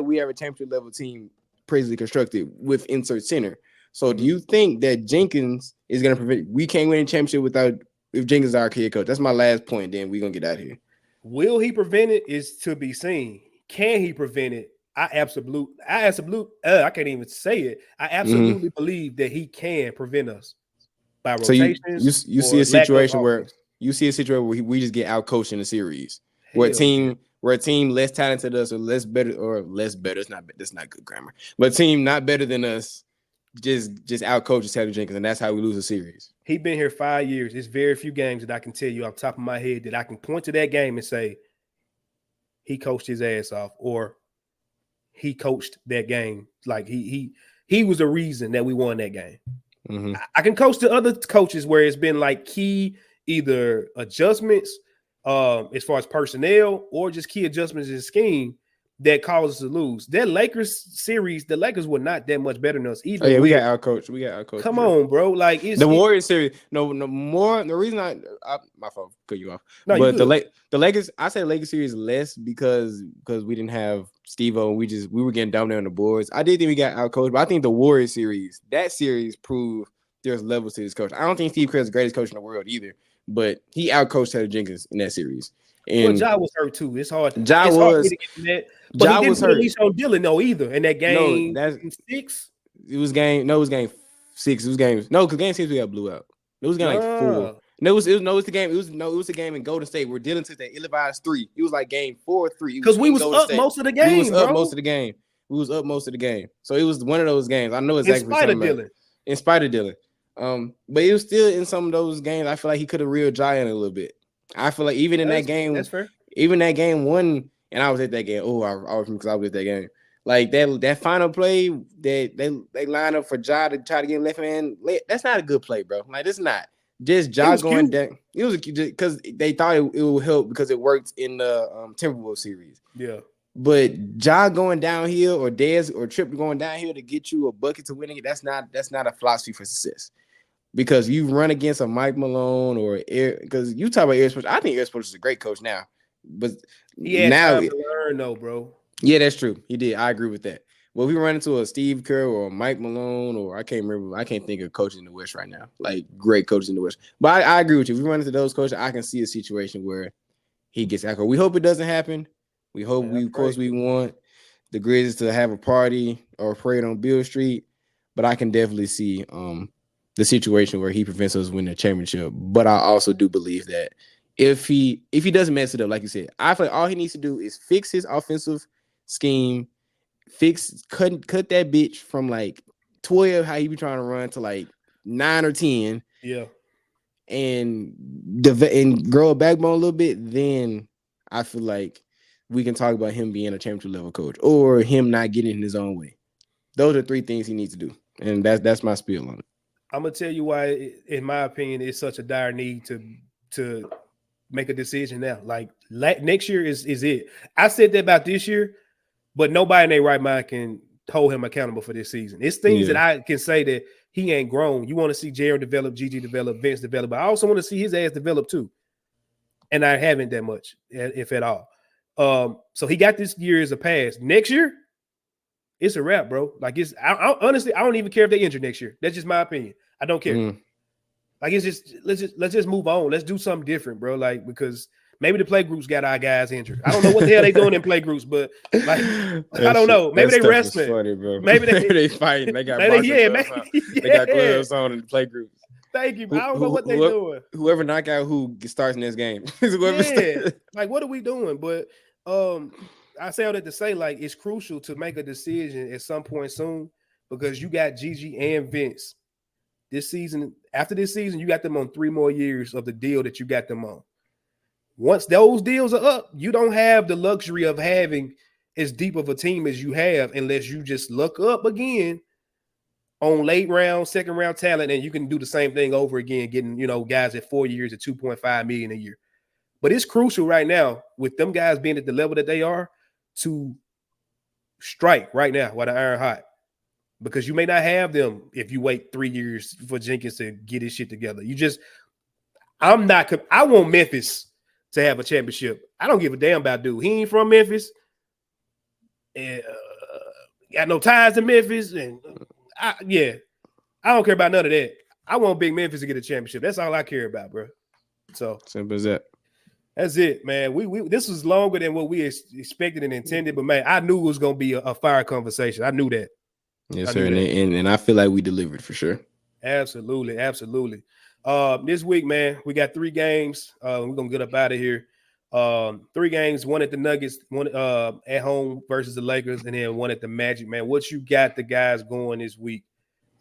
Speaker 3: we have a championship level team presently constructed with insert center. So do you think that Jenkins is going to prevent, we can't win a championship if Jenkins is our head coach? That's my last point. Then we're going to get out of here.
Speaker 2: Will he prevent it is to be seen. Can he prevent it? I can't even say it. I absolutely believe that he can prevent us by rotations.
Speaker 3: So you see a situation where we just get out coached in the series. Where a team less talented than us or less better. That's not good grammar. But a team not better than us just out coaches Taylor Jenkins, and that's how we lose a series.
Speaker 2: He's been here 5 years. There's very few games that I can tell you off the top of my head that I can point to that game and say he coached his ass off or he coached that game. Like he was the reason that we won that game. Mm-hmm. I can coach to other coaches where it's been like key either adjustments as far as personnel or just key adjustments in the scheme that caused us to lose. That Lakers series, the Lakers were not that much better than us either.
Speaker 3: Oh, yeah, we got our coach.
Speaker 2: Come on, bro. Like
Speaker 3: the Warriors series. No more. The reason I my fault, cut you off. No, but the Lakers. I say the Lakers series less because we didn't have Steve-O and we were getting dominated on the boards. I did think we got out coached, but I think the Warriors series, that series proved there's levels to this coach. I don't think Steve Kerr is the greatest coach in the world either, but he out coached Taylor Jenkins in that series. And
Speaker 2: Ja was hurt too. It's hard.
Speaker 3: Ja was.
Speaker 2: But he didn't release on Dylan though in that game.
Speaker 3: No,
Speaker 2: game 6.
Speaker 3: It was game 6. It was game because game 6 we got blew out. It was game 4. No, it was the game. It was the game in Golden State where Dylan took that ill-advised 3. It was like game 4-3.
Speaker 2: Because we was up most of the game.
Speaker 3: We was up most of the game. So it was one of those games. I know exactly. In spite of Dylan. But it was still in some of those games. I feel like he could have reeled Ja in a little bit. I feel like even in that game,
Speaker 2: that's fair.
Speaker 3: Even that game one, and I was at that game. Oh, I was because I was at that game. Like that final play that they line up for Ja to try to get left hand. That's not a good play, bro. Like it's not. Just Ja going down. It was because they thought it would help because it worked in the Timberwolves series.
Speaker 2: Yeah.
Speaker 3: But Ja going downhill or Dez or Tripp going downhill to get you a bucket to winning it, that's not a philosophy for success. Because you run against a Mike Malone or because you talk about Eric Spoelstra. I think Eric Spoelstra is a great coach now. But
Speaker 2: he had
Speaker 3: now
Speaker 2: time to learn though, bro.
Speaker 3: Yeah, that's true. He did. I agree with that. Well, if we run into a Steve Kerr or a Mike Malone, or I can't think of coaches in the West right now, like great coaches in the West. But I agree with you. If we run into those coaches, I can see a situation where he gets out. We hope it doesn't happen. We hope of course, we want the Grizzlies to have a party or a parade on Beale Street. But I can definitely see the situation where he prevents us winning a championship. But I also do believe that if he doesn't mess it up, like you said, I feel like all he needs to do is fix his offensive scheme, cut that bitch from like 12, how he be trying to run to like 9 or 10.
Speaker 2: Yeah.
Speaker 3: And grow a backbone a little bit, then I feel like we can talk about him being a championship level coach or him not getting in his own way. Those are 3 things he needs to do. And that's my spiel on it.
Speaker 2: I'm gonna tell you why, in my opinion, it's such a dire need to make a decision now. Like next year is it. I said that about this year, but nobody in their right mind can hold him accountable for this season. It's things that I can say that he ain't grown. You want to see Jaron develop, GG develop, Vince develop, but I also want to see his ass develop too. And I haven't that much, if at all. So he got this year as a pass. Next year, it's a wrap, bro. Like honestly, I don't even care if they injure next year. That's just my opinion. I don't care. Like it's just let's just move on. Let's do something different, bro. Like because maybe the play groups got our guys injured. I don't know what the hell they doing in play groups, but like I don't know. Maybe they wrestling.
Speaker 3: Funny, bro.
Speaker 2: Maybe
Speaker 3: they fighting. They got they got gloves on in the play groups.
Speaker 2: Thank you. I don't know what they doing.
Speaker 3: Whoever knock out who starts in this game.
Speaker 2: Like what are we doing? But I say all that to say, like it's crucial to make a decision at some point soon because you got Gigi and Vince this season. After this season, you got them on 3 more years of the deal that you got them on. Once those deals are up, you don't have the luxury of having as deep of a team as you have unless you just look up again on late round, second round talent, and you can do the same thing over again, getting, guys at 4 years at $2.5 million a year. But it's crucial right now with them guys being at the level that they are to strike right now while the iron hot. Because you may not have them if you wait 3 years for Jenkins to get his shit together. I want Memphis to have a championship. I don't give a damn about dude. He ain't from Memphis. And got no ties to Memphis. And I don't care about none of that. I want Big Memphis to get a championship. That's all I care about, bro. So
Speaker 3: simple as that.
Speaker 2: That's it, man. We this was longer than what we expected and intended, but man, I knew it was gonna be a fire conversation. I knew that.
Speaker 3: Yes, sir. And I feel like we delivered for sure.
Speaker 2: Absolutely. This week, man, we got 3 games. We're gonna get up out of here. 3 games, one at the Nuggets, one at home versus the Lakers, and then one at the Magic. Man, what you got the guys going this week,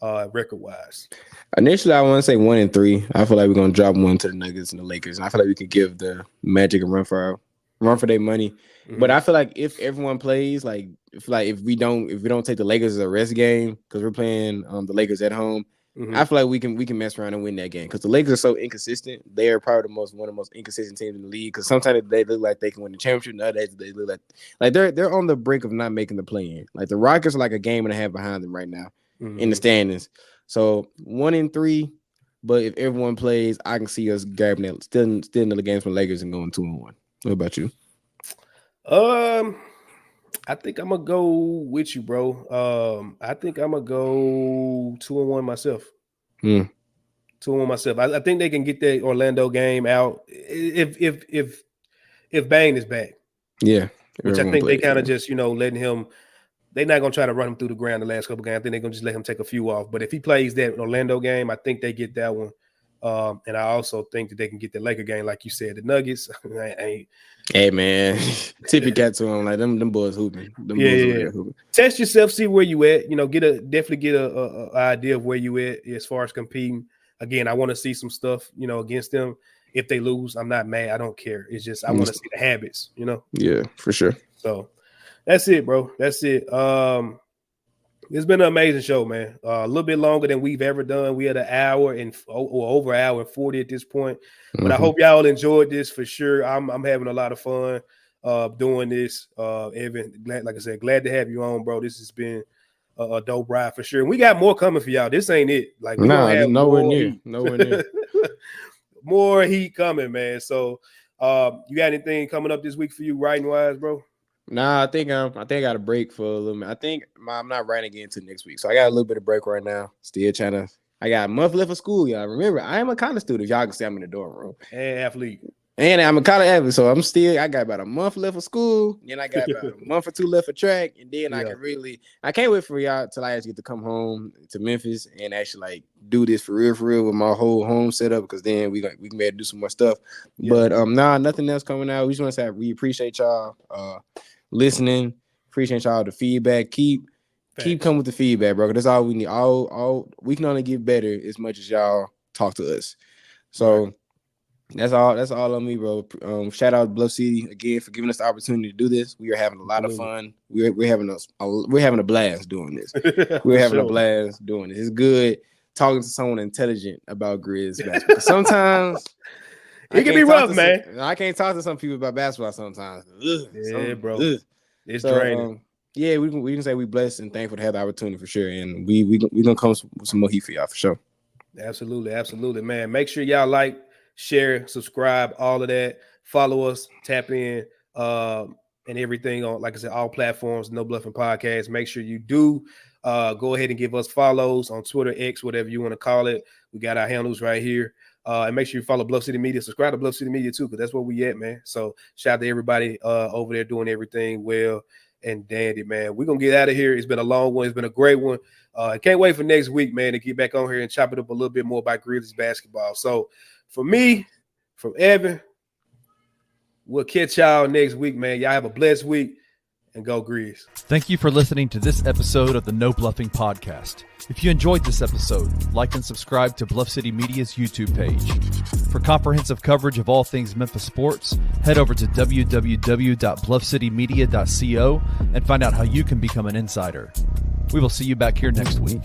Speaker 2: record-wise?
Speaker 3: Initially, I want to say 1-3. I feel like we're gonna drop one to the Nuggets and the Lakers, and I feel like we could give the Magic a run for their money. Mm-hmm. But I feel like if everyone plays, if we don't take the Lakers as a rest game because we're playing the Lakers at home, I feel like we can mess around and win that game because the Lakers are so inconsistent. They are probably one of the most inconsistent teams in the league because sometimes they look like they can win the championship, and other days they look like they're on the brink of not making the play-in. Like the Rockets are like a game and a half behind them right now in the standings. So 1-3, but if everyone plays, I can see us grabbing that still in the games from the Lakers and going 2-1. What about you?
Speaker 2: I think I'm gonna go with you, bro. I think I'm gonna go 2-1 myself. 2-1 myself. I think they can get that Orlando game out if Bane is back.
Speaker 3: Yeah,
Speaker 2: which I think they kind of just letting him. They're not gonna try to run him through the ground the last couple games. I think they're gonna just let him take a few off. But if he plays that Orlando game, I think they get that one. And I also think that they can get the Laker game, like you said. The Nuggets,
Speaker 3: hey man, tippy cat to them, like them boys hooping. Hooping.
Speaker 2: Test yourself, see where you at. Definitely get a idea of where you at as far as competing. Again, I want to see some stuff, against them. if they lose. I'm not mad. I don't care. It's just I want to see the habits, you know?
Speaker 3: Yeah, for sure.
Speaker 2: So that's it, bro. That's it. It's been an amazing show, man. A little bit longer than we've ever done. We had an hour and over an hour and 40 at this point. But I hope y'all enjoyed this for sure. I'm having a lot of fun doing this. Evan, like I said, glad to have you on, bro. This has been a dope ride for sure. And we got more coming for y'all. This ain't it. Like, we don't have
Speaker 3: nowhere near.
Speaker 2: More heat coming, man. So you got anything coming up this week for you writing wise, bro?
Speaker 3: Nah, I think I got a break for a little bit. I think I'm not writing again until next week. So I got a little bit of break right now. Still trying to. I got a month left of school, y'all. Remember, I am a college student. Y'all can see I'm in the dorm room.
Speaker 2: And athlete.
Speaker 3: And I'm a college athlete, so I got about a month left of school. Then I got about a month or two left of track. And then I can't wait for y'all till I actually get to come home to Memphis and actually like do this for real with my whole home setup, because then we can be able to do some more stuff. Yeah. But nothing else coming out. We just want to say we appreciate y'all listening. Appreciate y'all the feedback. Keep coming with the feedback, bro. That's all we need. All we can only get better as much as y'all talk to us. So that's all on me, bro. Shout out to Bluff City again for giving us the opportunity to do this. We are having a lot of fun. We're having a blast doing this. We're having a blast doing this. It's good talking to someone intelligent about Grizz basketball. Sometimes
Speaker 2: it can be rough, man.
Speaker 3: I can't talk to some people about basketball sometimes.
Speaker 2: Bro. It's draining.
Speaker 3: Yeah, we can say we blessed and thankful to have the opportunity for sure. And we gonna come with some more heat for y'all for sure.
Speaker 2: Absolutely, man. Make sure y'all like, share, subscribe, all of that. Follow us, tap in, and everything on, like I said, all platforms, No Bluffin Podcast. Make sure you do go ahead and give us follows on Twitter, X, whatever you want to call it. We got our handles right here. And make sure you follow Bluff City Media. Subscribe to Bluff City Media too, because that's where we at, man. So shout out to everybody over there doing everything well and dandy, man. We're going to get out of here. It's been a long one. It's been a great one. I can't wait for next week, man, to get back on here and chop it up a little bit more about Grizzlies basketball. So for me, from Evan, we'll catch y'all next week, man. Y'all have a blessed week, and go Grizz.
Speaker 1: Thank you for listening to this episode of the No Bluffing Podcast. If you enjoyed this episode, like and subscribe to Bluff City Media's YouTube page. For comprehensive coverage of all things Memphis sports, head over to www.bluffcitymedia.co and find out how you can become an insider. We will see you back here next week.